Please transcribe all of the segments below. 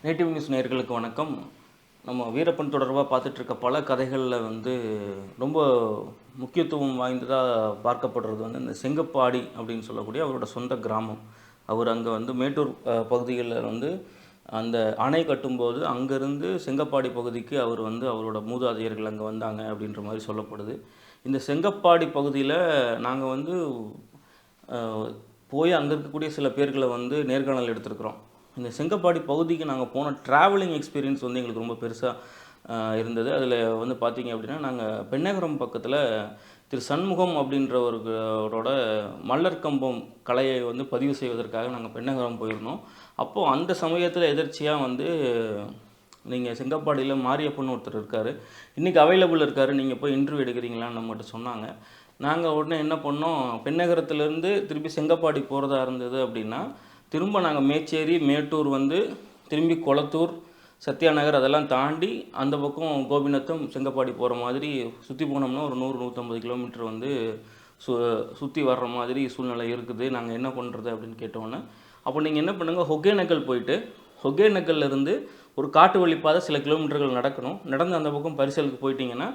Native news நேயர்களுக்கு வணக்கம். நம்ம வீரப்பன் தொடர்பாக பார்த்துட்ருக்க பல கதைகளில் ரொம்ப முக்கியத்துவம் வாய்ந்ததாக பார்க்கப்படுறது இந்த செங்கப்பாடி அப்படின்னு சொல்லக்கூடிய அவரோட சொந்த கிராமம். அவர் அங்கே மேட்டூர் பகுதிகளில் அந்த அணை கட்டும்போது அங்கேருந்து செங்கப்பாடி பகுதிக்கு அவர் அவரோட மூதாதையர்கள் அங்கே வந்தாங்க அப்படின்ற மாதிரி சொல்லப்படுது. இந்த செங்கப்பாடி பகுதியில் நாங்கள் போய் அங்கே இருக்கக்கூடிய சில பேர்களை நேர்காணல் எடுத்திருக்கிறோம். இந்த செங்கப்பாடி பகுதிக்கு நாங்கள் போன ட்ராவலிங் எக்ஸ்பீரியன்ஸ் எங்களுக்கு ரொம்ப பெருசாக இருந்தது. அதில் பார்த்தீங்க அப்படின்னா, நாங்கள் பெண்ணகரம் பக்கத்தில் திரு சண்முகம் அப்படின்றவரோட மல்லர் கம்பம் கலையை பதிவு செய்வதற்காக நாங்கள் பெண்ணகரம் போயிருந்தோம். அப்போது அந்த சமயத்தில் எதிர்ச்சியாக நீங்கள் செங்கப்பாடியில் மாரியப்பன் ஒருத்தர் இருக்கார், இன்றைக்கி அவைலபிள் இருக்கார், நீங்கள் போய் இன்டர்வியூ எடுக்கிறீங்களான்னு நம்மகிட்ட சொன்னாங்க. நாங்கள் உடனே என்ன பண்ணோம், பெண்ணகரத்துலேருந்து திருப்பி செங்கப்பாடி போகிறதா இருந்தது அப்படின்னா திரும்ப நாங்கள் மேச்சேரி, மேட்டூர் திரும்பி கொளத்தூர், சத்யாநகர் அதெல்லாம் தாண்டி அந்த பக்கம் கோபிநத்தம், செங்கப்பாடி போகிற மாதிரி சுற்றி போனோம்னா ஒரு 100-150 கிலோமீட்டர் சுற்றி வர்ற மாதிரி சூழ்நிலை இருக்குது. நாங்கள் என்ன பண்ணுறது அப்படின்னு கேட்டோன்னே, அப்போ நீங்கள் என்ன பண்ணுங்கள், ஒகேனக்கல் போயிட்டு ஒகேனக்கல்லேருந்து ஒரு காட்டு வழிப்பாதை சில கிலோமீட்டர்கள் நடக்கணும். நடந்து அந்த பக்கம் பரிசலுக்கு போயிட்டீங்கன்னா,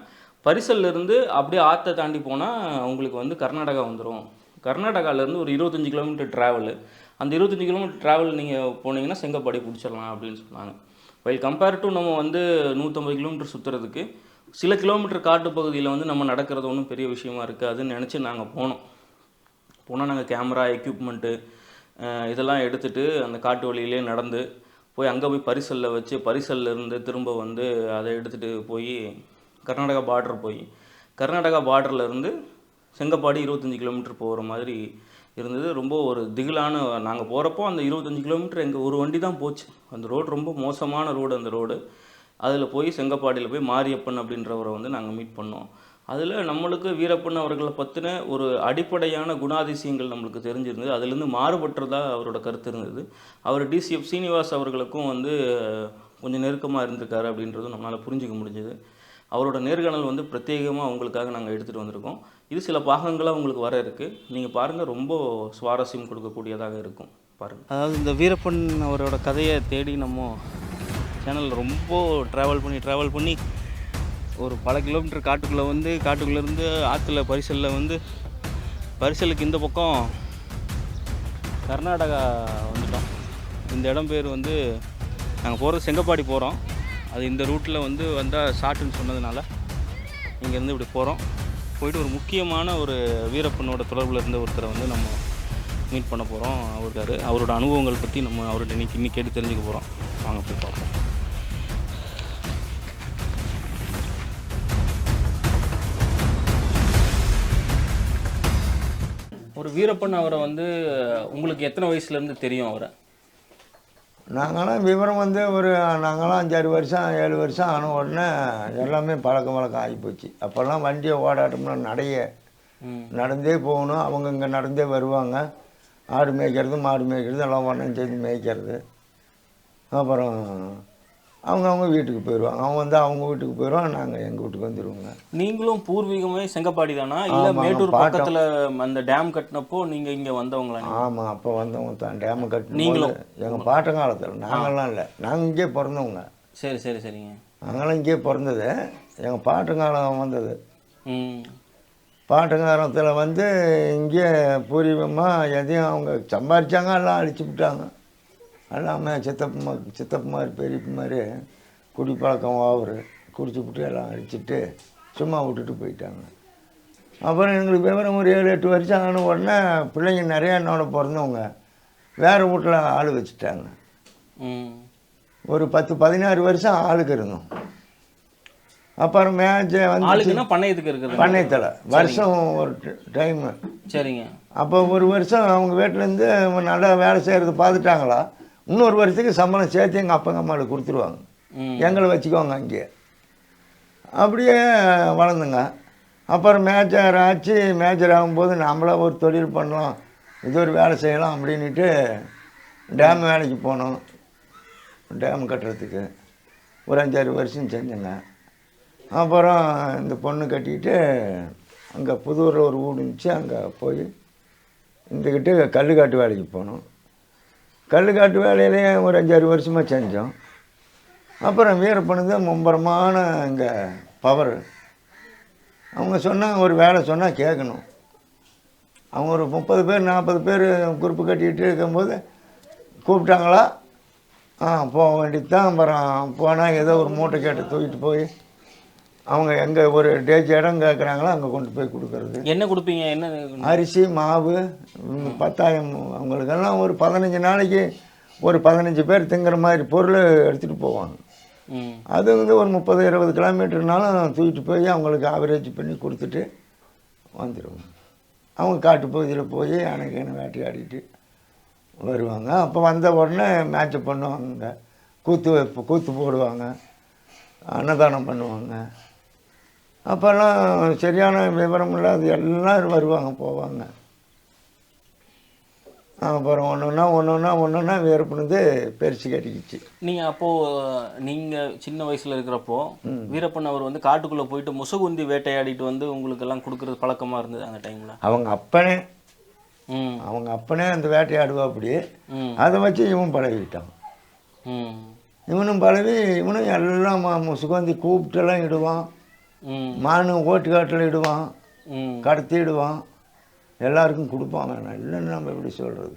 பரிசல்லேருந்து அப்படியே ஆற்றை தாண்டி போனால் உங்களுக்கு கர்நாடகா வந்துடும். கர்நாடகாவிலேருந்து ஒரு 25 கிலோமீட்டர் ட்ராவலு. அந்த 25 கிலோமீட்டர் ட்ராவல் நீங்கள் போனீங்கன்னா செங்கப்பாடி பிடிச்சிடலாம் அப்படின்னு சொன்னாங்க. வைல் கம்பேர் டு நம்ம 150 கிலோமீட்டர் சுற்றுறதுக்கு சில கிலோமீட்டர் காட்டு பகுதியில் நம்ம நடக்கிறது ஒன்றும் பெரிய விஷயமா இருக்காதுன்னு நினச்சி நாங்கள் போனால் நாங்கள் கேமரா, எக்யூப்மெண்ட்டு இதெல்லாம் எடுத்துகிட்டு அந்த காட்டு வழியிலே நடந்து போய் அங்கே போய் பரிசலில் வச்சு பரிசல்லேருந்து திரும்ப அதை எடுத்துகிட்டு போய் கர்நாடகா பார்டர்லேருந்து செங்கப்பாடி 25 கிலோமீட்டர் போகிற மாதிரி இருந்தது. ரொம்ப ஒரு திகிலான, நாங்கள் போகிறப்போ அந்த 25 கிலோமீட்டர் எங்கள் ஒரு வண்டி தான் போச்சு. அந்த ரோடு ரொம்ப மோசமான ரோடு. அந்த ரோடு அதில் போய் செங்கப்பாடியில் போய் மாரியப்பன் அப்படின்றவரை நாங்கள் மீட் பண்ணோம். அதில் நம்மளுக்கு வீரப்பன் அவர்களை பற்றின ஒரு அடிப்படையான குணாதிசயங்கள் நம்மளுக்கு தெரிஞ்சிருந்தது. அதுலேருந்து மாறுபட்டதாக அவரோட கருத்து இருந்தது. அவர் டிசிஎஃப் சீனிவாஸ் அவர்களுக்கும் கொஞ்சம் நெருக்கமாக இருந்திருக்காரு அப்படின்றதும் நம்மளால் புரிஞ்சிக்க முடிஞ்சது. அவரோட நேர்காணல் பிரத்யேகமாக அவங்களுக்காக நாங்கள் எடுத்துகிட்டு வந்திருக்கோம். இது சில பாகங்களாக உங்களுக்கு வர இருக்குது, நீங்கள் பாருங்கள், ரொம்ப சுவாரஸ்யம் கொடுக்கக்கூடியதாக இருக்கும், பாருங்கள். அதாவது இந்த வீரப்பன் அவரோட கதையை தேடி நம்ம சேனலில் ரொம்ப ட்ராவல் பண்ணி ஒரு பல கிலோமீட்டர் காட்டுக்குள்ளேருந்து ஆற்றுல பரிசலுக்கு இந்த பக்கம் கர்நாடகா வந்துட்டோம். இந்த இடம் பேர் நாங்கள் போகிறது செங்கப்பாடி போகிறோம். அது இந்த ரூட்டில் வந்தால் ஷார்ட்டுன்னு சொன்னதுனால இங்கேருந்து இப்படி போயிட்டு ஒரு முக்கியமான ஒரு வீரப்பனோட தொடர்பில் இருந்த ஒருத்தரை நம்ம மீட் பண்ண போகிறோம். அவரோட அனுபவங்கள் பற்றி நம்ம அவர்கிட்ட இன்னைக்கு கேட்டு தெரிஞ்சுக்க போகிறோம். வாங்க போய் பார்ப்போம். ஒரு வீரப்பன் அவரை உங்களுக்கு எத்தனை வயசுலேருந்து தெரியும் அவரை? நாங்களாம் விவரம் நாங்களாம் 5-6 வருஷம் 7 வருஷம் ஆன உடனே எல்லாமே பழக்கம் ஆகிப்போச்சு. அப்போல்லாம் வண்டியை ஓடாட்டோம்னா நடந்தே போகணும். அவங்க இங்கே நடந்தே வருவாங்க. ஆடு மேய்க்கிறது, மாடு மேய்க்கிறது எல்லாம் ஒன்றும் சேர்ந்து மேய்க்கிறது. அப்புறம் அவங்க வீட்டுக்கு போயிடுவாங்க. அவங்க வீட்டுக்கு போயிடுவாங்க, நாங்கள் எங்கள் வீட்டுக்கு வந்துடுவோங்க. நீங்களும் பூர்வீகமே செங்கப்பாடி தானா, இல்லை மேட்டூர் பக்கத்தில் அந்த டேம் கட்டினப்போ நீங்கள் இங்கே வந்தவங்களா? ஆமாம், அப்போ வந்தவங்க தான். டேம் கட்டின நீங்களும் எங்கள் பாட்டன் காலத்தில். நாங்கள்லாம் இல்லை, நாங்கள் இங்கே பிறந்தவங்க. சரிங்க. நாங்களும் இங்கே பிறந்தது. எங்கள் பாட்டங்காலம் வந்தது. பாட்டங்காலத்தில் இங்கே பூர்வீகமாக எதையும் அவங்க சம்பாதிச்சாங்க, எல்லாம் அழிச்சு விட்டாங்க. எல்லாமே சித்தப்பு மாதிரி பெரியப்பு மாதிரி குடிப்பழக்கம் அவர் குடிச்சுவிட்டு எல்லாம் அடிச்சுட்டு சும்மா விட்டுட்டு போயிட்டாங்க. அப்புறம் எங்களுக்கு விவரம் ஒரு 7-8 வருஷம் ஆன உடனே பிள்ளைங்க நிறையா என்னோட பிறந்தவங்க வேறு வீட்டில் ஆள் வச்சுட்டாங்க. ஒரு 10-16 வருஷம் ஆளுக்கு இருந்தோம். அப்புறம் பண்ணையத்தில் வருஷம் ஒரு டைமு. சரிங்க. அப்போ ஒரு வருஷம் அவங்க வீட்டிலேருந்து நல்லா வேலை செய்கிறது பார்த்துட்டாங்களா, இன்னொரு வருஷத்துக்கு சம்பளம் சேர்த்து எங்கள் அப்பா அம்மாவுக்கு கொடுத்துருவாங்க. எங்களை வச்சுக்குவாங்க அங்கேயே. அப்படியே வளர்ந்துங்க. அப்புறம் மேஜர் ஆகும்போது நம்மளா ஒரு தொழில் பண்ணலாம், இது ஒரு வேலை செய்யலாம் அப்படின்ட்டு டேம் வேலைக்கு போனோம். டேம் கட்டுறதுக்கு ஒரு 5-6 வருஷம் செஞ்சேங்க. அப்புறம் இந்த பொண்ணு கட்டிக்கிட்டு அங்கே புதூரில் ஒரு வீடு இருந்துச்சு, அங்கே போய் இருந்துக்கிட்டு கல்லுக்காட்டு வேலைக்கு போனோம். கல்லுக்காட்டு வேலையிலேயே ஒரு 5-6 வருஷமாக செஞ்சோம். அப்புறம் வீரப்பனுக்கு மும்பரமான இங்கே பவர். அவங்க சொன்னால் ஒரு வேலை சொன்னால் கேட்கணும். அவங்க ஒரு 30 பேர் 40 பேர் குரூப்பு கட்டிக்கிட்டு இருக்கும்போது கூப்பிட்டாங்களா போக வேண்டியது தான். அப்புறம் போனால் ஏதோ ஒரு மூட்டை கேட்டு தூக்கிட்டு போய் அவங்க எங்கே ஒரு இடம் கேட்குறாங்களோ அங்கே கொண்டு போய் கொடுக்கறது. என்ன கொடுப்பீங்க? என்ன? அரிசி மாவு 10,000. அவங்களுக்கெல்லாம் ஒரு 15 நாளைக்கு ஒரு 15 பேர் திங்குற மாதிரி பொருள் எடுத்துகிட்டு போவாங்க. அது வந்து ஒரு 30-20 கிலோமீட்டர்னாலும் தூக்கிட்டு போய் அவங்களுக்கு ஆவரேஜ் பண்ணி கொடுத்துட்டு வந்துடுவாங்க. அவங்க காட்டு பகுதியில் போய் அணைக்கு வேட்டையாடிட்டு வருவாங்க. அப்போ வந்த உடனே மேட்சப் பண்ணுவாங்க, கூத்து போடுவாங்க, அன்னதானம் பண்ணுவாங்க. அப்போல்லாம் சரியான விவரம் இல்லாத எல்லோரும் வருவாங்க போவாங்க. அப்புறம் ஒன்றுன்னா வீரப்பனது பெருசு கட்டிக்கிச்சு. நீங்கள் அப்போது நீங்கள் சின்ன வயசில் இருக்கிறப்போ வீரப்பன் அவர் வந்து காட்டுக்குள்ளே போயிட்டு முசுகுந்தி வேட்டையாடிட்டு வந்து உங்களுக்கெல்லாம் கொடுக்குறது பழக்கமாக இருந்தது அந்த டைமில்? அவங்க அப்பனே அந்த வேட்டையாடுவா. அப்படி அதை வச்சு இவன் பழகிட்டான். இவனும் பழகி இவனும் எல்லாம் முசுகுந்தி கூப்பிட்டெல்லாம் இடுவான். மானு ஓட்டுக்காட்டில் இடுவான், கடத்திடுவான், எல்லாருக்கும் கொடுப்பாங்க. இல்லைன்னு நம்ம எப்படி சொல்கிறது.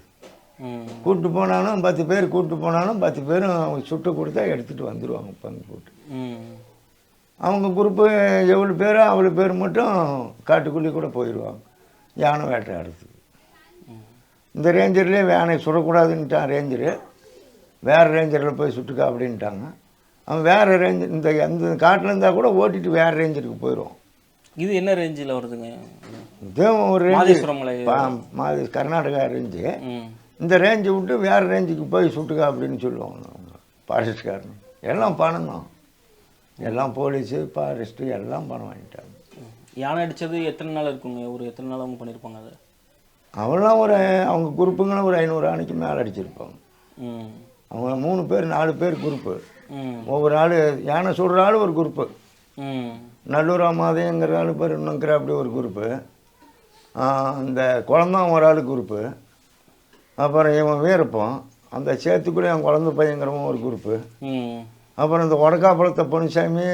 கூப்பிட்டு போனாலும் 10 பேர் கூப்பிட்டு போனாலும் 10 பேரும் அவங்க சுட்டு கொடுத்தா எடுத்துகிட்டு வந்துடுவாங்க பங்கு போட்டு. அவங்க குரூப்பு எவ்வளோ பேரோ அவ்வளோ பேர் மட்டும் காட்டுக்குள்ளே கூட போயிடுவாங்க யானை வேட்டையாடுறதுக்கு. இந்த ரேஞ்சர்லேயே யானை சுடக்கூடாதுன்ட்டான் ரேஞ்சரு. வேறு ரேஞ்சரில் போய் சுட்டுக்கா அப்படின்ட்டாங்க. அவன் வேறு ரேஞ்சர் இந்த எந்த காட்டில் இருந்தால் கூட ஓட்டிட்டு வேறு ரேஞ்சருக்கு போயிடுவான். இது என்ன ரேஞ்சில் வருதுங்க? இதுவும் ஒரு ரேஞ்சு கர்நாடகா ரேஞ்சு. இந்த ரேஞ்சை விட்டு வேறு ரேஞ்சுக்கு போய் சுட்டுக்கா அப்படின்னு சொல்லுவாங்க அவங்க ஃபாரஸ்ட்காரன். எல்லாம் பணம் தான், எல்லாம் போலீஸு ஃபாரஸ்ட்டு எல்லாம் பணம் வாங்கிட்டாங்க. யானை அடித்தது எத்தனை நாள் இருக்குங்க? எத்தனை நாள் அவங்க பண்ணியிருப்பாங்க அதை? அவெல்லாம் அவங்க குரூப்புங்களும் ஒரு 500 ஆணைக்கு மேலே அடிச்சிருப்பாங்க. அவங்க 3 பேர் 4 பேர் குரூப்பு. ஒவ்வொரு ஆள் யானை சுடுற ஆள் ஒரு குரூப்பு. நல்லூர் மாதைங்கிற ஆள் பேர் இன்னுங்கிற அப்படி ஒரு குரூப்பு. இந்த குழந்தான் ஒரு ஆள் குரூப்பு. அப்புறம் இவன் வீரப்பன் அந்த சேத்துக்குள்ளே என் குழந்த பையங்கிறவன் ஒரு குரூப்பு. அப்புறம் இந்த வடக்காப்புலத்தை பொன்னிசாமி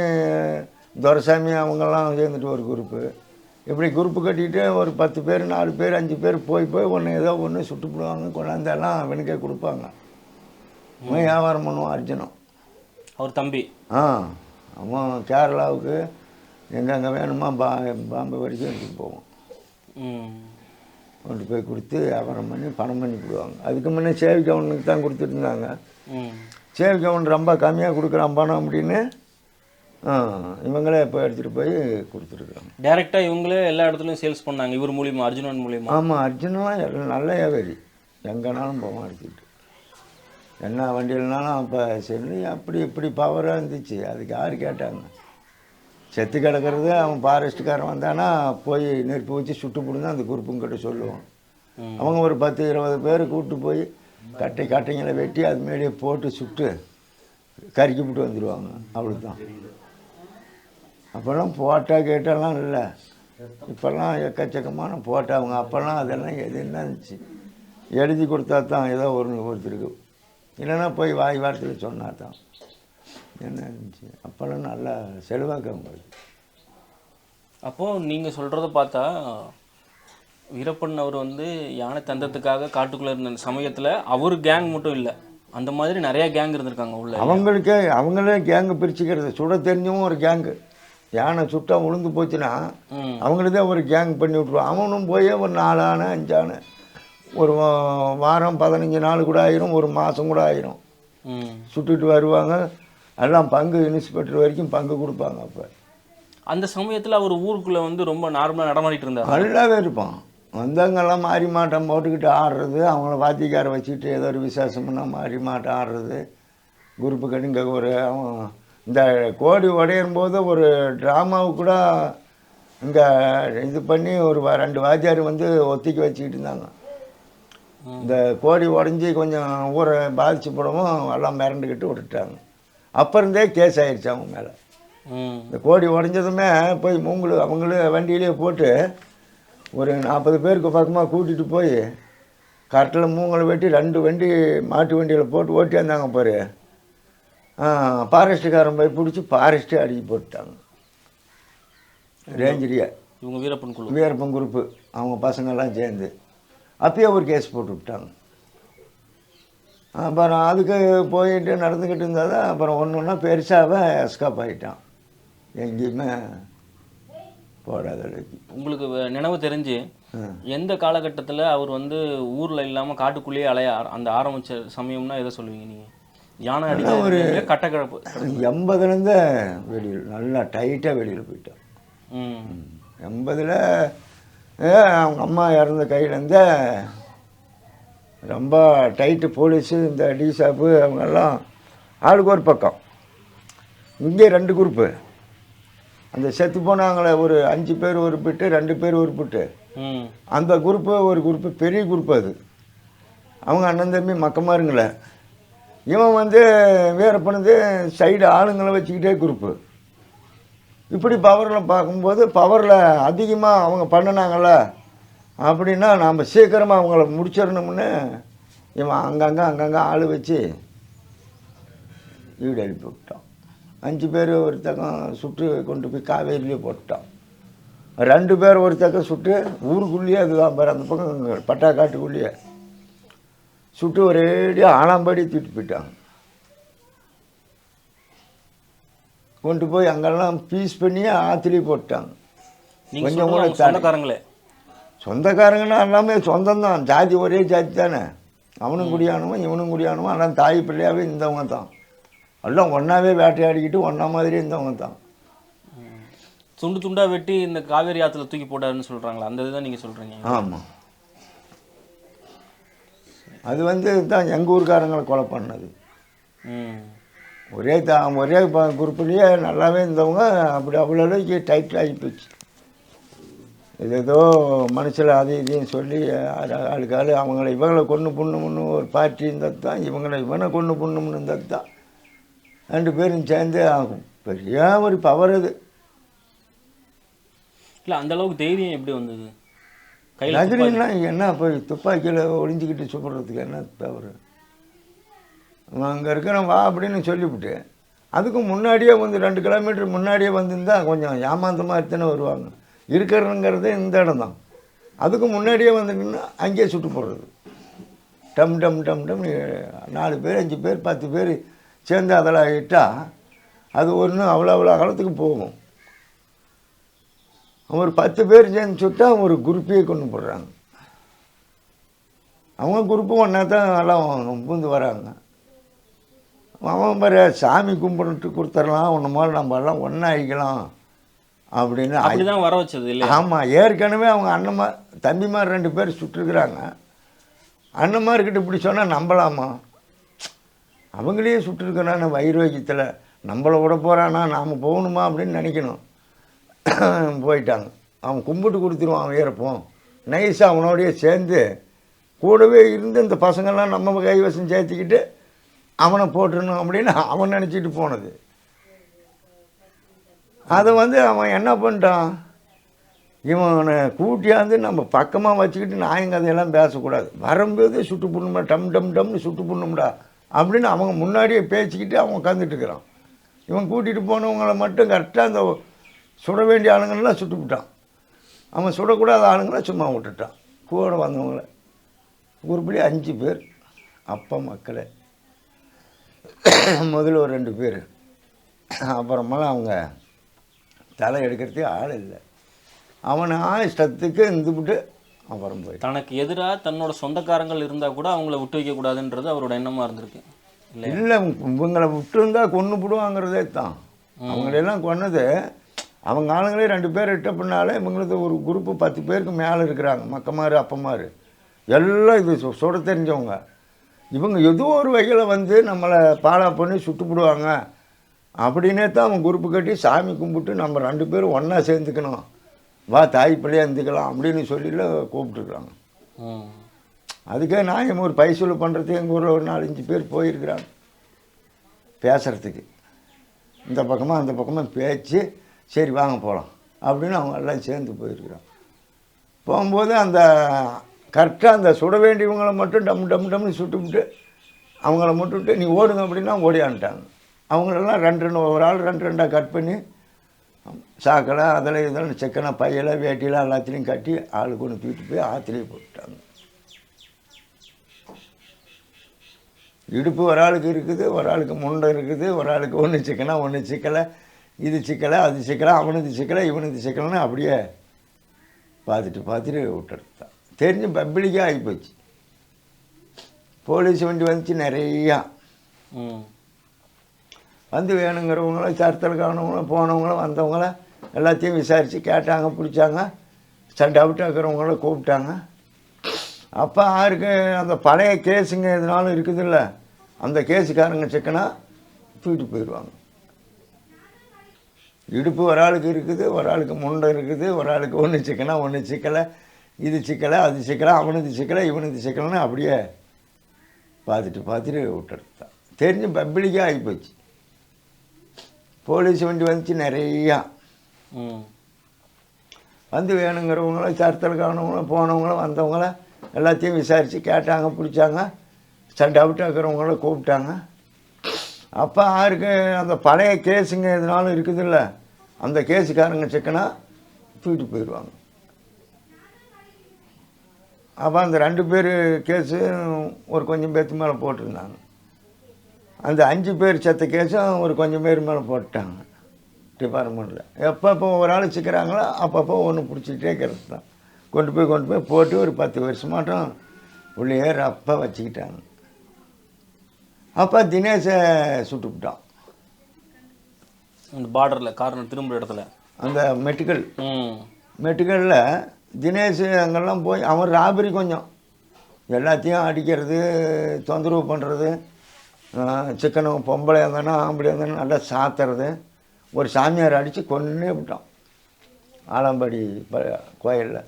துரைசாமி அவங்கெல்லாம் சேர்ந்துட்டு ஒரு குரூப்பு. இப்படி குரூப்பு கட்டிக்கிட்டு ஒரு 10 பேர் 4 பேர் 5 பேர் போய் ஒன்று ஏதோ ஒன்று சுட்டுப்பிடுவாங்க. கொண்டாந்தெல்லாம் அவனுக்கே கொடுப்பாங்க. அவன் வியாபாரம் பண்ணுவான் அர்ஜுனம், அவர் தம்பி. அவன் கேரளாவுக்கு எங்கெங்கே வேணுமா பாம்பே வரைக்கும் எடுத்துகிட்டு போவோம். கொண்டு போய் கொடுத்து வியாபாரம் பண்ணி பணம் பண்ணி கொடுவாங்க. அதுக்கு முன்னே சேவி கவுனுக்கு தான் கொடுத்துட்டு இருந்தாங்க. சேவி கவுன் ரொம்ப கம்மியாக கொடுக்குறான் பணம் அப்படின்னு இவங்களே இப்போ எடுத்துகிட்டு போய் கொடுத்துருக்குறாங்க. டேரெக்டாக இவங்களே எல்லா இடத்துலையும் சேல்ஸ் பண்ணாங்க இவர் மூலியமாக, அர்ஜுனன் மூலியமாக. ஆமாம், அர்ஜுனெலாம் எல்லாம் நல்ல வியாபாரி. எங்கேனாலும் போவான் எடுத்துக்கிட்டு. என்ன வண்டியிலனாலும் அப்போ சரி அப்படி இப்படி பவராக இருந்துச்சு. அதுக்கு யார் கேட்டாங்க? செத்து கிடக்கிறது அவன் ஃபாரஸ்ட்டுக்காரன் வந்தானா போய் நெருப்பு வச்சு சுட்டு போடுங்க அந்த குரூப்புங்கிட்ட சொல்லுவான். அவங்க ஒரு 10-20 பேர் கூப்பிட்டு போய் கட்டைங்களை வெட்டி அது மேலேயே போட்டு சுட்டு கறிக்கி போட்டு வந்துடுவாங்க. அவ்வளோதான். அப்போல்லாம் போட்டா கேட்டாலாம் இல்லை. இப்போல்லாம் எக்கச்சக்கமான போட்டா. அவங்க அப்போல்லாம் அதெல்லாம் எது என்ன இருந்துச்சு, எழுதி கொடுத்தா தான் ஏதோ ஒருத்தருக்கு, இல்லைன்னா போய் வாய் வார்த்தையில் சொன்னா தான் என்ன இருந்துச்சு. அப்போல்லாம் நல்லா செலவாக்க அவங்களுக்கு. அப்போது நீங்கள் சொல்கிறத பார்த்தா வீரப்பன் அவர் வந்து யானை தந்தத்துக்காக காட்டுக்குள்ளே இருந்த சமயத்தில் அவர் கேங் மட்டும் இல்லை, அந்த மாதிரி நிறையா கேங் இருந்திருக்காங்க உள்ள. அவங்களே கேங்கு பிரிச்சுக்கிறது. சுட தெரிஞ்சவும் ஒரு கேங்கு. யானை சுட்டா உளுந்து போச்சுன்னா அவங்களதே ஒரு கேங் பண்ணி விட்ருவான். அவனும் போய் ஒரு 4 ஆனை 5 ஆனை ஒரு வாரம் 15 நாள் கூட ஆயிரும், ஒரு மாதம் கூட ஆயிரும். சுட்டுட்டு வருவாங்க. எல்லாம் பங்கு இன்ஸ்பெக்டர் வரைக்கும் பங்கு கொடுப்பாங்க. அப்போ அந்த சமயத்தில் அவர் ஊருக்குள்ளே வந்து ரொம்ப நார்மலாக நடமாடிட்டு இருந்தார். நல்லாவே இருப்பான். வந்தவங்கெல்லாம் மாறி மாட்டம் போட்டுக்கிட்டு ஆடுறது, அவங்கள வாத்திக்கார வச்சுக்கிட்டு ஏதோ ஒரு விசேஷம்னா மாறி மாட்டம் ஆடுறது. குரூப்பு கட்டி இங்கே ஒரு இந்த கோடி உடையும் போது ஒரு ட்ராமாவுக்கு கூட இங்கே இது பண்ணி ஒரு 2 வாத்தியார் வந்து ஒத்திக்கி வச்சுக்கிட்டு இருந்தாங்க. இந்த கோடி உடஞ்சி கொஞ்சம் ஊரை பாதிச்சு போடவும் எல்லாம் மிரண்டுக்கிட்டு விட்டுட்டாங்க. அப்போ இருந்தே கேஸ் ஆகிடுச்சு அவங்க மேலே. இந்த கோடி உடஞ்சதுமே போய் அவங்களும் வண்டியிலே போட்டு ஒரு 40 பேருக்கு பக்கமாக கூட்டிகிட்டு போய் கரெக்டில் மூங்கலை வெட்டி 2 வண்டி மாட்டு வண்டியில் போட்டு ஓட்டி வந்தாங்க பாரு. ஃபாரஸ்ட்டுக்காரன் போய் பிடிச்சி ஃபாரஸ்ட்டே அடிச்சு போட்டுட்டாங்க. ரேஞ்சரியா இவங்க வீரப்பன் குரூப்பு அவங்க பசங்கள்லாம் சேர்ந்து அப்பயே ஒரு கேஸ் போட்டு விட்டாங்க. அப்புறம் அதுக்கு போயிட்டு நடந்துக்கிட்டு இருந்தால் தான் அப்புறம் ஒன்று ஒன்றா பெருசாக எஸ்கேப் ஆகிட்டான். எங்கேயுமே போடாத அளவுக்கு. உங்களுக்கு நினைவு தெரிஞ்சு எந்த காலகட்டத்தில் அவர் வந்து ஊரில் இல்லாமல் காட்டுக்குள்ளேயே அந்த ஆரம்பித்த சமயம்னா எதை சொல்லுவீங்க நீங்கள்? யானை அடிக்க ஒரு கட்டக்கிழப்பு 80லேருந்து வெளியில் நல்லா டைட்டாக வெளியில் போயிட்டான். 80ல் அவங்க அம்மா இறந்த கையிலேருந்து ரொம்ப டைட்டு. போலீஸு இந்த டிசாப்பு அவங்கெல்லாம் ஆளுக்கு ஒரு பக்கம். இங்கே 2 குரூப்பு. அந்த செத்து போனாங்களே ஒரு 5 பேர் ஒரு பிட்டு 2 பேர் ஒரு பிட்டு. அந்த குரூப்பு ஒரு குரூப்பு பெரிய குரூப்பு. அது அவங்க அண்ணன் தம்பி மக்கமாருங்களே. இவன் வந்து வீரப்பனது சைடு ஆளுங்களை வச்சுக்கிட்டே குரூப்பு. இப்படி பவரில் பார்க்கும்போது பவரில் அதிகமாக அவங்க பண்ணினாங்கள அப்படின்னா நாம் சீக்கிரமாக அவங்கள முடிச்சிடணும்னு இவன் அங்கங்கே ஆள் வச்சு வீடு எழுப்பி விட்டான். 5 பேர் ஒருத்தக்கம் சுட்டு கொண்டு போய் காவேரியிலே போட்டான். 2 பேர் ஒருத்தக்கம் சுட்டு ஊருக்குள்ளேயே அதுதான் பேர் அந்த பக்கம் பட்டாக்காட்டுக்குள்ளேயே சுட்டு ஒரேடியாக ஆலாம்படி தூக்கிட்டு போயிட்டாங்க. கொண்டு போய் அங்கெல்லாம் பீஸ் பண்ணி ஆற்றுலேயே போட்டாங்க. கொஞ்சம் கூட சொந்தக்காரங்கன்னா எல்லாமே சொந்தம்தான். ஜாதி ஒரே ஜாதி தானே. அவனும் குடியானவன் இவனும் குடியானவன். ஆனால் தாய் பிள்ளையாகவே இருந்தவங்க தான். எல்லாம் ஒன்றாவே வேட்டையாடிக்கிட்டு ஒன்றா மாதிரி இருந்தவங்க தான். துண்டு துண்டாக வெட்டி இந்த காவேரி ஆற்றுல தூக்கி போட்டாருன்னு சொல்கிறாங்களா? அந்த இதுதான் நீங்கள் சொல்கிறீங்க? ஆமாம். அது வந்து தான் எங்கள் ஊருக்காரங்களை கொலை பண்ணது. ஒரே குரூப்லேயே நல்லாவே இருந்தவங்க அப்படி அவ்வளோ அளவுக்கு டைட் ஆகி போச்சு. ஏதோ மனசில் அது இதையும் சொல்லி ஆளுக்கு ஆள் அவங்கள இவங்களை கொண்டு புண்ணும்னு ஒரு பார்ட்டி இருந்தது தான். இவனை கொண்டு புண்ணும்னு இருந்தது தான். 2 பேரும் சேர்ந்து ஆகும். பெரிய ஒரு பவர் அது. இல்லை அந்த அளவுக்கு தைரியம் எப்படி வந்தது? நகரின்னா என்ன போய் துப்பாக்கியில் ஒளிஞ்சிக்கிட்டு சுடுறதுக்கு என்ன தவறு? அங்கே இருக்கிறேன் வா அப்படின்னு சொல்லிவிட்டு அதுக்கு முன்னாடியே வந்து 2 கிலோமீட்டர் முன்னாடியே வந்துருந்தால் கொஞ்சம் ஏமாந்தமாக எடுத்துன்னு வருவாங்க. இருக்கிறதுங்கிறது இந்த இடம் தான். அதுக்கு முன்னாடியே வந்துட்டுன்னா அங்கேயே சுட்டு போடுறது. டம் டம் டம் டம் 4 பேர் 5 பேர் 10 பேர் சேர்ந்து அதெல்லாம் இட்டால் அது ஒன்று அவ்வளோ காலத்துக்கு போகும். ஒரு 10 பேர் சேர்ந்து சுட்டால் ஒரு குரூப்பையே கொண்டு போடுறாங்க. அவங்க குரூப்பும் ஒன்றா தான் எல்லாம் பூந்து வராங்க. அவன் பாரு சாமி கும்பிட்டு கொடுத்துடலாம் ஒன்று மேலே நம்ம எல்லாம் ஒன்றா ஆகிக்கலாம் அப்படின்னு அப்படிதான் வர வச்சது இல்லை? ஆமாம். ஏற்கனவே அவங்க அண்ணன்மார் தம்பிமார் 2 பேர் சுட்டுருக்குறாங்க. அண்ணன்மார்கிட்ட இப்படி சொன்னால் நம்பலாமா? அவங்களே சுட்டுருக்கிறான வைரோக்கியத்தில் நம்மளை விட போகிறானா நாம் போகணுமா அப்படின்னு நினைக்கணும். போயிட்டாங்க. அவன் கும்பிட்டு கொடுத்துருவான். அவன் வீரப்போம் நைஸாக அவனோடையே சேர்ந்து கூடவே இருந்து இந்த பசங்கள்லாம் நம்ம கைவசம் சேர்த்துக்கிட்டு அவனை போட்டுடணும் அப்படின்னு அவன் நினச்சிட்டு போனது. அதை வந்து அவன் என்ன பண்ணிட்டான், இவனை கூட்டியாந்து நம்ம பக்கமாக வச்சுக்கிட்டு நாயங்கதையெல்லாம் பேசக்கூடாது. வரும்போது சுட்டு புண்ணும்டா டம் டம் டம்னு சுட்டு புண்ணும்டா அப்படின்னு அவங்க முன்னாடியே பேசிக்கிட்டு அவன் உட்காந்துட்டு இருக்கிறான். இவன் கூட்டிகிட்டு போனவங்களை மட்டும் கரெக்டாக அந்த சுட வேண்டிய ஆளுங்கள்லாம் சுட்டுவிட்டான். அவன் சுடக்கூடாத ஆளுங்களை சும்மா விட்டுட்டான். கூட வந்தவங்கள உருப்படி 5 பேர் அப்பா மக்களே. முதல்ல ஒரு 2 பேர். அப்புறமெல்லாம் அவங்க தலை எடுக்கிறதுக்கு ஆள் இல்லை. அவனை இஷ்டத்துக்கு இருந்துவிட்டு அப்புறம் போய் தனக்கு எதிராக தன்னோட சொந்தக்காரங்கள் இருந்தால் கூட அவங்கள விட்டு வைக்கக்கூடாதுன்றது அவரோட எண்ணமாக இருந்திருக்கு. இல்லை இவங்களை விட்டுருந்தா கொண்டு போடுவாங்கிறதே தான். அவங்களெல்லாம் கொன்னது அவங்க ஆளுங்களே 2 பேர் இட்ட பின்னாலே இவங்களுக்கு ஒரு குரூப்பு 10 பேருக்கு மேலே இருக்கிறாங்க. மக்கமாரு அப்பமாரு எல்லாம் இது சுட தெரிஞ்சவங்க. இவங்க ஏதோ ஒரு வகையில் வந்து நம்மளை பாலா பண்ணி சுட்டுப்பிடுவாங்க அப்படின்னே தான் அவன் குரூப்பு கட்டி சாமி கும்பிட்டு நம்ம 2 பேரும் ஒன்றா சேர்ந்துக்கணும், வா தாய் பிள்ளையாக இருந்துக்கலாம் அப்படின்னு சொல்லில கூப்பிட்டுருக்குறாங்க. அதுக்கே நான் ஒரு பைசூல் பண்ணுறதுக்கு எங்கள் ஊரில் ஒரு 4-5 பேர் போயிருக்கிறாங்க பேசுகிறதுக்கு. இந்த பக்கமாக அந்த பக்கமாக பேச்சு சரி வாங்க போகலாம் அப்படின்னு அவங்க எல்லாம் சேர்ந்து போயிருக்கிறாங்க. போகும்போது அந்த கரெக்டாக அந்த சுட வேண்டியவங்களை மட்டும் டம் டம் டம்னு சுட்டுவிட்டு அவங்கள மட்டும் விட்டு நீ ஓடுங்க அப்படின்னா ஓடியான்ட்டாங்க. அவங்களெல்லாம் ரெண்டு ரெண்டு ஒரு ஆள் ரெண்டு ரெண்டாக கட் பண்ணி சாக்கடை அதில் இதெல்லாம் சிக்கனை பையில வேட்டியில் எல்லாத்துலேயும் கட்டி ஆளுக்கு ஒன்று தூக்கிட்டு போய் ஆற்றுலேயே போட்டுட்டாங்க. இடுப்பு ஒரு ஆளுக்கு இருக்குது, ஒரு ஆளுக்கு முண்டை இருக்குது, ஒரு ஆளுக்கு ஒன்று சிக்கனா ஒன்று சிக்கலை, இது சிக்கலை அது சிக்கலை, அவனுக்கு சிக்கலை இவனுக்கு சிக்கலைன்னு அப்படியே பார்த்துட்டு விட்டுருத்தான். தெரிஞ்சு பப்ளிக்காக ஆகிப்போச்சு. போலீஸ் வண்டி வந்துச்சு நிறையா. வந்து வேணுங்கிறவங்கள சரத்தில் காணவங்களும் போனவங்களும் வந்தவங்கள எல்லாத்தையும் விசாரித்து கேட்டாங்க, பிடிச்சாங்க. டவுட்டாக இருக்கிறவங்கள கூப்பிட்டாங்க. அப்போ யாருக்கு அந்த பழைய கேஸுங்க எதுனாலும் இருக்குதுல்ல, அந்த கேஸுக்காரங்க சிக்கனா தூக்கிட்டு போயிடுவாங்க. இடுப்பு ஒரு ஆளுக்கு இருக்குது, ஒரு ஆளுக்கு முண்டை இருக்குது, ஒரு ஆளுக்கு ஒன்று சிக்கனா ஒன்று சிக்கலை, இது சிக்கலை அது சிக்கலை, அவனுக்கு சிக்கலை இவனுக்கு சிக்கலைன்னு அப்படியே பார்த்துட்டு விட்டுருத்தான். தெரிஞ்சு பப்ளிக்காக ஆகிப்போச்சு. போலீஸ் வண்டி வந்துச்சு நிறையா. வந்து வேணுங்கிறவங்கள சரத்தில் காணவங்களும் போனவங்களும் வந்தவங்கள எல்லாத்தையும் விசாரித்து கேட்டாங்க, பிடிச்சாங்க. டவுட்டாக இருக்கிறவங்கள கூப்பிட்டாங்க. அப்போ யாருக்கு அந்த பழைய கேஸுங்க எதுனாலும் இருக்குதுல்ல, அந்த கேஸுக்காரங்க சிக்கனா தூக்கிட்டு போயிடுவாங்க. அப்போ அந்த 2 பேர் கேஸு ஒரு கொஞ்சம் பேர்த்து மேலே போட்டிருந்தாங்க. அந்த 5 பேர் செத்த கேஸும் ஒரு கொஞ்சம் பேர் மேலே போட்டாங்க டிபார்ட்மெண்ட்டில். எப்பப்போ ஒரு ஆள் சிக்கிறாங்களோ அப்பப்போ ஒன்று பிடிச்சிக்கிட்டே இருக்கிறது தான். கொண்டு போய் போட்டு ஒரு 10 வருஷமாட்டம் உள்ளே ரப்பாக வச்சுக்கிட்டாங்க. அப்போ தினேஷை சுட்டுவிட்டான். அந்த பார்டரில் காரணம் திரும்ப இடத்துல அந்த மெட்டிக்கலில் தினேஷ் அங்கெல்லாம் போய் அவன் ராபரி கொஞ்சம் எல்லாத்தையும் அடிக்கிறது, தொந்தரவு பண்ணுறது, சிக்கனும் பொம்பளை இருந்தானா ஆம்பளை இருந்தாலும் நல்லா சாத்துறது. ஒரு சாமியார் அடித்து கொன்னே விட்டான் ஆலம்பாடி கோயிலில்.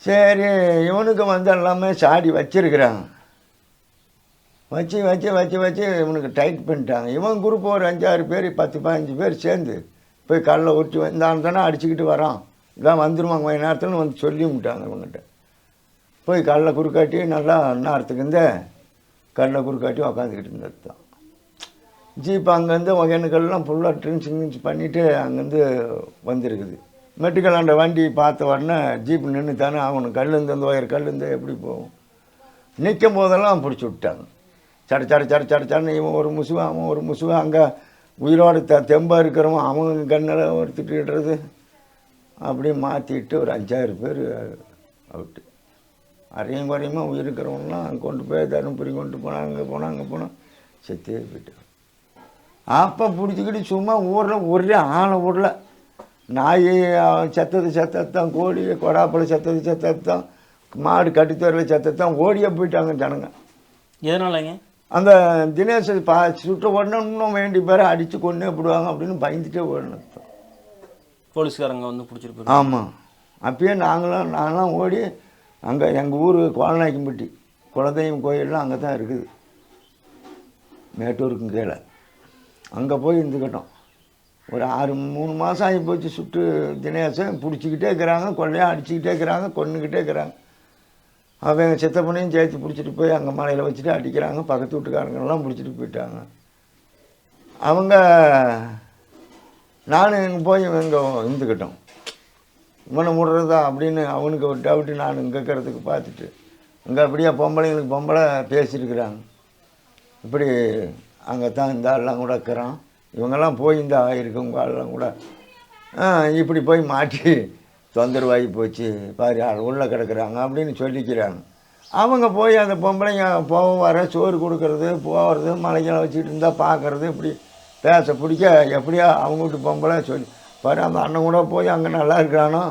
சரி, இவனுக்கு வந்து எல்லாமே சாடி வச்சிருக்கிறாங்க. வச்சு இவனுக்கு டைட் பண்ணிட்டாங்க. இவன் குரூப் ஒரு 5-6 பேர் 10-15 பேர் சேர்ந்து போய் கடலை ஊற்றி தானே அடிச்சுக்கிட்டு வரான். இதான் வந்துடுவாங்க கொஞ்ச நேரத்தில் வந்து சொல்லி விட்டாங்க இவங்ககிட்ட. போய் கடலை குறுக்காட்டி நல்லா நேரத்துக்கு இந்த கடலை குறுக்காட்டி உக்காந்துக்கிட்டு இருந்தது தான். ஜீப் அங்கேருந்து ஒகேனுக்கெல்லாம் ஃபுல்லாக ட்ரிங்ஸ் பண்ணிவிட்டு அங்கேருந்து வந்துருக்குது. மெட்டுக்கலாண்ட வண்டி பார்த்த உடனே ஜீப் நின்று தானே ஆகணும். கல்லுந்து அந்த ஒயர் கல்லுந்து எப்படி போகும். நிற்கும் போதெல்லாம் பிடிச்சி விட்டாங்க. சடன்னு இவன் ஒரு முசுவன் அவன் ஒரு முசுவன். அங்கே உயிரோடு தெம்பாக இருக்கிறவன் அவங்க கண்ணில் ஒருத்திட்டுறது அப்படியே மாற்றிட்டு ஒரு 5-6 பேர் அவுட்டு. அரையும் குறையுமா உயிருக்கிறவங்களாம் கொண்டு போய் தருமபுரி கொண்டு போனால் அங்கே போனால் செத்தே போயிட்டு. அப்போ பிடிச்சிக்கிட்டு சும்மா ஊரில் ஒரே ஆளை ஊரில் நாய் செத்தது தான், கோழி கொடாப்பழம் செத்தது தான், மாடு கட்டித்தரில் செத்தது தான், ஓடியே போயிட்டாங்க ஜனங்க. எதனாலங்க? அந்த தினேஷ் சுட்ட உடனே இன்னும் வேண்டி பேரை அடித்து கொண்டே போடுவாங்க அப்படின்னு பயந்துட்டே ஓடணும் போலீஸ்காரங்க வந்து பிடிச்சிருப்பாங்க. ஆமாம், அப்பயே நாங்களாம் ஓடி அங்கே எங்கள் ஊர் கோலநாயக்கம்பட்டி குலதெய்வம் கோயிலெலாம் அங்கே தான் இருக்குது, மேட்டூருக்கும் கீழே. அங்கே போய் இருந்துக்கிட்டோம். ஒரு 3 மாதம் ஆகி போச்சு. சுட்டு தினேஷை பிடிச்சிக்கிட்டே இருக்கிறாங்க, கொள்ளையாக அடிச்சுக்கிட்டே இருக்கிறாங்க, கொன்னுக்கிட்டே இருக்கிறாங்க. அவங்க எங்கள் சித்தப்பனையும் சேர்த்து பிடிச்சிட்டு போய் அங்கே மலையில் வச்சுட்டு அடிக்கிறாங்க. பக்கத்து வீட்டுக்காரங்கெல்லாம் பிடிச்சிட்டு போயிட்டாங்க. அவங்க நானும் எங்கே போய் இங்கே இருந்துக்கிட்டோம். இவனை விடுறதா அப்படின்னு அவனுக்கு ஒரு டவுட்டு. நான் இங்கே இருக்கிறதுக்கு பார்த்துட்டு இங்கே அப்படியே பொம்பளை பேசியிருக்கிறாங்க. இப்படி அங்கே தான் இந்த ஆள்லாம் கூட இருக்கிறான், இவங்கெல்லாம் போய் இந்த ஆகிருக்கு உங்கள் ஆள்லாம் கூட இப்படி போய் மாட்டி தொந்தரவாகி போச்சு பாரு, ஆள் உள்ளே கிடக்குறாங்க அப்படின்னு சொல்லிக்கிறாங்க. அவங்க போய் அந்த பொம்பளைங்க போக வர சோறு கொடுக்கறது போகிறது, மலைகளை வச்சுக்கிட்டு இருந்தால் பார்க்குறது, இப்படி பேச பிடிக்க எப்படியா அவங்க வீட்டு பொம்பளை சொல்லி பாரு அந்த அண்ணன் கூட போய் அங்கே நல்லா இருக்கிறானோ,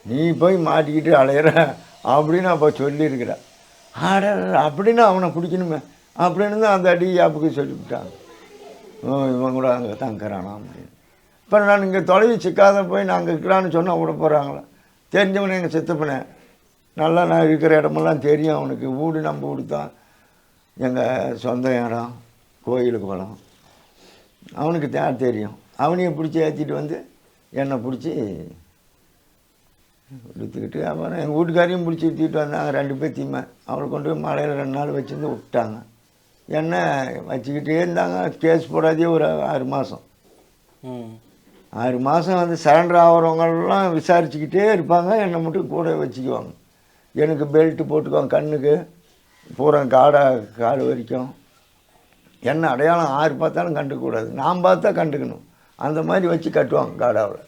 நீ போய் மாட்டிக்கிட்டு அலையிற அப்படின்னு அப்போ சொல்லியிருக்கிறேன். ஆட அப்படின்னு அவனை பிடிக்கணுமே அப்படின்னு தான் அந்த அடி யாப்புக்கு சொல்லிவிட்டாங்க. இவன் கூட அங்கே தங்குறானா அப்படின்னு. இப்போ நான் இங்கே தொலைவி சிக்காத போய் நாங்கள் இருக்கிறான்னு சொன்னால் விட போகிறாங்களே. தெரிஞ்சவனே எங்கள் சித்தப்பனை நல்லா நான் இருக்கிற இடமெல்லாம் தெரியும் அவனுக்கு. வீடு நம்ம வீடு தான், எங்கள் சொந்த இடம், கோயிலுக்கு போகலாம். அவனுக்கு தெரியும். அவனையும் பிடிச்சி ஏற்றிட்டு வந்து என்னை பிடிச்சி இழுத்துக்கிட்டு அப்புறம் எங்கள் வீட்டுக்காரையும் பிடிச்சி இழுத்துக்கிட்டு வந்தாங்க. 2 பேர்த்தையுமே அவளை கொண்டு போய் மலையில் 2 நாள் வச்சுருந்து விட்டாங்க. என்ன வச்சுக்கிட்டே இருந்தாங்க. கேஸ் போடாதே ஒரு 6 மாதம். 6 மாதம் வந்து சரண்டர் ஆகிறவங்கெல்லாம் விசாரிச்சுக்கிட்டே இருப்பாங்க. என்னை மட்டும் கூட வச்சுக்குவாங்க. எனக்கு பெல்ட்டு போட்டுக்குவாங்க கண்ணுக்கு பூரா காடு வரைக்கும். என்ன அடையாளம் யார் பார்த்தாலும் கண்டுக்கக்கூடாது, நான் பார்த்தா கண்டுக்கணும். அந்த மாதிரி வச்சு கட்டுவாங்க காடாவில்.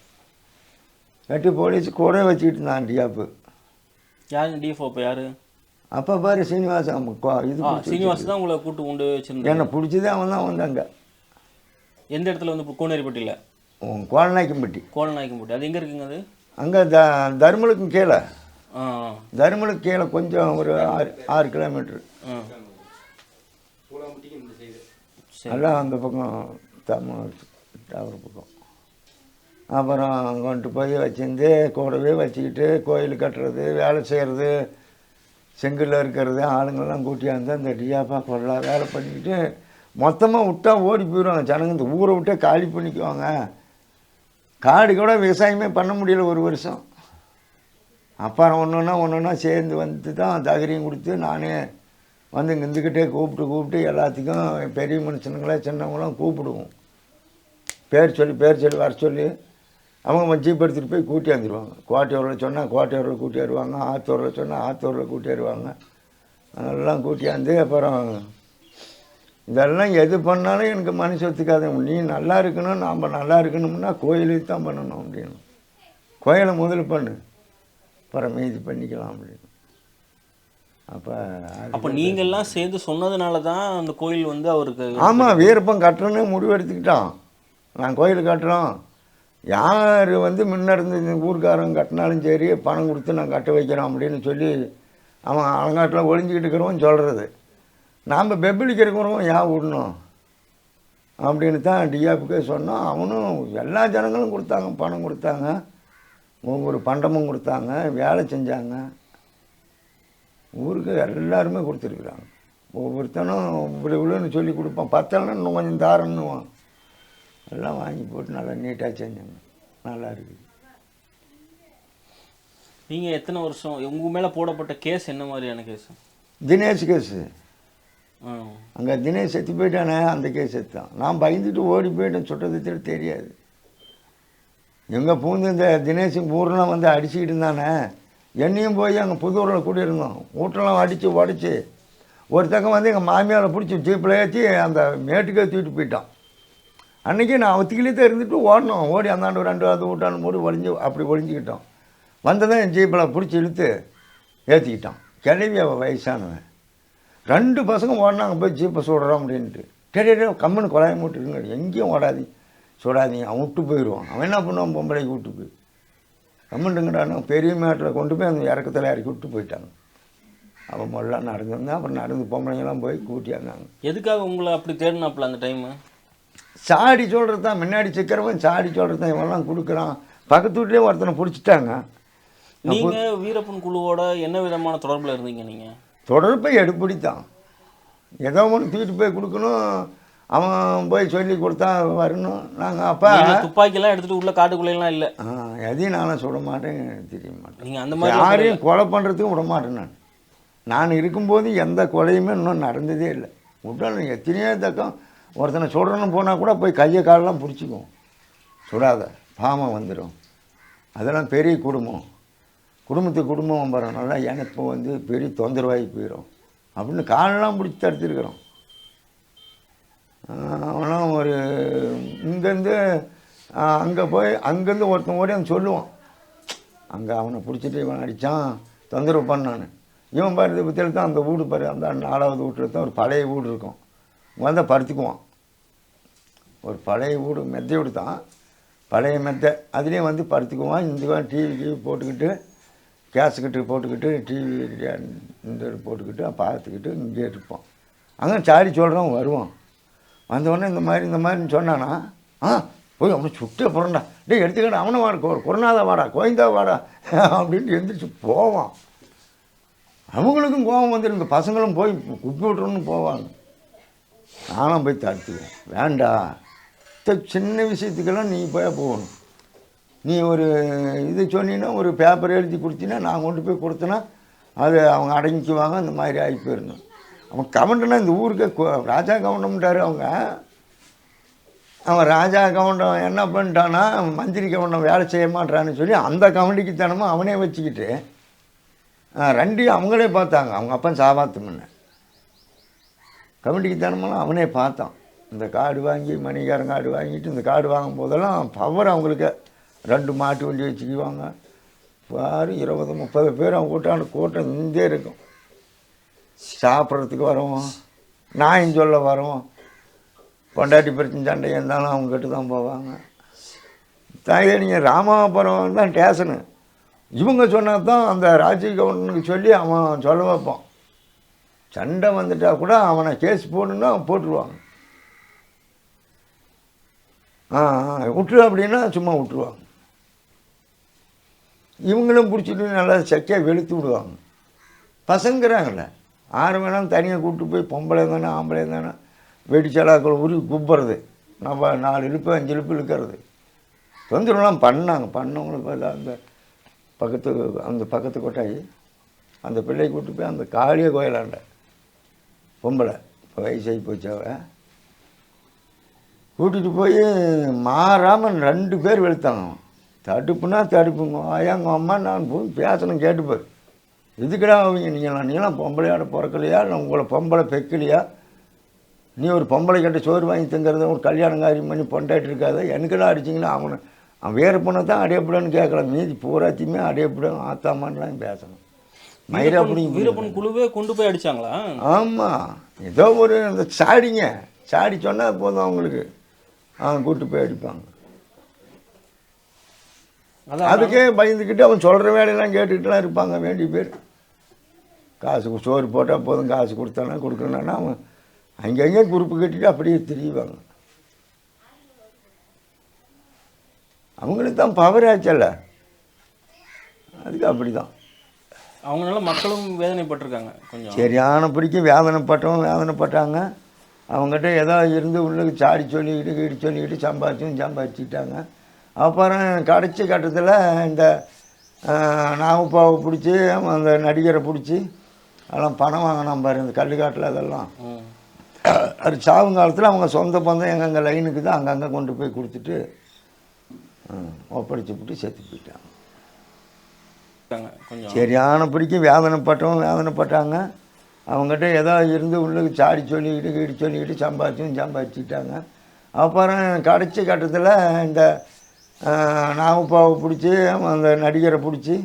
கட்டி போலீஸ் கூட வச்சுக்கிட்டு இருந்தான் டிஆப்பு. யாருங்க டிஎஃப்ஓ? இப்போ யார்? அப்போ பாரு சீனிவாசன். இது சீனிவாஸ் தான் உங்களை கூட்டு கொண்டு வச்சுருந்தேன். என்னை பிடிச்சதே அவன் தான் வந்தாங்க. எந்த இடத்துல வந்து? கோனேரிப்பட்டியில்? கோலநாயக்கம்பட்டி. கோலநாயக்கம்பட்டி அது எங்கே இருக்குங்க அது? அங்கே தருமலுக்கும் கீழே. தருமலுக்கு கீழே கொஞ்சம் ஒரு 6 கிலோமீட்ரு. எல்லாம் அந்த பக்கம் டவர் பக்கம். அப்புறம் கொண்டு போய் வச்சுருந்து கூடவே வச்சுக்கிட்டு கோயில் கட்டுறது, வேலை செய்கிறது, செங்கல்ல இருக்கிறது, ஆளுங்கள்லாம் கூட்டியாந்து அந்த டியாப்பா கொள்ளா வேலை பண்ணிக்கிட்டு மொத்தமாக விட்டா ஓடி போயிடுவாங்க ஜனங்க. இந்த ஊரை விட்டே காலி பண்ணிக்குவாங்க. காடு கூட விவசாயமே பண்ண முடியல ஒரு வருஷம். அப்புறம் ஒன்றுன்னா சேர்ந்து வந்து தான் தைரியம் கொடுத்து நானே வந்து இங்கே இருந்துக்கிட்டே கூப்பிட்டு எல்லாத்துக்கும் பெரிய மனுஷனுங்களே சின்னவங்களாம் கூப்பிடுவோம். பேர் சொல்லி வர சொல்லி அவங்க ஜீப் எடுத்துகிட்டு போய் கூட்டி வந்துடுவாங்க. கோட்டையூரில் சொன்னால் கோட்டையூரில் கூட்டி வருவாங்க, ஆத்தூரில் சொன்னால் ஆத்தூரில் கூட்டி வருவாங்க. அதெல்லாம் கூட்டியாந்து அப்புறம் இதெல்லாம் எது பண்ணாலும் எனக்கு மனசு ஒத்துக்காது. நீ நல்லா இருக்கணும், நாம் நல்லா இருக்கணும்னா கோயிலுக்கு தான் பண்ணணும் அப்படின்னு. கோயிலை முதல்ல பண்ணு, அப்புறம் மீதி பண்ணிக்கலாம் அப்படின்னு. அப்போ நீங்கள்லாம் சேர்ந்து சொன்னதுனால தான் அந்த கோயில் வந்து அவருக்கு. ஆமாம், வீரப்பன் கட்டுறன்னு முடிவு எடுத்துக்கிட்டான். நான் கோயில் கட்டுறோம், யார் வந்து முன்னேருந்து இந்த ஊருக்காரங்க கட்டினாலும் சரி பணம் கொடுத்து நான் கட்ட வைக்கிறோம் அப்படின்னு சொல்லி அவன் அலங்காட்டில் ஒழிஞ்சிக்கிட்டு இருக்கிறவன் சொல்கிறது. நாம் பெப்பிளிக்கிறவங்க ஏன் விடணும் அப்படின்னு தான் டிஆப்புக்கே சொன்னோம். அவனும் எல்லா ஜனங்களும் கொடுத்தாங்க, பணம் கொடுத்தாங்க, ஒவ்வொரு பண்டமும் கொடுத்தாங்க, வேலை செஞ்சாங்க. ஊருக்கு எல்லாருமே கொடுத்துருக்குறாங்க. ஒவ்வொருத்தனும் இவ்வளோன்னு சொல்லி கொடுப்பான். பத்தலைன்னா இன்னும் கொஞ்சம் தாரன்னுவான். எல்லாம் வாங்கி போட்டு நல்லா நீட்டாக செஞ்சாங்க. நல்லா இருக்குது. நீங்கள் எத்தனை வருஷம் உங்கள் மேலே போடப்பட்ட கேஸ் என்ன மாதிரியான கேஸு? தினேஷ் கேஸு. அங்கே தினேஷ் செத்து போயிட்டானே, அந்த கேஸ் எடுத்தான். நான் பயந்துட்டு ஓடி போயிட்டேன். சுட்டது தெரியாது. எங்கே பூந்து இந்த தினேஷுக்கு ஊரெலாம் வந்து அடிச்சுக்கிட்டு இருந்தானே, என்னையும் போய் அங்கே புதூரில் கூட்டியிருந்தோம். வீட்டெல்லாம் அடித்து உடச்சி ஒருத்தக்கம் வந்து எங்கள் மாமியாரை பிடிச்சி ஜீப்பில் ஏற்றி அந்த மேட்டுக்கே தூக்கிட்டு போயிட்டான். அன்றைக்கி நான் அவத்துக்கிலே தான் இருந்துட்டு ஓடணும். ஓடி அந்தாண்டு 2வது வீட்டாண்டு மூடி அப்படி ஒழிஞ்சிக்கிட்டோம். வந்ததான் என் ஜீப்பில் பிடிச்சி இழுத்து ஏற்றிக்கிட்டான். கிளவி அவள் வயசானவன். 2 பசங்க ஓடினாங்க போய் ஜீப்பை சுடுறோம் அப்படின்ட்டு. டே கம்முன்னு குழாய மூட்டுருங்க, எங்கேயும் ஓடாதி சுடாதீங்க, அவன் விட்டு போயிடுவான். அவன் என்ன பண்ணுவான், பொம்பளைக்கு விட்டு போய் கம்முண்டுங்கடான்னு பெரிய மேட்டில் கொண்டு போய் அந்த இறக்கத்தில் இறக்கி விட்டு போயிட்டாங்க. அவன் முதல்ல நடந்துருந்தான். அப்புறம் நடந்து பொம்பளைங்கெல்லாம் போய் கூட்டியாந்தாங்க. எதுக்காக உங்களை அப்படி தேடினாப்புல அந்த டைமு? சாடி சொல்கிறது தான். முன்னாடி சிக்கிறவன் சாடி சொல்கிறது தான். இவெல்லாம் கொடுக்குறான். பக்கத்து வீட்லேயே ஒருத்தனை பிடிச்சிட்டாங்க. நீங்கள் வீரப்பன் குழுவோட என்ன விதமான தொடர்பில் இருந்தீங்க? நீங்கள் தொடர்பை எடுப்பிடித்தான். ஏதோ ஒன்று தூக்கிட்டு போய் கொடுக்கணும், அவன் போய் சொல்லி கொடுத்தா வரணும். நாங்கள் அப்போ துப்பாக்கியெல்லாம் எடுத்துகிட்டு உள்ள காட்டுக்குள்ளேலாம் இல்லை. எதையும் நானும் சுட மாட்டேன், தெரிய மாட்டேன். நீங்கள் அந்த மாதிரி யாரையும் கொலை பண்ணுறதுக்கும் விட மாட்டேன். நான் இருக்கும்போது எந்த கொலையுமே இன்னும் நடந்ததே இல்லை. உடல் எத்தனையோ தக்கம் ஒருத்தனை சுடணும்னு போனால் கூட போய் கையை காலெல்லாம் பிடிச்சிக்குவோம். சுடாத, பாவம் வந்துடும். அதெல்லாம் பெரிய குடும்பம் வரும். நல்லா எனக்கு வந்து பெரிய தொந்தரவாகி போயிடும் அப்படின்னு காலெல்லாம் பிடிச்சி தடுத்துருக்குறோம். அவனும் ஒரு இங்கேருந்து அங்கே போய் அங்கேருந்து ஒருத்தன் ஓடி அவன் சொல்லுவான், அங்கே அவனை பிடிச்சிட்டு இவன் அடித்தான், தொந்தரவு பண்ணான்னு. இவன் பாரு பற்றியில் தான் அந்த வீடு பாரு, அந்த 4வது வீட்டில் தான் ஒரு பழைய வீடு இருக்கும். வந்தால் படுத்துக்குவான். ஒரு பழைய வீடு, மெத்தை வீடு தான், பழைய மெத்தை. அதுலேயும் வந்து படுத்துக்குவான். இந்த டிவி போட்டுக்கிட்டு, கேஸுக்கிட்டு போட்டுக்கிட்டு, டிவி இந்த போட்டுக்கிட்டு பார்த்துக்கிட்டு இங்கே இருப்பான். அங்கே சாடி சொல்கிறவன் வருவான். வந்தவொடனே இந்த மாதிரின்னு சொன்னானா, போய் அவனை சுட்டே போகிறேன்டா, டே எடுத்துக்கிட்ட அவனை வாட, கொரோனாதா வாடா, கோயந்தா வாடா அப்படின்ட்டு எழுந்திரிச்சு போவான். அவங்களுக்கும் கோபம் வந்துடும். இந்த பசங்களும் போய் குப்பி விட்டுறோன்னு போவாங்க. நானும் போய் தடுத்துக்குவேன். வேண்டா, சின்ன விஷயத்துக்கெல்லாம் நீ போகணும். நீ ஒரு இது சொன்னீன்னா, ஒரு பேப்பர் எழுதி கொடுத்தீங்கன்னா நான் கொண்டு போய் கொடுத்தேன்னா அது அவங்க அடங்கிக்குவாங்க. அந்த மாதிரி ஆகி போயிடணும். அவன் கவுண்டனா இந்த ஊருக்கு ராஜா கவுண்டம்ட்டார் அவங்க. அவன் ராஜா கவுண்டம் என்ன பண்ணிட்டான்னா மந்திரி கவுண்டம் வேலை செய்ய மாட்டான்னு சொல்லி அந்த கவுண்டிக்கு தனமும் அவனே வச்சுக்கிட்டு ரெண்டையும் அவங்களே பார்த்தாங்க. அவங்க அப்பன் சாபாத்து முன்ன கவுண்டிக்கு தனமெல்லாம் அவனே பார்த்தான். இந்த காடு வாங்கி மணிகாரன் காடு வாங்கிட்டு இந்த காடு வாங்கும் போதெல்லாம் பவர் அவங்களுக்கு 2 மாட்டு வண்டி வச்சுக்குவாங்க. பாரு 20-30 பேர் அவங்க கூட்டம் இருந்தே இருக்கும். சாப்பிட்றதுக்கு வரும், நாயின் சொல்ல வரும், பொண்டாட்டி பிரச்சனை சண்டை இருந்தாலும் அவங்ககிட்ட தான் போவாங்க. தாயே நீங்கள் ராமாபுரம் தான் ஸ்டேஷனு. இவங்க சொன்னால் தான் அந்த ராஜீவ் கவுண்டனுக்கு சொல்லி அவன் சொல்ல வைப்பான். சண்டை வந்துட்டால் கூட அவனை கேஸ் போடணுன்னா போட்டுருவாங்க. விட்டுரு அப்படின்னா சும்மா விட்டுருவாங்க. இவங்களும் பிடிச்சிட்டு நல்லா செக்கையாக வெளுத்து விடுவாங்க. பசங்கிறாங்கள 6 வேணாலும் தனியாக கூப்பிட்டு போய் பொம்பளை தானே ஆம்பளை தானே வெடிச்சலாக்கள் உருவி குப்புறது, நம்ம 4 இழுப்பு 5 இழுப்பு இழுக்கிறது தொந்தரவுலாம் பண்ணவங்களுக்கு அந்த பக்கத்து கொட்டாயி அந்த பிள்ளையை கூப்பிட்டு போய் அந்த காளிய கோயிலாண்ட பொம்பளை இப்போ வயசாகி போச்சாவ கூட்டிகிட்டு போய் மாறாமல் 2 பேர் வெளுத்தாங்க. தடுப்புனா தடுப்புங்க ஆயாங்க அம்மா நான் போய் பேசணும் கேட்டுப்பார். இதுக்கடா அவங்க நீங்களாம் பொம்பளையோட பிறக்கலையா, இல்லை உங்களை பொம்பளை பெக்கலையா, நீ ஒரு பொம்பளை கிட்ட சோறு வாங்கி தங்கிறத ஒரு கல்யாணம் காரியம் பண்ணி பொண்டாட்டி இருக்காத, எனக்குடா அடிச்சிங்கன்னா அவன் வேறு பொண்ணை தான் அடையப்படான்னு கேட்கலாம். மீதி பூராத்தையுமே அடையப்படும் ஆத்தாமான்லாம் பேசணும். மயிரா பிடிங்க வீரப்பன் குழுவே கொண்டு போய் அடித்தாங்களா? ஆமாம், ஏதோ ஒரு அந்த சாடி சொன்னால் போதும் அவங்களுக்கு கூப்பிட்டு போய் அடிப்பாங்க. அதுக்கே பயந்துக்கிட்டு அவன் சொல்கிற வேலையெல்லாம் கேட்டுக்கிட்டுலாம் இருப்பாங்க வேண்டிய பேர். காசு சோறு போட்டால் போதும், காசு கொடுத்தானா கொடுக்கணுன்னா அவன் அங்கங்கே குறுப்பு கட்டிட்டு அப்படியே திரிவாங்க. அவங்களுக்கு தான் பவர் ஆச்சல்ல, அதுக்கு அப்படி தான். அவங்களால மக்களும் வேதனைப்பட்டிருக்காங்க. கொஞ்சம் சரியான பிடிக்கும் வேதனைப்பட்டாங்க. அவங்ககிட்ட ஏதாவது இருந்து உள்ளுக்கு சாடி சொல்லிக்கிட்டு சம்பாதிச்சுட்டாங்க. அப்புறம் கடைசி கட்டத்தில் இந்த நாகப்பாவை பிடிச்சி அந்த நடிகரை பிடிச்சி அதெல்லாம் பணம் வாங்கினான் பாரு இந்த கல்லுக்காட்டில். அதெல்லாம் அது சாவுங்காலத்தில் அவங்க சொந்த பந்தம் எங்கெங்கே லைனுக்கு தான் அங்கங்கே கொண்டு போய் கொடுத்துட்டு ஒப்படைச்சி விட்டு செத்து போயிட்டாங்க. கொஞ்சம் சரியான பிடிக்கும் வேதனைப்பட்டாங்க. அவங்ககிட்ட ஏதாவது இருந்து உள்ளுக்கு சாடி சொல்லிக்கிட்டு சம்பாதிச்சுட்டாங்க. அப்புறம் கடைசி கட்டத்தில் இந்த நாகப்பாவை பிடிச்சி அந்த நடிகரை பிடிச்சி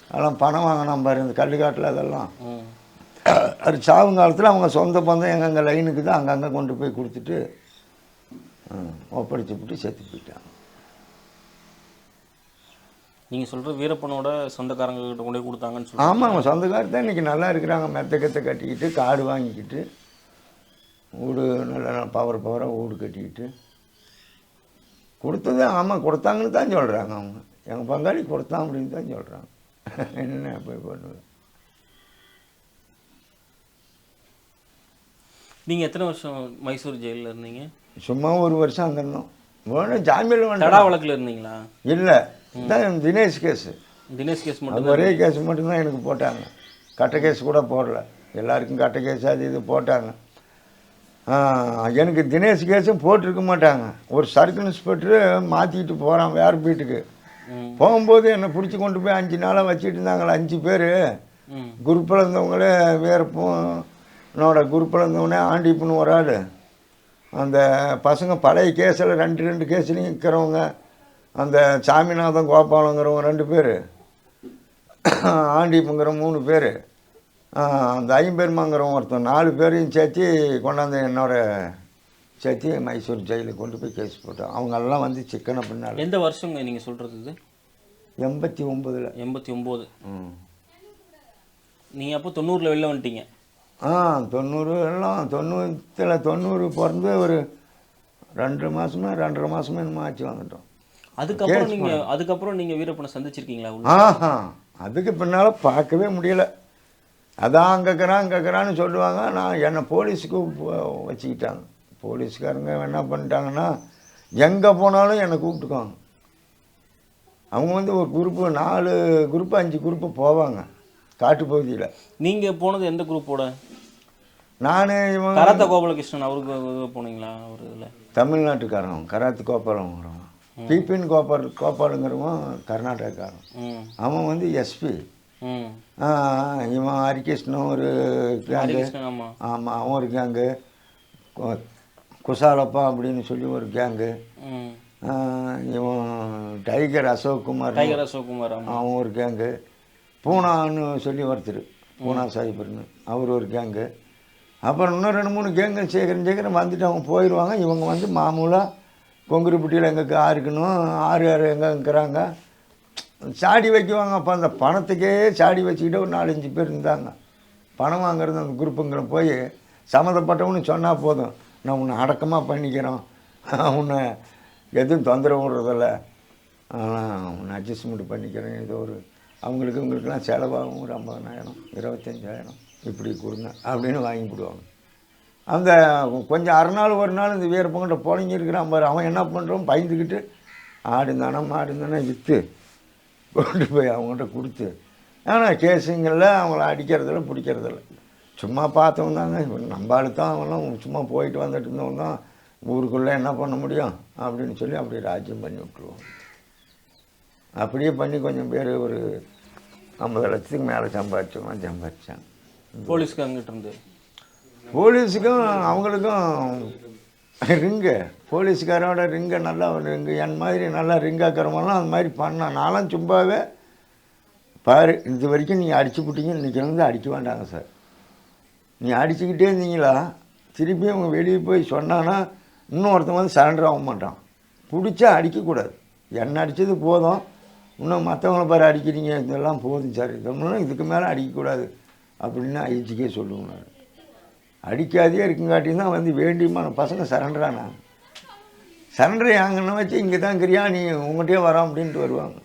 அதெல்லாம் பணம் வாங்கினான் பாரு இந்த கல்லுக்காட்டில். அதெல்லாம் அது சாவுங்காலத்தில் அவங்க சொந்த பந்தம் எங்கெங்கே லைனுக்கு தான் அங்கங்கே கொண்டு போய் கொடுத்துட்டு ஒப்படைச்சி விட்டு செத்து போயிட்டாங்க. நீங்கள் சொல்கிற வீரப்பனோட சொந்தக்காரங்ககிட்ட கொண்டு போய் கொடுத்தாங்கன்னு சொல்லி? ஆமாம், அவங்க சொந்தக்காரர் தான் இன்றைக்கி நல்லா இருக்கிறாங்க. மெத்த கட்டிக்கிட்டு காடு வாங்கிக்கிட்டு வீடு நல்லா பவராக வீடு கட்டிக்கிட்டு கொடுத்தது. ஆமாம், கொடுத்தாங்கன்னு தான் சொல்கிறாங்க. அவங்க எங்கள் பங்காளி கொடுத்தான் அப்படின்னு தான் சொல்கிறாங்க. என்ன போய் பண்ணுவேன். நீங்கள் எத்தனை வருஷம் மைசூர் ஜெயிலில் இருந்தீங்க? சும்மா 1 வருஷம் அங்கே இருந்தோம். வேணும் ஜாமீனில் தடா வழக்கில் இருந்தீங்களா? இல்லை, தான் தினேஷ் கேஸ் மட்டும் ஒரே கேஸ் மட்டும்தான் எனக்கு போட்டாங்க. கட்ட கேஸ் கூட போடல. எல்லாருக்கும் கட்ட கேஸ் அது இது போட்டாங்க. எனக்கு தினேஷ் கேஸும் போட்டிருக்க மாட்டாங்க. ஒரு சர்க்கிள் இன்ஸ்பெக்டரு மாற்றிக்கிட்டு போகிறான் வேறு வீட்டுக்கு. போகும்போது என்னை பிடிச்சி கொண்டு போய் 5 நாளாக வச்சுட்டு இருந்தாங்களே 5 பேர். குரூப்பில் இருந்தவங்களே வேறுனோட குரூப்பில் இருந்தவனே ஆண்டிப்புன்னு ஒரு ஆள். அந்த பசங்க பழைய கேஸில் 2 கேஸ்லையும் இருக்கிறவங்க, அந்த சாமிநாதன் கோபாலங்கிறவங்க 2 பேர், ஆண்டிப்புங்கிற 3 பேர், அந்த ஐம்பெருமாங்கிறவங்க ஒருத்தன் 4 பேரையும் சேர்த்து கொண்டாந்து என்னோட சேர்த்து மைசூர் ஜெயிலுக்கு கொண்டு போய் கேஸ் போட்டோம். அவங்கெல்லாம் வந்து சிக்கனை பின்னால். எந்த வருஷங்க நீங்கள் சொல்கிறது இது? 89. 89. நீங்கள் அப்போ 90 வெளில வந்துட்டீங்க? 90 எல்லாம் 90 பிறந்து ஒரு 2 மாதமே 2.5 மாதமே என்னமோ ஆச்சு வந்துட்டோம். அதுக்கப்புறம் நீங்கள் வீரப்பனை சந்திச்சிருக்கீங்களா? அதுக்கு பின்னால் பார்க்கவே முடியலை. அதான் அங்கேக்கிறான்னு சொல்லுவாங்க. நான் என்னை போலீஸுக்கு வச்சுக்கிட்டாங்க. போலீஸ்காரங்க என்ன பண்ணிட்டாங்கன்னா எங்கே போனாலும் என்னை கூப்பிட்டுக்குவாங்க. அவங்க வந்து ஒரு குரூப்பு 4 குரூப்பு 5 குரூப்பு போவாங்க காட்டுப்பகுதியில். நீங்கள் போனது எந்த குரூப்போட? நான் இவன் கராத்தா கோபாலகிருஷ்ணன் அவருக்கு போனீங்களா ஒரு இதில்? தமிழ்நாட்டுக்காரன் கராத்து கோபாலங்கிறவன், பிபின் கோபாலுங்கிறவன் கர்நாடகாக்காரன். அவன் வந்து எஸ்பி. இவன் ஹரிகிருஷ்ணன் ஒரு கேங்கு. ஆமாம், அவன் ஒரு கேங்கு. குசாலப்பா அப்படின்னு சொல்லி ஒரு கேங்கு. இவன் டைகர் அசோக்குமார் அவன் ஒரு கேங்கு. பூனான்னு சொல்லி ஒருத்தர், பூனா சாஹிபர்னு அவர் ஒரு கேங்கு. அப்புறம் இன்னும் 2-3 கேங்கு சீக்கிரம் வந்துட்டு அவங்க போயிடுவாங்க. இவங்க வந்து மாமூலாக கொங்குருப்பட்டியில் எங்கே ஆறுக்கணும், ஆறு எங்கே இருக்கிறாங்க சாடி வைக்குவாங்க. அப்போ அந்த பணத்துக்கே சாடி வச்சுக்கிட்டு ஒரு 4-5 பேர் இருந்தாங்க. பணம் வாங்குறது அந்த குரூப்புங்களை போய் சம்மந்தப்பட்டவனு சொன்னால் போதும், நான் உன்னை அடக்கமாக பண்ணிக்கிறோம், உன்னை எதுவும் தொந்தரவு விடுறதில்ல, ஆனால் உன்னை அட்ஜஸ்ட்மெண்ட் பண்ணிக்கிறேன். ஏதோ ஒரு அவங்களுக்குலாம் செலவாகும் ஒரு 50,000 25,000 இப்படி கொடுங்க அப்படின்னு வாங்கி போடுவாங்க. அந்த கொஞ்சம் அரை நாள் இந்த வீரப்பங்கிட்ட புழங்கிருக்கிறான் பாரு, அவன் என்ன பண்ணுறான் பயந்துக்கிட்டு ஆடுந்தானே மாடுந்தானே விற்று கொண்டு போய் அவங்கள்ட்ட கொடுத்து, ஆனால் கேஸுங்களில் அவங்கள அடிக்கிறதில்ல பிடிக்கிறதில்ல. சும்மா பார்த்தவங்க தாங்க, நம்ம ஆளுத்தான் அவங்களாம் சும்மா போயிட்டு வந்துட்டு இருந்தவங்க தான், ஊருக்குள்ளே என்ன பண்ண முடியும் அப்படின்னு சொல்லி அப்படியே ராஜ்யம் பண்ணி விட்டுருவோம். அப்படியே பண்ணி கொஞ்சம் பேர் ஒரு 50 லட்சத்துக்கு மேலே சம்பாதிச்சாங்க. போலீஸ்க்கு அங்கிட்டு இருந்து போலீஸுக்கும் அவங்களுக்கும் ரிங்கு, போலீஸுக்காரோட ரிங்கை நல்லா ரிங்கு என் மாதிரி நல்லா ரிங்காக்கிறவங்களாம் அந்த மாதிரி பண்ணான். நானும் சும்மாவே பாரு, இது வரைக்கும் நீங்கள் அடிச்சு விட்டீங்க, இன்றைக்கி வந்து அடிக்க வேண்டாங்க சார், நீ அடிச்சுக்கிட்டே இருந்தீங்களா திருப்பி அவங்க வெளியே போய் சொன்னான்னா இன்னொருத்தன் வந்து சரண்டர் ஆக மாட்டான். பிடிச்சா அடிக்கக்கூடாது, என்ன அடித்தது போதும், இன்னும் மற்றவங்கள பாரு அடிக்கிறீங்க, இதெல்லாம் போதும் சார், இதெல்லாம் இதுக்கு மேலே அடிக்கக்கூடாது அப்படின்னு ஐஜிக்கே சொல்லுவேன். நான் அடிக்காதே இருக்குங்காட்டியும் தான் வந்து வேண்டியமான பசங்க சரண்டரானா, சரண்டரை ஆங்கன்னு வச்சு இங்கே தான் இருக்கிறியா நீ உங்கள்கிட்டயே வரோம் அப்படின்ட்டு வருவாங்க.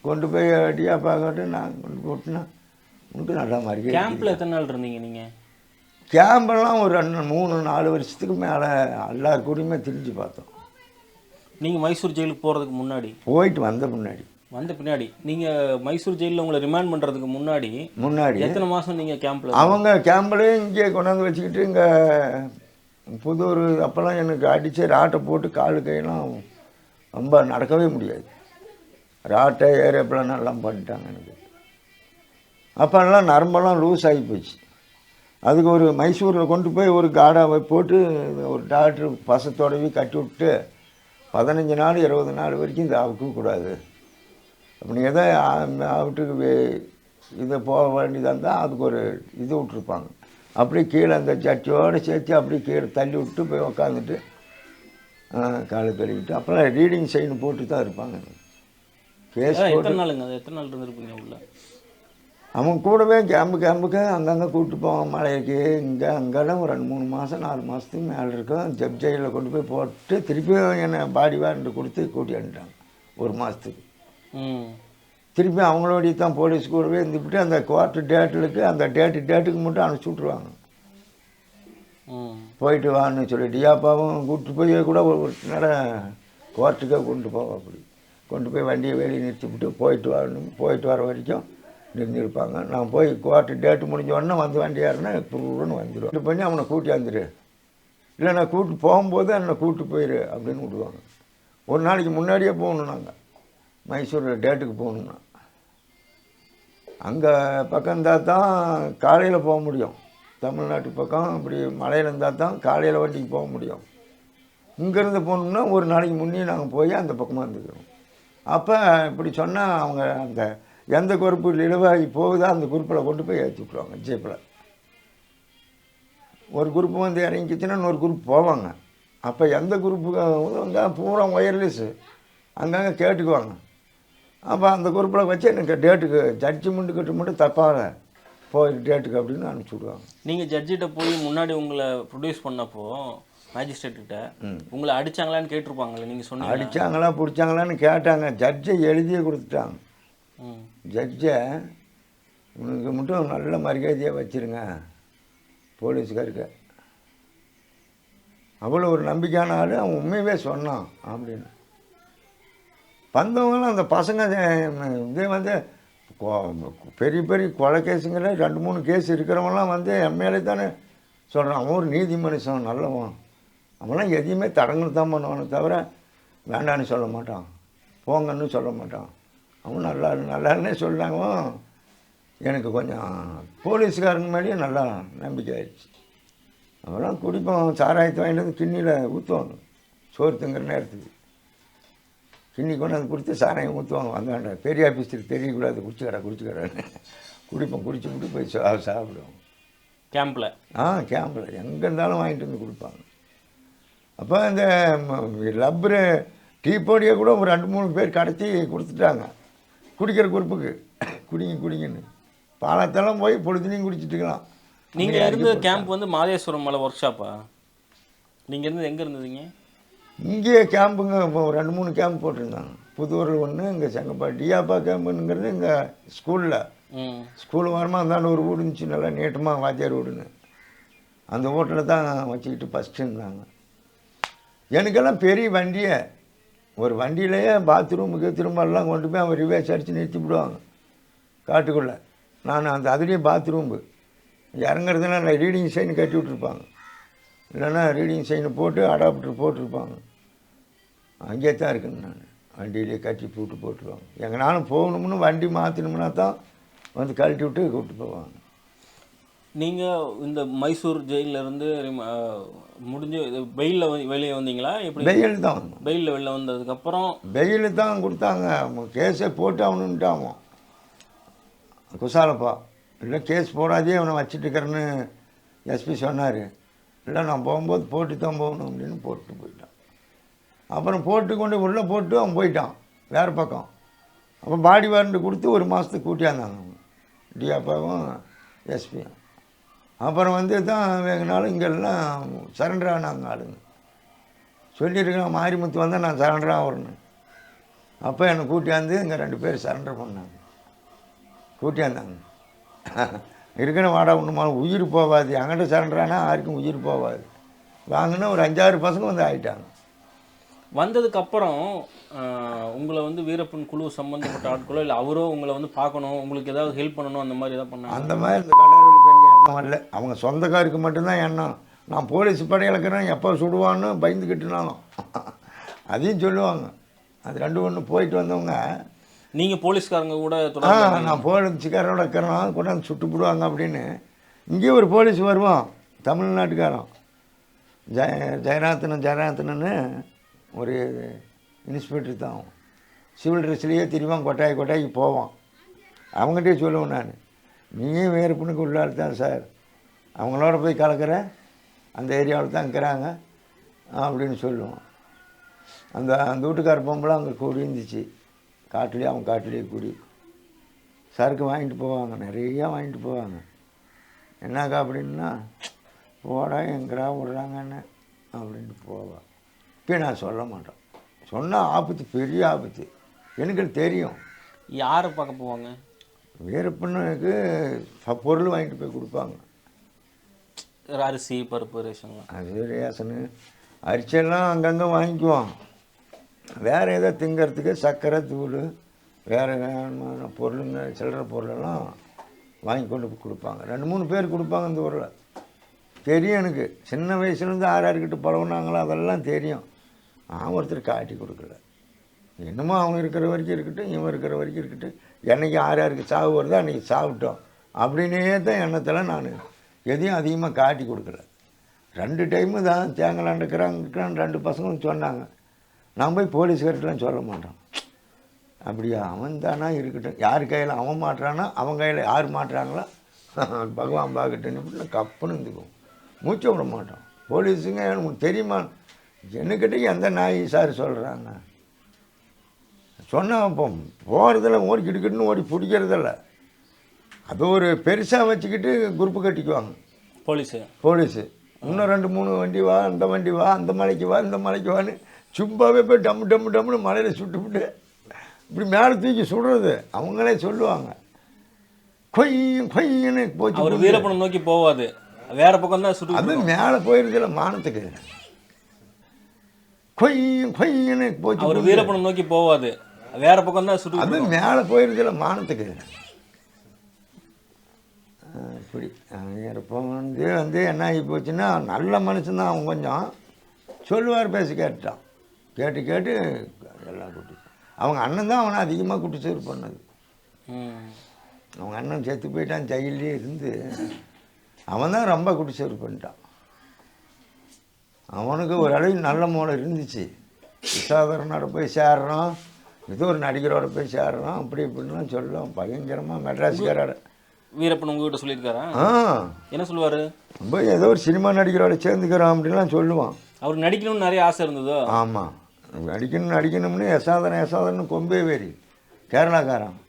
கொண்டு போய் அடியா பார்க்கட்டு நான் கொண்டு போட்டுனா உண்டு நல்லா மாதிரி. கேம்பில் எத்தனை நாள் இருந்தீங்க நீங்கள்? கேம்பெல்லாம் ஒரு 3-4 வருஷத்துக்கு மேலே எல்லார் கூடயுமே திரிஞ்சு பார்த்தோம். நீங்கள் மைசூர் ஜெயிலுக்கு போகிறதுக்கு முன்னாடி, போயிட்டு வந்த பின்னாடி நீங்கள் மைசூர் ஜெயிலில் உங்களை ரிமாண்ட் பண்ணுறதுக்கு முன்னாடி எத்தனை மாதம் நீங்கள் கேம்பில்? அவங்க கேம்பிலே இங்கே கொண்டாந்து வச்சுக்கிட்டு இங்கே புதூர் அப்போல்லாம் எனக்கு அடித்து ராட்டை போட்டு காலு கையெல்லாம் ரொம்ப நடக்கவே முடியாது. ராட்டை ஏரோப்ளான் எல்லாம் பண்ணிட்டாங்க எனக்கு. அப்போல்லாம் நரம்பெல்லாம் லூஸ் ஆகி போச்சு. அதுக்கு ஒரு மைசூரில் கொண்டு போய் ஒரு காடாவை போட்டு ஒரு டாக்டர் பசத்தோடவே கட்டி விட்டு 15 நாள் 20 நாள் வரைக்கும் இந்த அவுக்கக்கூடாது அப்படி எதோ அவுட்டுக்கு இதை போக வேண்டியதாக இருந்தால் அதுக்கு ஒரு இது விட்ருப்பாங்க. அப்படியே கீழே அந்த சட்டியோடு சேர்த்து அப்படியே கீழே தள்ளி விட்டு போய் உக்காந்துட்டு காலை கழுவிட்டு அப்புறம் ரீடிங் சைன் போட்டு தான் இருப்பாங்க. கேஸ் எத்தனை நாள் இருந்திருப்பீங்க உள்ள? அவங்க கூடவே கேம்புக்கு அங்கங்கே கூப்பிட்டு போவாங்க. மலைக்கு இங்கே அங்கெல்லாம் ஒரு 2-3 மாதம் 4 மாதத்துக்கு மேலே இருக்கும். ஜப் ஜெயிலில் கொண்டு போய் போட்டு திருப்பியும் என்னை பாடி வாரண்ட் கொடுத்து கூட்டி அனுப்பிட்டாங்க 1 மாதத்துக்கு. திருப்பி அவங்களோடைய தான் போலீஸ் கூடவே இருந்துவிட்டு அந்த கோர்ட்டு டேட்டுக்கு அந்த டேட்டுக்கு மட்டும் அனுப்பிச்சி விட்ருவாங்க. போயிட்டு வான்னு சொல்லி டியாப்பாவும் கூப்பிட்டு போய் கூட ஒரு நேரம் கோர்ட்டுக்கே கொண்டு போவோம். அப்படி கொண்டு போய் வண்டியை வெளியே நிறுத்திவிட்டு போயிட்டு வர வரைக்கும் நிறுத்திருப்பாங்க. நான் போய் கோர்ட்டு டேட்டு முடிஞ்ச உடனே வந்து வண்டி ஏறினா புருன்னு வந்துடும். இது பண்ணி அவனை கூட்டி வந்துடு, இல்லை நான் கூப்பிட்டு போகும்போது என்னை கூப்பிட்டு போயிரு அப்படின்னு விடுவாங்க. ஒரு நாளைக்கு முன்னாடியே போகணும். நாங்கள் மைசூர் டேட்டுக்கு போகணுன்னா அங்கே பக்கம் இருந்தால் தான் காலையில் போக முடியும். தமிழ்நாட்டு பக்கம் அப்படி மலையில் இருந்தால் தான் காலையில் வண்டிக்கு போக முடியும். இங்கேருந்து போகணுன்னா ஒரு நாளைக்கு முன்னே நாங்கள் போய் அந்த பக்கமாக இருந்துக்கிறோம். அப்போ இப்படி சொன்னால் அவங்க அந்த எந்த குரூப்பு இலவாகி போகுதோ அந்த குரூப்பில் கொண்டு போய் ஏற்றி விட்ருவாங்க. ஜீப்பில் ஒரு குரூப்பு வந்து இறங்கிச்சுன்னா இன்னொரு குரூப் போவாங்க. அப்போ எந்த குரூப்புக்கு அங்கே பூரா ஒயர்லெஸ்ஸு அங்கங்கே கேட்டுக்குவாங்க. அப்போ அந்த குரூப்பில் வச்சு எனக்கு டேட்டுக்கு ஜட்ஜ்மெண்ட்டுக்கிட்ட மட்டும் தப்பாக போய் டேட்டுக்கு அப்படின்னு அனுப்பிச்சி விடுவாங்க. நீங்கள் ஜட்ஜிட்ட போய் முன்னாடி உங்களை ப்ரொடியூஸ் பண்ணப்போ மேஜிஸ்ட்ரேட்கிட்ட உங்களை அடித்தாங்களான்னு கேட்டிருப்பாங்களே, நீங்கள் சொன்னீங்க அடித்தாங்களா பிடிச்சாங்களான்னு கேட்டாங்க. ஜட்ஜை எழுதியே கொடுத்துட்டாங்க. ஜட்ஜை உனக்கு மட்டும் நல்ல மரியாதையாக வச்சுருங்க போலீஸுக்காருக்கு, அவ்வளோ ஒரு நம்பிக்கையான ஆள், அவன் உண்மையவே சொன்னான் அப்படின்னு. வந்தவங்களும் அந்த பசங்க இதே வந்து பெரிய பெரிய கொலை கேஸுங்கிற 2-3 கேஸ் இருக்கிறவங்களாம் வந்து எம்எல்ஏ தானே சொல்கிறான். அவன் ஒரு நீதி மனுஷன், நல்லவன். அவன்லாம் எதையுமே தடங்கள் தான் பண்ணுவானே தவிர வேண்டான்னு சொல்ல மாட்டான், போங்கன்னு சொல்ல மாட்டான். அவன் நல்லாருன்னே சொல்கிறாங்க. எனக்கு கொஞ்சம் போலீஸ்காரங்க மேலேயும் நல்லா நம்பிக்கை ஆயிடுச்சு. அவெல்லாம் குடிப்போம், சாராயத்தை வாங்கிட்டு வந்து கிண்ணியில் ஊற்றுவாங்க, சோறு திங்கிற நேரத்துக்கு கிண்ணி கொண்டாந்து கொடுத்து சாராயம் ஊற்றுவாங்க. வந்தாண்ட பெரிய ஆஃபீஸருக்கு தெரியக்கூடாது, குடிச்சுக்கடான்னு குடிச்சு போய் சாப்பிடுவோம் கேம்பில். கேம்பில் எங்கே இருந்தாலும் வாங்கிட்டு வந்து கொடுப்பாங்க. அப்போ இந்த லப்பரு டீ பொடியை கூட ஒரு 2-3 பேர் கடத்தி கொடுத்துட்டாங்க குடிக்கிற குறிப்புக்கு. குடிங்கன்னு பாலத்தெல்லாம் போய் பொழுதுனையும் குடிச்சிட்டுக்கலாம். நீங்கள் இருந்த கேம்ப் வந்து மாதேஸ்வரம் மலை ஒர்க் ஷாப்பா? நீங்கள் இருந்தது எங்கே இருந்ததுங்க? இங்கேயே கேம்புங்க இப்போ 2-3 கேம்ப் போட்டிருந்தாங்க. புதூரில் ஒன்று, இங்கே செங்கப்பாடி டியாப்பா கேம்புங்கிறது இங்கே ஸ்கூல் வாரமாக இருந்தாலும் ஒரு வீடு இருந்துச்சு, நல்லா நீட்டமாக வாத்தியார் வீடுன்னு. அந்த ஹோட்டலில் தான் வச்சுக்கிட்டு ஃபஸ்ட்டு இருந்தாங்க. எனக்கெல்லாம் பெரிய வண்டியை, ஒரு வண்டியிலேயே பாத்ரூமுக்கு திரும்பலாம் கொண்டு போய் அவன் ரிவேஸ் அடித்து நிறுத்தி விடுவாங்க காட்டுக்குள்ளே. நான் அதுலேயே பாத்ரூம்பு இறங்குறதுனா ரீடிங் சைன் கட்டி விட்ருப்பாங்க, இல்லைன்னா ரீடிங் சைனை போட்டு அடாப்டர் போட்டிருப்பாங்க. அங்கேயே தான் இருக்குங்க. நான் வண்டியிலே கட்டி போட்டுருவாங்க. எங்கனாலும் போகணும்னு வண்டி மாற்றணும்னா தான் வந்து கழட்டி விட்டு கூப்பிட்டு போவாங்க. நீங்கள் இந்த மைசூர் ஜெயிலிருந்து முடிஞ்சு பெயிலில் வெளியே வந்தீங்களா? எப்படி? பெயில் தான். பெயிலில் வெளில வந்ததுக்கப்புறம் பெயில் தான் கொடுத்தாங்க. கேஸை போட்டு அவனுன்ட்டான் குசாலப்பா. இல்லை கேஸ் போடாதே அவனை வச்சுட்டுக்கிறேன்னு எஸ்பி சொன்னார். இல்லை நான் போகும்போது போட்டு தான் போகணும் அப்படின்னு போட்டு போயிட்டான். அப்புறம் போட்டு கொண்டு உள்ளே போட்டு அவன் போயிட்டான் வேறு பக்கம். அப்போ பாடி வாரண்ட் கொடுத்து 1 மாதத்துக்கு கூட்டியாந்தாங்க அவங்க, டிஆப்பாவும் எஸ்பியும். அப்புறம் வந்து தான் வேகனாலும் இங்கெல்லாம் சரண்டர் ஆனாங்க ஆளுங்க. சொல்லியிருக்கேன் மாரிமுத்து வந்தால் நான் சரண்டராக வரணும். அப்போ என்னை கூட்டியாந்து இங்கே 2 பேர் சரண்டர் பண்ணாங்க, கூட்டியாந்தாங்க. இருக்கிற வாடா ஒன்றுமா உயிர் போகாது, என்கிட்ட சரண்டரானா யாருக்கும் உயிர் போகாது வாங்கினா ஒரு 5-6 பசங்க வந்து ஆகிட்டாங்க. வந்ததுக்கப்புறம் உங்களை வந்து வீரப்பன் குழு சம்மந்தப்பட்ட ஆட்களோ இல்லை அவரோ உங்களை வந்து பார்க்கணும், உங்களுக்கு ஏதாவது ஹெல்ப் பண்ணணும் அந்த மாதிரி எதாவது பண்ணாங்க? அந்த மாதிரி இந்த கடவுள் பெரிய எண்ணம் இல்லை. அவங்க சொந்தக்காருக்கு மட்டும்தான் எண்ணம். நான் போலீஸ் படையில் இருக்கிறேன், எப்போ சுடுவான்னு பயந்துக்கிட்டுனாலும் அதையும் சொல்லுவாங்க. அது 2-1 போயிட்டு வந்தவங்க. நீங்கள் போலீஸ்காரங்க கூட நான் போலீஸ்காரோட இருக்கிறேன், கொண்டாந்து சுட்டு போடுவாங்க அப்படின்னு. இங்கேயும் ஒரு போலீஸ் வருவான், தமிழ்நாட்டுக்காரன், ஜெயநாதன்னு ஒரு இன்ஸ்பெக்டர் தான். சிவில் ட்ரெஸ்லேயே திரிவான், கொட்டாய்க்கு போவான். அவங்ககிட்டே சொல்லுவேன் நான், நீயும் வீரப்பனுக்கு உள்ளாள் தான் சார், அவங்களோட போய் கலக்கிற அந்த ஏரியாவில் தான் இருக்கிறாங்க அப்படின்னு சொல்லுவோம். அந்த வீட்டுக்கார பொம்பளை அங்கே கூடி இருந்துச்சு காட்டிலே, அவன் காட்டிலே கூடி சரக்கு வாங்கிட்டு போவாங்க, நிறையா வாங்கிட்டு போவாங்க. என்னக்கா அப்படின்னா, போடா எங்கடா விட்றாங்கன்னு அப்படின்ட்டு போவான். இப்போ நான் சொல்ல மாட்டேன், சொன்னால் ஆபத்து, பெரிய ஆபத்து. எனக்கு தெரியும். யாரை பார்க்க போவாங்க? வீரப்பனுக்கு பொருள் வாங்கிட்டு போய் கொடுப்பாங்க. அரிசி பருப்பு ரேஷன்லாம். அது ரேஷனு அரிசியெல்லாம் அங்கங்கே வாங்கிக்குவோம். வேறு ஏதோ திங்கிறதுக்கு சர்க்கரை தூள் வேறு பொருளுங்க சில்லற பொருளெல்லாம் வாங்கி கொண்டு போய் கொடுப்பாங்க. 2-3 பேர் கொடுப்பாங்க இந்த ஊரில். தெரியும் எனக்கு, சின்ன வயசுலேருந்து யார்கிட்ட பழகுனாங்களோ அதெல்லாம் தெரியும். நான் ஒருத்தர் காட்டி கொடுக்கல. என்னமோ அவங்க இருக்கிற வரைக்கும் இருக்கட்டும், இவன் இருக்கிற வரைக்கும் இருக்கட்டும், என்றைக்கு யாருக்கு சாவு வருதோ அன்றைக்கி சாப்பிட்டோம் அப்படின்னே தான் எண்ணத்தில் நான் எதையும் அதிகமாக காட்டி கொடுக்கல. 2 டைமு தான் தேங்கலாண்டுக்கிறாங்க 2 பசங்களும் சொன்னாங்க. நான் போய் போலீஸ்கார்ட்டெலாம் சொல்ல மாட்டோம். அப்படியா, அவன் தானா இருக்கட்டும், யார் கையில் அவன் மாட்டுறானா அவன் கையில் யார் மாட்டுறாங்களோ பகவான் பார்க்கட்டுன்னு இப்படி கப்புன்னு இருந்துக்குவோம், மூச்சை விட மாட்டோம். போலீஸுங்க எனக்கு தெரியுமா, என்னக்கிட்ட எந்த நாய் சார் சொல்கிறாங்க சொன்னால் அப்போ போகிறதில்ல, ஓடி கிட்டுக்கிட்டுன்னு ஓடி பிடிக்கிறதில்ல. அது ஒரு பெருசாக வச்சுக்கிட்டு குரூப்பு கட்டிக்குவாங்க போலீஸு. இன்னும் 2-3 வண்டி வா, அந்த வண்டி வா, அந்த மலைக்கு வா, இந்த மலைக்கு வான்னு சும்மாவே போய் டம்னு மலையில் சுட்டுவிட்டு இப்படி மேலே தூக்கி சுடுறது அவங்களே சொல்லுவாங்க. கொய்ன்னு போச்சு. அவர் வீரப்பனை நோக்கி போவாது, வேற பக்கம் தான் சுட்டு. அது மேலே போயிருதுல மானத்துக்கு. கொய்ன்னு போச்சு. அவர் வீரப்பனை நோக்கி போவாது, வேற பக்கம் தான் சுட்டு. அது மேலே போயிருதுல மானத்துக்கு. அப்படி இப்போ என்ன ஆகி போச்சுன்னா நல்ல மனுஷன்தான் அவன் கொஞ்சம் சொல்லுவார் பேசி கேட்டுட்டான். கேட்டு கேட்டு எல்லாம் குட்டி அவங்க அண்ணன் தான் அவனை அதிகமாக குட்டிச்சோறு பண்ணது. அவங்க அண்ணன் செத்து போயிட்டான், ஜெயிலே இருந்து அவன் தான் ரொம்ப குட்டிச்சோறு பண்ணிட்டான். அவனுக்கு ஒரு அளவு நல்ல மூளை இருந்துச்சு. விசாகரனோட போய் சேர்றோம், ஏதோ ஒரு நடிகரோட போய் சேர்றோம், அப்படி இப்படின்லாம் சொல்லுவோம். பயங்கரமாக மெட்ராஸ்காரோட வீரப்பன் உங்ககிட்ட சொல்லியிருக்காரா? என்ன சொல்லுவார்? போய் ஏதோ ஒரு சினிமா நடிகரோட சேர்ந்துக்கிறோம் அப்படின்லாம் சொல்லுவான். அவர் நடிக்கணும்னு நிறைய ஆசை இருந்ததோ? ஆமாம், நடிக்கணும்னு யசாதரன் கொம்பே வேறி கேரளாக்காரன்.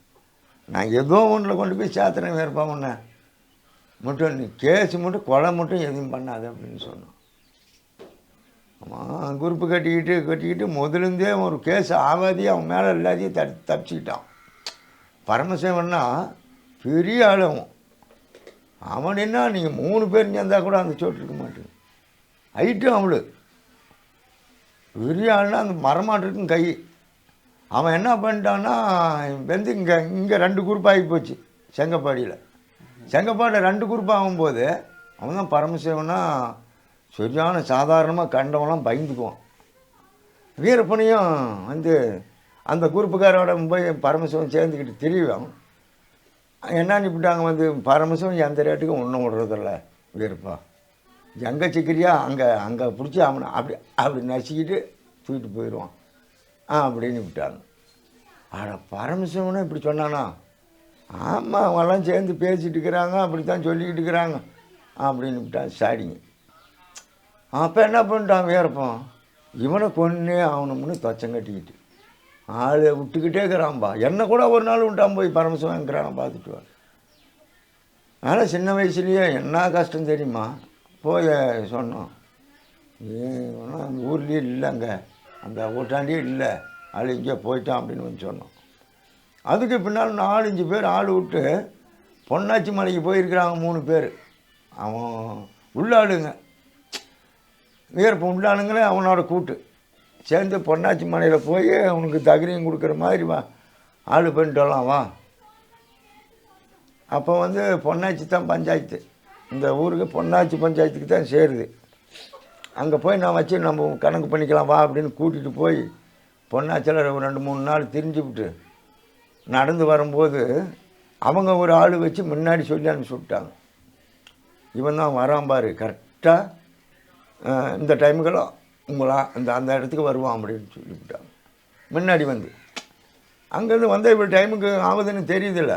நான் ஏதோ ஒன்றில் கொண்டு போய் சேர்த்துறேன் வேறுப்பான் ஒன்று மட்டும், நீ கேஸ் மட்டும் கொலை மட்டும் எதுவும் பண்ணாது அப்படின்னு சொன்னான். ஆமாம், குரூப்பு கட்டிக்கிட்டு முதலேருந்தே ஒரு கேஸ் ஆகாதி அவன் மேலே எல்லாத்தையும் தப்பிச்சுக்கிட்டான். பரமசிவன்னா பெரிய ஆள் அவன் என்ன நீங்கள் 3 பேர் சேர்ந்தால் கூட அந்த சோட்டு இருக்க மாட்டேன். ஹைட்டும் அவளு பெரிய ஆள்னா அந்த மரமாட்டிருக்கும் கை. அவன் என்ன பண்ணிட்டான்னா இங்கே 2 குரூப் ஆகி போச்சு செங்கப்பாடியில். செங்கப்பாடியில் 2 குரூப் ஆகும்போது அவன் தான் பரமசிவனா சரியான சாதாரணமாக கண்டவெல்லாம் பயந்துக்குவான். வீரப்பனையும் அந்த குரூப்புக்காரோட போய் பரமசிவன் சேர்ந்துக்கிட்டு தெரியும். என்னன்னு இப்படிட்டாங்க பரமசிவன் எந்த ரேட்டுக்கும் ஒன்றும் விடுறதில்ல வீரப்பா, எங்கே சிக்கிரியா அங்கே பிடிச்சி அவனை அப்படி நசுக்கிட்டு தூக்கிட்டு போயிடுவான் அப்படின்னு விட்டாங்க. ஆனால் பரமசிவனும் இப்படி சொன்னானா? ஆமாம், அவங்கெல்லாம் சேர்ந்து பேசிகிட்டு இருக்கிறாங்க, அப்படி தான் சொல்லிக்கிட்டு இருக்கிறாங்க அப்படின்னு விட்டான் ஸ்டார்டிங்கு. அப்போ என்ன பண்ணிட்டான் வீரப்பன், இவனை கொன்னே ஆகணும்னு தொச்சம் கட்டிக்கிட்டு ஆளை விட்டுக்கிட்டே இருக்கிறான்பா. என்ன கூட ஒரு நாள் விட்டான் போய் பரமசிவங்கிறான பார்த்துட்டு வா. அதனால் சின்ன வயசுலேயே என்ன கஷ்டம் தெரியுமா, போய் சொன்னோம். ஊர்லேயே இல்லைங்க, அந்த ஊட்டாண்டியே இல்லை, ஆள் இங்கே போயிட்டான் அப்படின்னு சொன்னோம். அதுக்கு பின்னால் 4-5 பேர் ஆள் விட்டு பொன்னாச்சி மலைக்கு போயிருக்கிறாங்க 3 பேர். அவன் உள்ளாளுங்க, வீரப்பன் உள்ளாளுங்களே அவனோட கூட்டு சேர்ந்து பொன்னாச்சி மலையில் போய் அவனுக்கு தகுதியும் கொடுக்குற மாதிரி வா ஆள் பண்ணிட்டு வரலாம் வா. அப்போ பொன்னாச்சி தான் பஞ்சாயத்து, இந்த ஊருக்கு பொன்னாச்சி பஞ்சாயத்துக்கு தான் சேருது. அங்கே போய் நான் வச்சு நம்ம கணக்கு பண்ணிக்கலாம் வா அப்படின்னு கூட்டிகிட்டு போய் பொன்னாச்சியில் 2-3 நாள் திரிஞ்சுவிட்டு நடந்து வரும்போது அவங்க ஒரு ஆள் வச்சு முன்னாடி சொல்லி அனுப்பிச்சி விட்டாங்க. இவன் தான் வரான் பாரு, கரெக்டாக இந்த டைமுக்கெல்லாம் அந்த இடத்துக்கு வருவான் அப்படின்னு சொல்லிவிட்டாங்க. முன்னாடி அங்கேருந்து இவ்வளோ டைமுக்கு ஆகுதுன்னு தெரியுதில்ல,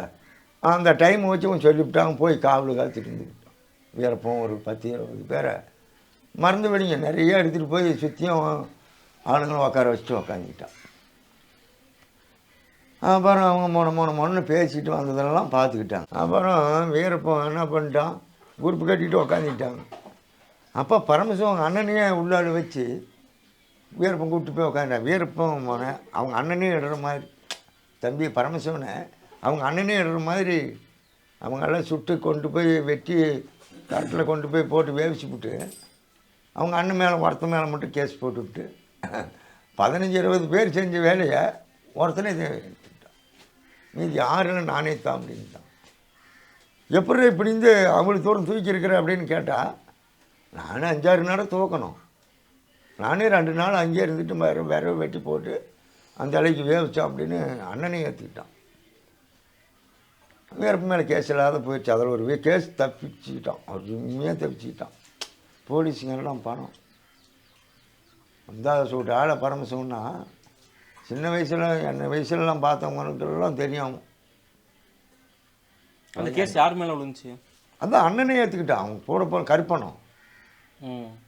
அந்த டைம் வச்சு அவன் சொல்லிவிட்டாங்க. போய் காவல் காத்துட்டு இருந்துக்கிட்டான். வீரப்பன் ஒரு 10-20 பேரை மறந்து விடுங்க நிறைய எடுத்துகிட்டு போய் சுற்றியும் ஆளுங்களும் உட்கார வச்சுட்டு உக்காந்துக்கிட்டான். அப்புறம் அவங்க மொன்னு பேசிட்டு வந்ததெல்லாம் பார்த்துக்கிட்டாங்க. அப்புறம் வீரப்பன் என்ன பண்ணிட்டான், குரூப்பு கட்டிக்கிட்டு உக்காந்துக்கிட்டாங்க. அப்போ பரமசிவன் அண்ணனையே உள்ளாள் வச்சு வீரப்பன் கூப்பிட்டு போய் உட்காந்துட்டான். வீரப்பன் அவங்க அண்ணனே இடுற மாதிரி, தம்பி பரமசிவனை அவங்க அண்ணனே இடுற மாதிரி அவங்கெல்லாம் சுட்டு கொண்டு போய் வெட்டி கட்டில் கொண்டு போய் போட்டு வேவிச்சுவிட்டு அவங்க அண்ணன் மேலே ஒருத்தன் மேலே மட்டும் கேஸ் போட்டுவிட்டு 15-20 பேர் செஞ்ச வேலையை ஒருத்தனே மீதி 6 நானே தான் அப்படின்ட்டான். எப்படி இப்படி அவ்வளோ தூரம் தூக்கி இருக்கிற அப்படின்னு கேட்டால், நானே 5-6 நாள் தூக்கணும், நானே 2 நாள் அங்கேயே இருந்துட்டு வேற வெட்டி போட்டு அந்த அலைக்கு வேவிச்சோம் அப்படின்னு அண்ணனையும் ஏற்றுக்கிட்டான். வீரப்பு மேலே கேஸ் இல்லாத போயிடுச்சு. அதில் ஒரு கேஸ் தப்பிச்சுக்கிட்டான், அவர் உண்மையாக தப்பிச்சுக்கிட்டான். போலீஸுங்கெல்லாம் பணம் அந்த சொல்லிட்டு ஆளை பரமசிவன்னா சின்ன வயசில் என்ன வயசுலலாம் பார்த்தவங்களுக்கெல்லாம் தெரியும். அந்த கேஸ் யார் மேலே விழுந்துச்சு? அதான் அண்ணனே ஏற்றுக்கிட்டான். அவங்க கூட போகிற கருப்பணம்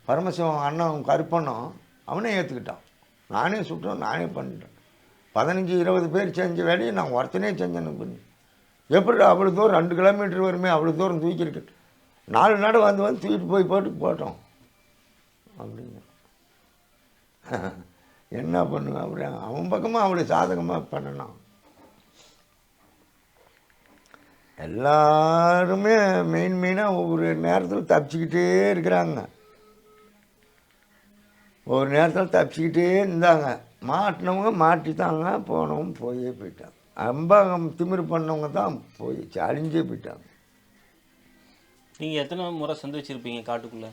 பரமசிவம் அண்ணன் கருப்பண்ணம் அவனே ஏற்றுக்கிட்டான். நானே சுட்டோம், நானே பண்ணிட்டேன். 15-20 பேர் செஞ்ச வேலையை நான் ஒருத்தனே செஞ்சேன்னு பண்ணி எப்படி அவ்வளோ தூரம் 2 கிலோமீட்டர் வருமே, அவ்வளோ தூரம் தூக்கிருக்கு 4 நாடு வந்து தூக்கிட்டு போய் போட்டோம் அப்படிங்க. என்ன பண்ணுவேன் அப்படி அவன் பக்கமாக அவளை சாதகமாக பண்ணணும். எல்லாருமே மெயினாக ஒவ்வொரு நேரத்தில் தப்பிச்சுக்கிட்டே இருக்கிறாங்க. ஒரு நேரத்தில் தப்பிச்சுக்கிட்டே இருந்தாங்க. மாட்டினவங்க மாட்டித்தாங்க, போனவங்க போயிட்டாங்க. ரொம்ப திமிரு பண்ணவங்க தான் அழிஞ்சே போயிட்டாங்க. நீங்கள் எத்தனை முறை சந்திச்சிருப்பீங்க காட்டுக்குள்ளே?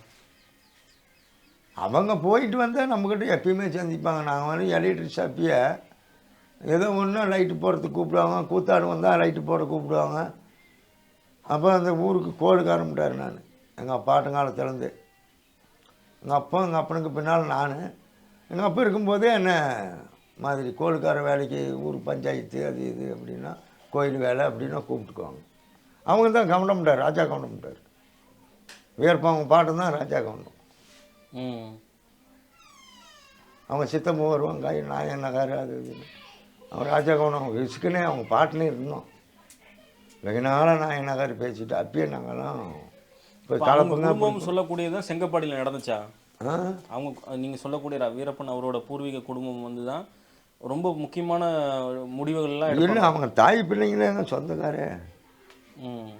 அவங்க போயிட்டு வந்தால் நம்மக்கிட்ட எப்பயுமே சந்திப்பாங்க. நாங்கள் வந்து எலக்ட்ரிக் அப்பயே ஏதோ ஒன்றா லைட்டு போடுறதுக்கு கூப்பிடுவாங்க, கூத்தாடு வந்தால் லைட்டு போட கூப்பிடுவாங்க. அப்போ அந்த ஊருக்கு கோளுக்கு ஆரம்பிட்டார். நான் எங்கள் பாட்டங்காலத்துலேருந்து எங்கள் அப்பா எங்கள் அப்பனுக்கு பின்னால் நான் எங்கள் அப்பா இருக்கும்போதே என்ன மாதிரி கோளுக்கார வேலைக்கு ஊர் பஞ்சாயத்து அது இது அப்படின்னா கோயில் வேலை அப்படின்னா கூப்பிட்டுக்குவாங்க. அவங்க தான் கவர்மெண்ட்டார், ராஜா கவர்மெண்ட்டார். வீரப்பாங்க பாட்டம் தான் ராஜா கவர்மெண்ட். அவங்க சித்தம்பு வருவாங்க, நாயன் நகர் அது இதுன்னு. அவன் ராஜா கவனம் விசுக்குன்னே அவங்க பாட்டிலே இருந்தோம். வெகு நாளாக நாயன் நகர் பேசிட்டு அப்பயே நாங்கள்லாம் போய் குடும்பம் சொல்லக்கூடியதான் செங்கப்பாடியில் நடந்துச்சா? அவங்க நீங்கள் சொல்லக்கூடிய வீரப்பன் அவரோட பூர்வீக குடும்பம் வந்து தான் ரொம்ப முக்கியமான முடிவுகள்லாம் இல்லை. அவங்க தாய் பிள்ளைங்களே தான் சொந்தக்காரே.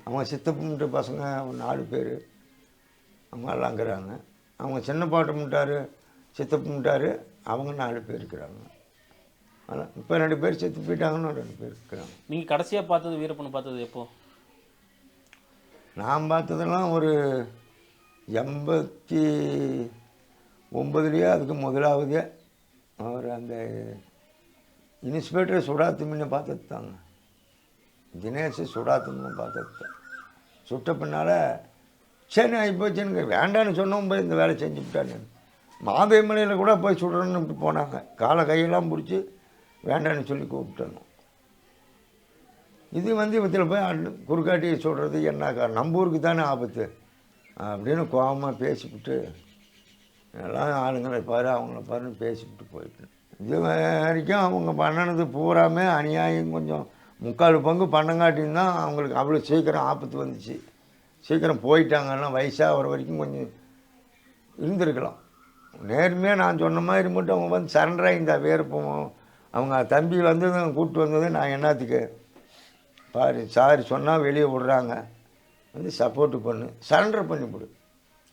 அவங்க சித்தப்பன்ட்டு பசங்க 4 பேர் அவங்க எல்லாம் இருக்கிறாங்க. அவங்க சின்ன பாட்டு முட்டார், சித்தப்பு முட்டார், அவங்க 4 பேர் இருக்கிறாங்க. அதான் இப்போ 2 பேர் செத்து போயிட்டாங்கன்னு 2 பேர் இருக்கிறாங்க. நீங்கள் கடைசியாக பார்த்தது வீரப்பனை பார்த்தது எப்போ? நான் பார்த்ததெல்லாம் ஒரு 89லேயே அதுக்கு முதலாவதே அவர் அந்த இன்ஸ்பெக்டர் சுடாத்துமின்னு பார்த்தது தாங்க. தினேஷ் சுடாத்துமின்னு பார்த்தது தான். சுட்ட பின்னால் சரி ஆகிப்போச்சு, எனக்கு வேண்டான்னு சொன்னோம் போய் இந்த வேலை செஞ்சுவிட்டான்னு. மாதேமலையில் கூட போய் சுடணும்னு போனாங்க. காலை கையெல்லாம் பிடிச்சி வேண்டான்னு சொல்லி கூப்பிட்டாங்க. இது வந்து இவத்தில் போய் குறுக்காட்டி சொல்கிறது என்ன நம்பூருக்கு தானே ஆபத்து அப்படின்னு கோபமாக பேசிவிட்டு எல்லாம் ஆளுங்களை பாரு அவங்கள பாருன்னு பேசிவிட்டு போயிட்டு இது வரைக்கும் அவங்க பண்ணினது பூராமே அநியாயம். கொஞ்சம் 3/4 பங்கு பண்ணங்காட்டின்னு தான் அவங்களுக்கு அவ்வளோ சீக்கிரம் ஆபத்து வந்துச்சு. சீக்கிரம் போயிட்டாங்கன்னா வயசாக வர வரைக்கும் கொஞ்சம் இருந்திருக்கலாம். நேர்மையாக நான் சொன்ன மாதிரி மட்டும் அவங்க வந்து சரண்டராக இந்த வேறுப்போம். அவங்க தம்பி வந்ததும் கூப்பிட்டு வந்தது நான் என்னத்துக்கு பாரு சாரி சொன்னால் வெளியே விடுறாங்க வந்து சப்போர்ட்டு பண்ணு, சரண்டர் பண்ணிவிடு.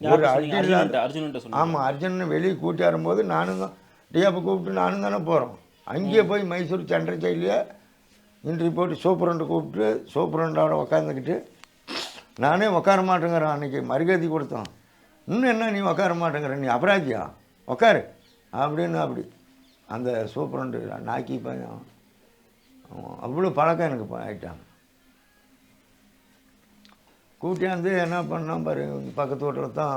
ஒரு அர்ஜுன் ஆமாம் அர்ஜுன் வெளியே கூட்டி வரும்போது நானும் தான் டிஎப்பை கூப்பிட்டு நானும் தானே போகிறோம். அங்கேயே போய் மைசூர் சந்திரச்சையிலேயே இன்ட்ரி போட்டு சூப்பரண்டை கூப்பிட்டு சூப்பரண்டோட உக்காந்துக்கிட்டு நானே உட்கார மாட்டேங்கிறேன். அன்றைக்கி மரியாதை கொடுத்தோம். இன்னும் என்ன நீ உட்கார மாட்டேங்கிற, நீ அபராதியா உட்காரு அப்படின்னு. அப்படி அந்த சூப்பரண்டு நாக்கி பையன் அவ்வளோ பழக்கம் எனக்கு ஆகிட்டாங்க. கூட்டியாந்து என்ன பண்ணால் பாரு பக்கத்து வீட்டில் தான்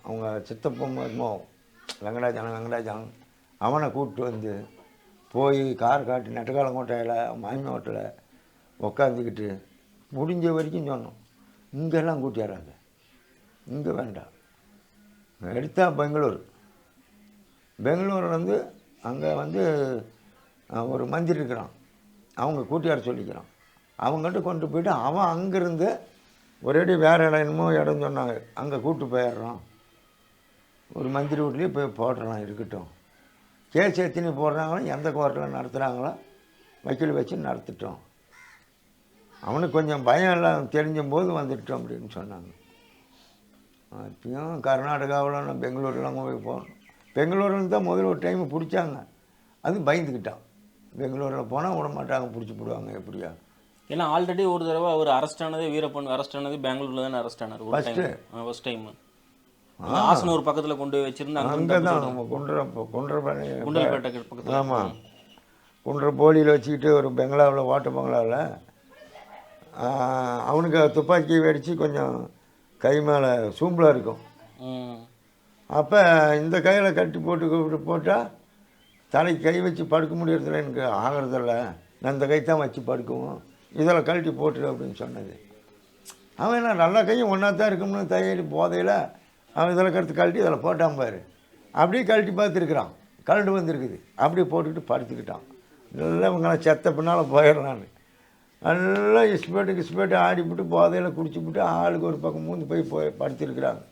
அவங்க சித்தப்பம் மருமோ வெங்கடாச்சலம் அவனை கூப்பிட்டு வந்து போய் கார் காட்டி நெட்டக்காலங்கோட்டையில் மாமி ஹோட்டலில் உக்காந்துக்கிட்டு முடிஞ்ச வரைக்கும் சொன்னோம். இங்கெல்லாம் கூட்டியாராங்க, இங்கே வேண்டாம். எடுத்தா பெங்களூர் வந்து அங்கே வந்து ஒரு மந்திரி இருக்கிறான், அவங்க கூட்டியார் சொல்லிக்கிறான். அவங்ககிட்ட கொண்டு போய்ட்டு அவன் அங்கேருந்து ஒரேடி வேறு இடம் என்னமோ இடம் சொன்னாங்க, அங்கே கூப்பிட்டு போயிடுறோம். ஒரு மந்திரி வீட்லேயே போய் போடுறோம் இருக்கட்டும். கேஸ் எத்தனை போடுறாங்களோ எந்த கோர்ட்டில் நடத்துகிறாங்களோ வக்கீல் வச்சு நடத்திட்டோம். அவனுக்கு கொஞ்சம் பயம் எல்லாம் தெரிஞ்சும்போது வந்துட்டோம் அப்படின்னு சொன்னாங்க. அப்பயும் கர்நாடகாவில் நான் பெங்களூர்லாம் போய் போனோம். பெங்களூரில் தான் முதல்ல ஒரு டைம் பிடிச்சாங்க. அது பயந்துக்கிட்டான். பெங்களூரில் போனால் விட மாட்டாங்க, பிடிச்சி போடுவாங்க எப்படியா. ஏன்னா ஆல்ரெடி ஒரு தடவை அவர் அரெஸ்ட் ஆனதே வீரப்பன் அரெஸ்ட் ஆனது பெங்களூரில் தானே அரெஸ்ட் ஆனார் ஃபர்ஸ்ட் டைம். ஆசனூர் பக்கத்தில் கொண்டு வச்சுருந்தாங்க. அங்கே தான் நம்ம குண்டல்பேட்டை பக்கத்தில். ஆமாம், குன்ற போலியில் வச்சுக்கிட்டு ஒரு பெங்களாவில் ஓட்ட பங்களாவில் அவனுக்கு துப்பாக்கி வெடித்து கொஞ்சம் கை மேலே சூம்பலாக இருக்கும். அப்போ இந்த கையில் கட்டி போட்டு போட்டால் தலைக்கு கை வச்சு படுக்க முடியறதில்ல, எனக்கு ஆகிறதில்ல, நான் இந்த கை தான் வச்சு படுக்குவோம், இதில் கழட்டி போட்டுரு அப்படின்னு சொன்னது. அவன் என்ன நல்ல கையும் ஒன்றா தான் இருக்கும்னு தையடி போதையில் அவன் இதில் கழட்டி இதில் போட்டான் பாரு. அப்படியே கழட்டி பார்த்துருக்குறான், கரண்ட் வந்துருக்குது. அப்படியே போட்டுக்கிட்டு படுத்துக்கிட்டான். நல்லா இவங்களாம் செத்த பின்னால் போயிடலான்னு நல்லா இஸ்பேட்டு ஆடிவிட்டு போதையில் குடிச்சுவிட்டு ஆளுக்கு ஒரு பக்கம் மூந்து போய் படுத்திருக்கிறாங்க.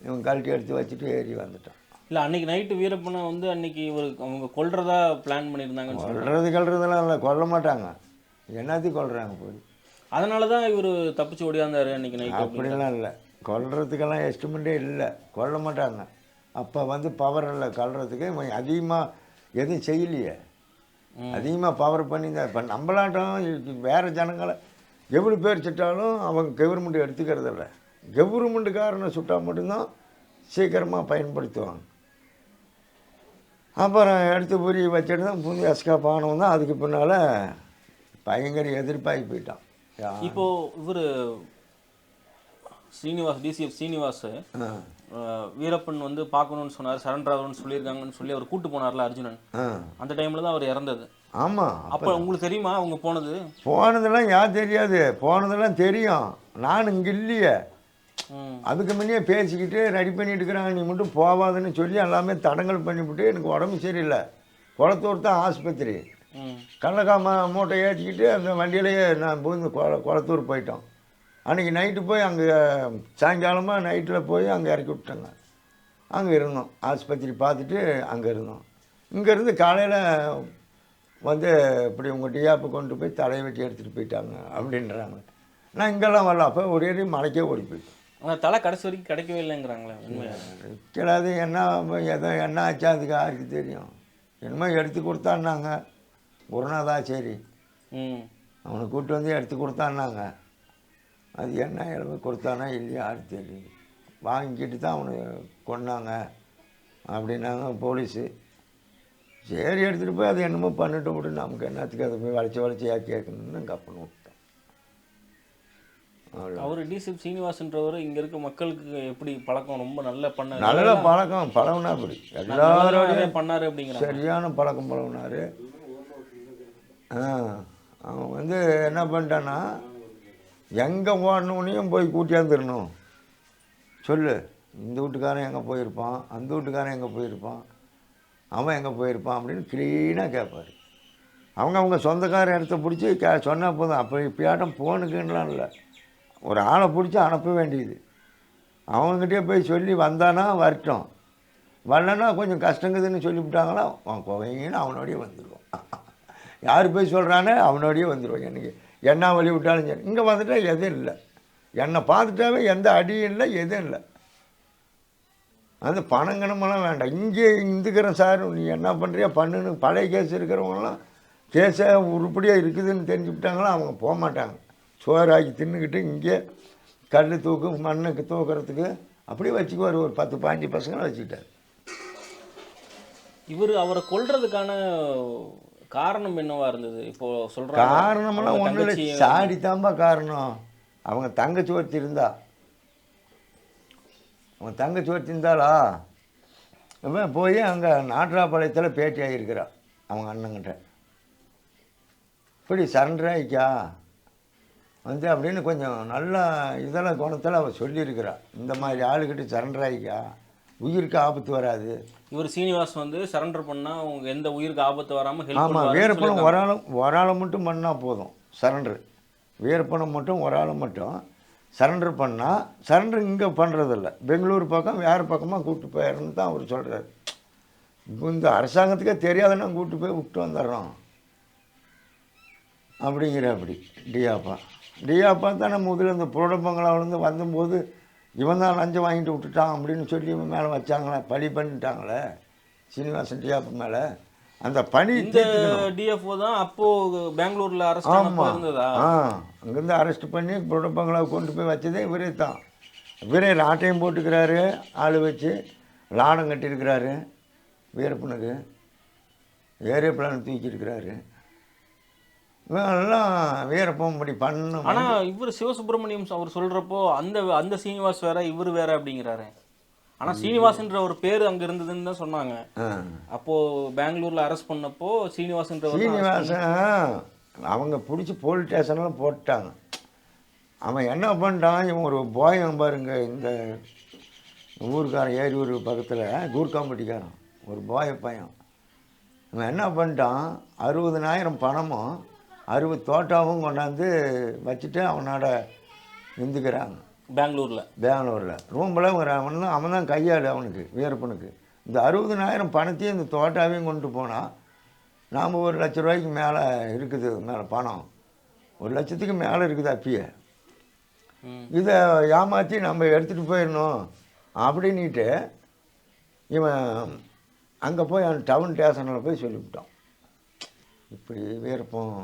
இவன் கழட்டி எடுத்து வச்சுட்டு ஏறி வந்துட்டான். இல்லை அன்றைக்கி நைட்டு வீரப்பனை வந்து அன்றைக்கி ஒரு அவங்க கொல்றதா பிளான் பண்ணியிருந்தாங்க. கொல்றதெல்லாம் இல்லை, கொல்ல மாட்டாங்க, என்னத்தையும் கொல்றாங்க போய். அதனால தான் இவர் தப்பிச்சு ஓடியாந்தார் அன்றைக்கி நைட்டு. அப்படிலாம் இல்லை, கொல்றதுக்கெல்லாம் எஸ்டிமெண்ட்டே இல்லை, கொல்ல மாட்டாங்க. அப்போ வந்து பவர் இல்லை கொல்றதுக்கு. அதிகமாக எதுவும் செய்யலையே, அதிகமாக பவர் பண்ணி தான். இப்போ நம்மளாட்டம் வேறு ஜனங்களை எவ்வளோ பேர் சிட்டாலும் அவங்க கவர்மெண்ட் எடுத்துக்கிறது இல்லை. கவர்மெண்ட்டுக்காரனை சுட்டால் மட்டும்தான் சீக்கிரமாக பயன்படுத்துவாங்க. அப்புறம் எடுத்து புரி வச்சுட்டு தான் புது எஸ்கேப் ஆனவன் தான் அதுக்கு பின்னால் பயங்கர எதிர்ப்பாகி போயிட்டான். இப்போது இவர் ஸ்ரீனிவாஸ், டிசிஎஃப் ஸ்ரீனிவாஸ் வீரப்பன் வந்து பார்க்கணுன்னு சொன்னார், சரண்டர் ஆகணும்னு சொல்லியிருக்காங்கன்னு சொல்லி அவர் கூட்டு போனார்ல அர்ஜுனன், அந்த டைமில் தான் அவர் இறந்தது. ஆமாம். அப்போ உங்களுக்கு தெரியுமா அவங்க போனதெல்லாம் யார் தெரியாது, போனதெல்லாம் தெரியும். நான் இங்கே இல்லையே, அதுக்கு முன்னே பேசிக்கிட்டு ரெடி பண்ணிட்டு இருக்கிறாங்க, நீ மட்டும் போவாதுன்னு சொல்லி எல்லாமே தடங்கல் பண்ணிவிட்டு எனக்கு உடம்பு சரியில்லை. குளத்தூர் தான் ஆஸ்பத்திரி. கடலக்காய் மூட்டை ஏற்றிக்கிட்டு அந்த வண்டியிலேயே நான் போய் குளத்தூர் போயிட்டோம். அன்றைக்கி நைட்டு போய் அங்கே சாயங்காலமாக நைட்டில் போய் அங்கே இறக்கி விட்டாங்க. அங்கே இருந்தோம், ஆஸ்பத்திரி பார்த்துட்டு அங்கே இருந்தோம். இங்கேருந்து காலையில் வந்து இப்படி உங்கள் டிஆப்பை கொண்டு போய் தலையை வெட்டி எடுத்துகிட்டு போயிட்டாங்க அப்படின்றாங்க. நான் இங்கெல்லாம் வரல, அப்போ ஒரே மலைக்கே ஓடி போயிட்டேன். அவங்க தலை கடைசி வரைக்கும் கிடைக்கவே இல்லைங்கிறாங்களே, உண்மையாக கிடையாது. என்ன ஆச்சா அதுக்கு யாருக்கு தெரியும். என்னமோ எடுத்து கொடுத்தான்னாங்க குருநாதாச்சேரி, அவனை கூப்பிட்டு வந்து எடுத்து கொடுத்தான்னாங்க. அது என்ன இளமை கொடுத்தானா இல்லையா யாருக்கு தெரியும். வாங்கிக்கிட்டு தான் அவனை கொண்டாங்க அப்படின்னாங்க போலீஸு. சரி எடுத்துகிட்டு போய் அது என்னமோ பண்ணிட்டு விட்டு நமக்கு என்னத்துக்கு அதை போய் வளைச்சி கேட்கணுன்னு கப்பல் விட்டோம். அவர் டிசிஎஃப் சீனிவாசன்றவர் இங்கே இருக்க மக்களுக்கு எப்படி பழக்கம், ரொம்ப நல்ல பழக்கம் பழகுனா அப்படி எல்லாரோடையும் பண்ணார் அப்படிங்கிற சரியான பழக்கம் பழகுனார். அவன் வந்து என்ன பண்ணிட்டான்னா, எங்கே ஓடணுன்னையும் போய் கூட்டியாந்துடணும். சொல்லு, இந்த வீட்டுக்காரன் எங்கே போயிருப்பான், அந்த வீட்டுக்காரன் எங்கே போயிருப்பான், அவன் எங்கே போயிருப்பான் அப்படின்னு க்ளீனாக கேட்பார். அவங்க சொந்தக்கார இடத்த பிடிச்சி சொன்னால் போதும். அப்போ இப்போயாட்டம் ஃபோனுக்குன்னலாம் இல்லை, ஒரு ஆளை பிடிச்சி அனுப்ப வேண்டியது. அவங்ககிட்டே போய் சொல்லி வந்தானா வரட்டும், வரலன்னா கொஞ்சம் கஷ்டங்குதுன்னு சொல்லிவிட்டாங்களா அவன் கோவைங்கன்னு அவனோடையே வந்துடுவான். யார் போய் சொல்கிறானே அவனோடையே வந்துடுவான். எனக்கு என்ன வழி விட்டாலும் சரி, இங்கே வந்துட்டா எதுவும் இல்லை, என்னை பார்த்துட்டாவே எந்த அடியும் இல்லை, எதுவும் இல்லை. அந்த பணங்கணமெல்லாம் வேண்டாம், இங்கே இருந்துக்கிறேன் சார், நீ என்ன பண்ணுறியா பண்ணுன்னு. பழைய கேஸ் இருக்கிறவங்களாம் கேஸை உருப்படியாக இருக்குதுன்னு தெரிஞ்சுக்கிட்டாங்களா அவங்க போக மாட்டாங்க. சோறாக்கி தின்னுக்கிட்டு இங்கே கல் தூக்கு மண்ணுக்கு தூக்கிறதுக்கு அப்படியே வச்சுக்குவார். ஒரு 10-15 பசங்களை வச்சுக்கிட்டார். இவர் அவரை கொல்றதுக்கான காரணம் என்னவா இருந்தது? இப்போ சொல்ற காரணமெல்லாம் ஒன்றும் இல்லை, சாடி தாம்பா காரணம். அவங்க தங்கச்சி ஒருத்தி இருந்தா, அவங்க தங்கச்சி ஒருத்தி இருந்தாளா, போய் அங்கே நாட்ராபாளையத்தில் பேட்டி ஆகியிருக்கிறா அவங்க அண்ணங்கிட்ட. இப்படி சரண்டர் ஆகிக்கா வந்து அப்படின்னு கொஞ்சம் நல்ல இதெல்லாம் குணத்தில் அவள் சொல்லியிருக்கிறா. இந்த மாதிரி ஆளுக்கிட்ட சரண்டர் ஆகிக்கா, உயிருக்கு ஆபத்து வராது. இவர் சீனிவாஸ் வந்து சரண்டர் பண்ணால் அவங்க எந்த உயிருக்கு ஆபத்து வராமல் ஹெல்ப். ஆமாம், வீரப்பணம் ஒரு ஆளை மட்டும் பண்ணால் போதும் சரண்டர். வீரப்பணம் மட்டும் ஒரு ஆளை மட்டும் சரண்டர் பண்ணால், சரண்டர் இங்கே பண்ணுறதில்ல, பெங்களூர் பக்கம் வேறு பக்கமாக கூப்பிட்டு போயிடணுன்னு தான் அவர் சொல்கிறார். இப்போ இந்த அரசாங்கத்துக்கே தெரியாதுன்னா கூப்பிட்டு போய் விட்டு வந்துடுறோம் அப்படிங்கிற. அப்படி டிஆப்பா தானே முதல்ல இந்த புரோடப்பங்களாவிலேருந்து வந்தபோது இவன் தான் லஞ்சம் வாங்கிட்டு விட்டுட்டான் அப்படின்னு சொல்லி இவன் மேலே வச்சாங்களே, பழி பண்ணிட்டாங்களே சீனிவாசன் டிஆப் மேலே. அந்த பணி டிஎஃப்ஓ தான் அப்போது பெங்களூரில் அரெஸ்ட். ஆமாம், அங்கேருந்து அரெஸ்ட் பண்ணி புரோடப்பங்களாவை கொண்டு போய் வச்சதே இவரே தான். இவரே லாட்டையும் போட்டுக்கிறாரு, ஆள் வச்சு லாடம் கட்டியிருக்கிறாரு, வீரப்பனுக்கு ஏரோப்ளான் தூக்கியிருக்கிறாரு. எல்லாம் வீரப்பம் இப்படி பண்ணணும். ஆனால் இவர் சிவசுப்ரமணியம் அவர் சொல்கிறப்போ அந்த சீனிவாஸ் வேற இவர் வேற அப்படிங்கிறாரு. ஆனால் சீனிவாசன்ற ஒரு பேர் அங்கே இருந்ததுன்னு தான் சொன்னாங்க. அப்போது பெங்களூரில் அரெஸ்ட் பண்ணப்போ சீனிவாசன் அவங்க பிடிச்சி போலீஸ் ஸ்டேஷன்லாம் போட்டாங்க. அவன் என்ன பண்ணிட்டான், இவன் ஒரு போயம் பாருங்க, இந்த ஊருக்காரன் ஏரியூர் பக்கத்தில் கூர்காம்பட்டிக்காரன் ஒரு போய பையன். அவன் என்ன பண்ணிட்டான், 60,000 பணமும் 60 தோட்டாவும் கொண்டாந்து வச்சுட்டு அவனோட இருந்துக்கிறாங்க பெங்களூரில் ரூமில். அவன் தான் கையாள் அவனுக்கு, வீரப்பனுக்கு. இந்த 60,000 பணத்தையும் இந்த தோட்டாவையும் கொண்டு போனால் நாம் 1 லட்ச ரூபாய்க்கு மேலே இருக்குது, மேலே பணம் 1 லட்சத்துக்கு மேலே இருக்குது அப்பயே. இதை ஏமாற்றி நம்ம எடுத்துகிட்டு போயிடணும் அப்படின்ட்டு இவன் அங்கே போய் அவன் டவுன் ஸ்டேஷனில் போய் சொல்லிவிட்டான். இப்படி வீரப்பம்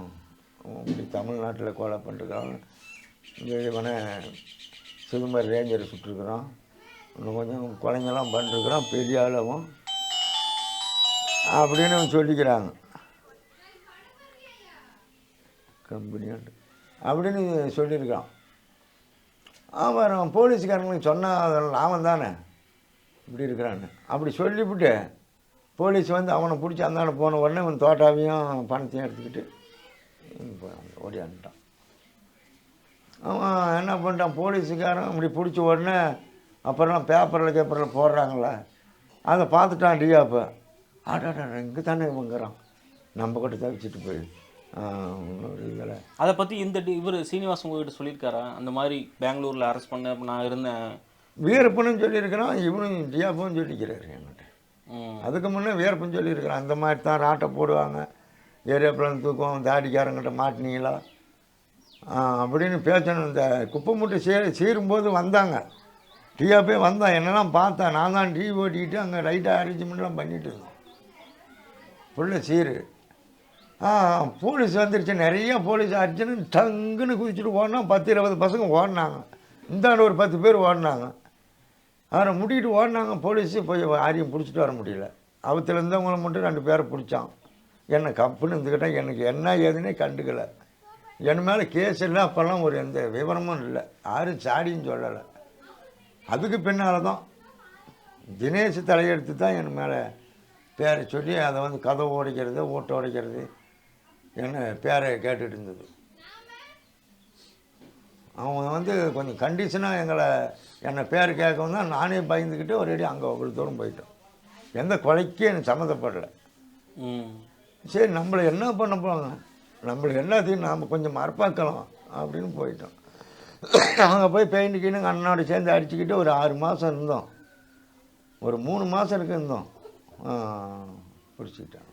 இப்படி தமிழ்நாட்டில் கொலை பண்ணிருக்காங்க, இங்கே இவனை சிதம்பரம் ரேஞ்சரை சுட்டிருக்கிறோம். இன்னும் கொஞ்சம் கொலைங்கெல்லாம் பண்ணிருக்கிறோம், பெரிய ஆளவும் அப்படின்னு சொல்லிக்கிறாங்க கம்பெனியாண்டு அப்படின்னு சொல்லியிருக்கான். அப்புறம் போலீஸ்காரங்களுக்கு சொன்னால் அதில் லாபம் தானே இப்படி இருக்கிறான்னு அப்படி சொல்லிவிட்டு போலீஸ் வந்து அவனை பிடிச்சி அந்தாண்ட போன உடனே அவன் தோட்டாவையும் பணத்தையும் எடுத்துக்கிட்டு ஓடியான்ட்டான். அவன் என்ன பண்ணிட்டான், போலீஸுக்காரன் அப்படி பிடிச்ச உடனே அப்புறம் பேப்பரில் போடுறாங்களே அதை பார்த்துட்டான் டிஆப்போ. ஆடாடா இங்கே தானே இவங்கிறான், நம்ம கிட்ட தவிச்சிட்டு போய் இன்னொரு இதில் அதை பற்றி இவர் சீனிவாசன் உங்ககிட்ட சொல்லியிருக்காரா? அந்த மாதிரி பெங்களூரில் அரெஸ்ட் பண்ண நான் இருந்தேன் வீரப்பனும் சொல்லியிருக்கிறான், இவனும் டிஆப்பும் சொல்லிக்கிறாரு என்கிட்ட. அதுக்கு முன்னே வீரப்பன் சொல்லியிருக்கிறான், இந்த மாதிரி தான் ராட்டை போடுவாங்க, ஏரியாப்பில் தூக்குவோம், தாடிக்காரங்கிட்ட மாட்டினீங்களா அப்படின்னு பேசணும். இந்த குப்பை மூட்டை சீரும்போது வந்தாங்க, டிஆப்பே வந்தான், என்னெல்லாம் பார்த்தேன். நான் தான் டீ ஓட்டிக்கிட்டு அங்கே ரைட்டாக அரேஞ்ச்மெண்ட்லாம் பண்ணிகிட்டு இருந்தோம் ஃபுல்லு சீரு. போலீஸ் வந்துருச்சு, நிறைய போலீஸ் அடிச்சுன்னு டங்குன்னு குதிச்சுட்டு ஓடினா 10-20 பசங்க ஓடினாங்க. இந்தாண்ட ஒரு 10 பேர் ஓடினாங்க. அவரை முட்டிக்கிட்டு ஓடினாங்க. போலீஸு போய் யாரையும் பிடிச்சிட்டு வர முடியல. அவத்துலேருந்து அவங்கள மட்டும் 2 பேரை பிடிச்சான். என்னை கப்புன்னு இருந்துக்கிட்டால் எனக்கு என்ன ஏதுன்னே கண்டுக்கலை. என் மேலே கேஸ் இல்லை, அப்போல்லாம் ஒரு எந்த விவரமும் இல்லை, யாரும் சாடின்னு சொல்லலை. அதுக்கு பின்னால் தான் தினேஷ் தலையெடுத்து தான் என் மேலே பேரை சொல்லி அதை வந்து கதவை உடைக்கிறது, ஓட்டை உடைக்கிறது, என்ன பேரை கேட்டுட்டு இருந்தது. அவங்க வந்து கொஞ்சம் கண்டிஷனாக என்னை பேர் கேட்கவும் தான் நானே பயந்துக்கிட்டு ஒரேடி அங்கே அவ்வளோ தூரம் போயிட்டோம். எந்த கொலைக்கும் எனக்கு சம்மந்தப்படலை. சரி நம்மளை என்ன பண்ண போங்க, நம்மளுக்கு எல்லாத்தையும் நாம் கொஞ்சம் மறப்பாக்கலாம் அப்படின்னு போயிட்டோம். அவங்க போய் பெயிண்ட்டுக்கின்னு அண்ணனோட சேர்ந்து அடிச்சுக்கிட்டு ஒரு 6 மாதம் இருந்தோம். ஒரு 3 மாதம் இருந்தோம். பிடிச்சிக்கிட்டாங்க.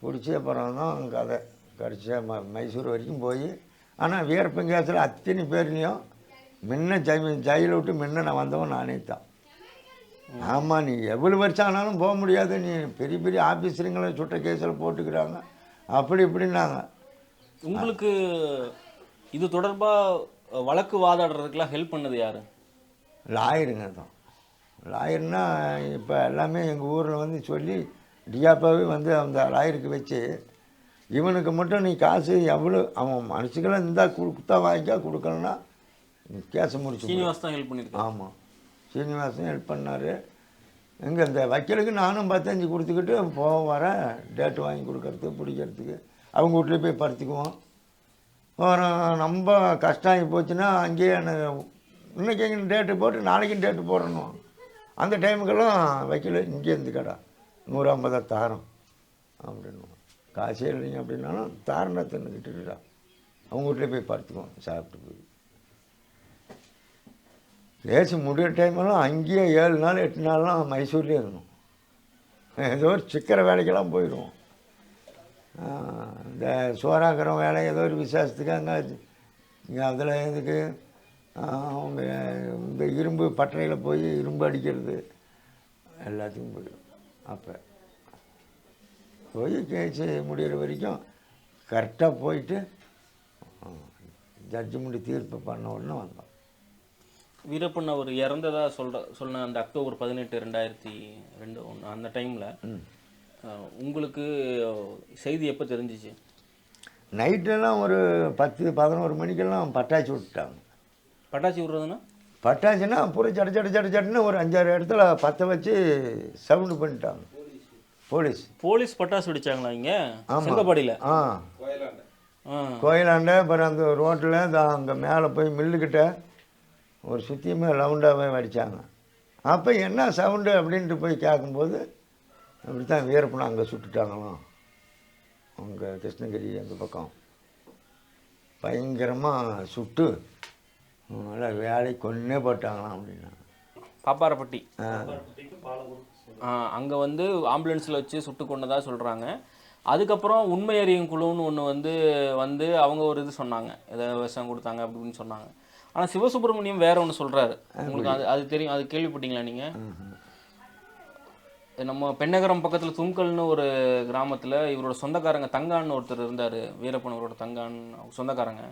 பிடிச்சி அப்புறம் தான் கதை கடைசியாக மைசூர் வரைக்கும் போய், ஆனால் வீரப்பன் கேஸில் அத்தனை பேர்லேயும் முன்ன ஜெயிலை விட்டு முன்ன நான் வந்தவன் நானே தான். ஆமாம், நீ எவ்வளோ வருஷம் ஆனாலும் போக முடியாது, நீ பெரிய பெரிய ஆஃபீஸருங்களை சுட்ட கேஸில் போட்டுக்கிறாங்க அப்படி இப்படின்னாங்க. உங்களுக்கு இது தொடர்பாக வழக்கு வாதாடுறதுக்கெலாம் ஹெல்ப் பண்ணது யார்? லாயருங்க தான். லாயர்னா இப்போ எல்லாமே எங்கள் ஊரில் வந்து சொல்லி டிஆப்பாவே வந்து அந்த லாயருக்கு வச்சு, இவனுக்கு மட்டும் நீ காசு எவ்வளோ அவன் மனுஷங்களாம் இருந்தால் கொடுத்தா வாங்கிக்கா, கொடுக்கலன்னா கேஸை முடிச்சு. சீனிவாஸ் தான் ஹெல்ப் பண்ணியிருக்கேன். ஆமாம், சீனிவாசன் ஹெல்ப் பண்ணார். எங்கே இந்த வக்கீலுக்கு நானும் 15 கொடுத்துக்கிட்டு வர டேட்டு வாங்கி கொடுக்கறதுக்கு பிடிக்கிறதுக்கு அவங்க வீட்லேயே போய் படுத்துக்குவோம். ரொம்ப கஷ்டம் ஆகி போச்சுன்னா அங்கேயே இன்றைக்கி எங்கே டேட்டு போட்டு நாளைக்கும் டேட்டு போடணும். அந்த டைமுக்கெல்லாம் வக்கீல் இங்கே இருந்து கடா 150 தாரம் அப்படின்னு, காசே இல்லைங்க அப்படின்னாலும் தாரண்டா தின்னுக்கிட்டுடா அவங்க வீட்டிலே போய் படுத்துக்குவோம் சாப்பிட்டு போய். கேஸ் முடிகிற டைமெல்லாம் அங்கேயே 7 நாள் 8 நாள்லாம் மைசூர்லேயே இருந்தோம். ஏதோ ஒரு சிக்கிற வேலைக்கெல்லாம் போயிடுவோம். இந்த சோறாக்கிற வேலை ஏதோ ஒரு விசேஷத்துக்கு இங்கே அதில் இதுக்கு அவங்க இந்த இரும்பு பட்டறையில் போய் இரும்பு அடிக்கிறது எல்லாத்துக்கும் போயிடும். அப்போ போய் கேஸ் முடிகிற வரைக்கும் கரெக்டாக போயிட்டு ஜட்ஜ்மெண்ட் தீர்ப்பு பண்ண உடனே வந்தோம். வீரப்பன் அவர் இறந்ததாக சொன்ன அந்த அக்டோபர் 18, 2002 அந்த டைமில் உங்களுக்கு செய்தி எப்போ தெரிஞ்சிச்சு? நைட்டெல்லாம் ஒரு 10-11 மணிக்கெல்லாம் பட்டாச்சு விட்டுட்டாங்க. பட்டாச்சு விட்றதுன்னா பட்டாச்சுன்னா அப்புறம் சட்டுன்னு ஒரு 5-6 இடத்துல பற்ற வச்சு சவுண்டு பண்ணிட்டாங்க போலீஸ். பட்டாசு வெடிச்சாங்களா இங்கே செங்கப்பாடியில்? கோயிலாண்ட அப்புறம் அந்த ரோட்டில் அங்கே மேலே போய் மில்லுக்கிட்ட ஒரு சுற்றியுமே ரவுண்டாகவே வடித்தாங்க. அப்போ என்ன சவுண்டு அப்படின்ட்டு போய் கேட்கும்போது அப்படி தான் வீரப்பனை அங்கே சுட்டுட்டாங்களாம். அங்கே கிருஷ்ணகிரி அந்த பக்கம் பயங்கரமாக சுட்டு நல்லா வேலை கொன்னே போட்டாங்களாம் அப்படின்னா. பாப்பாரப்பட்டி அங்கே வந்து ஆம்புலன்ஸில் வச்சு சுட்டு கொண்டதாக சொல்கிறாங்க. அதுக்கப்புறம் உண்மை அறியும் குழுன்னு ஒன்று வந்து அவங்க ஒரு இது சொன்னாங்க, ஏதோ விஷம் கொடுத்தாங்க அப்படின்னு சொன்னாங்க. ஆனால் சிவசுப்ரமணியம் வேற ஒன்று சொல்கிறாரு. உங்களுக்கு அது தெரியும், அது கேள்விப்பட்டீங்களா நீங்கள்? நம்ம பெண்ணகரம் பக்கத்தில் தும்கல்னு ஒரு கிராமத்தில் இவரோட சொந்தக்காரங்க தங்கான்னு ஒருத்தர் இருந்தார். வீரப்பன் அவரோட தங்கான் சொந்தக்காரங்க.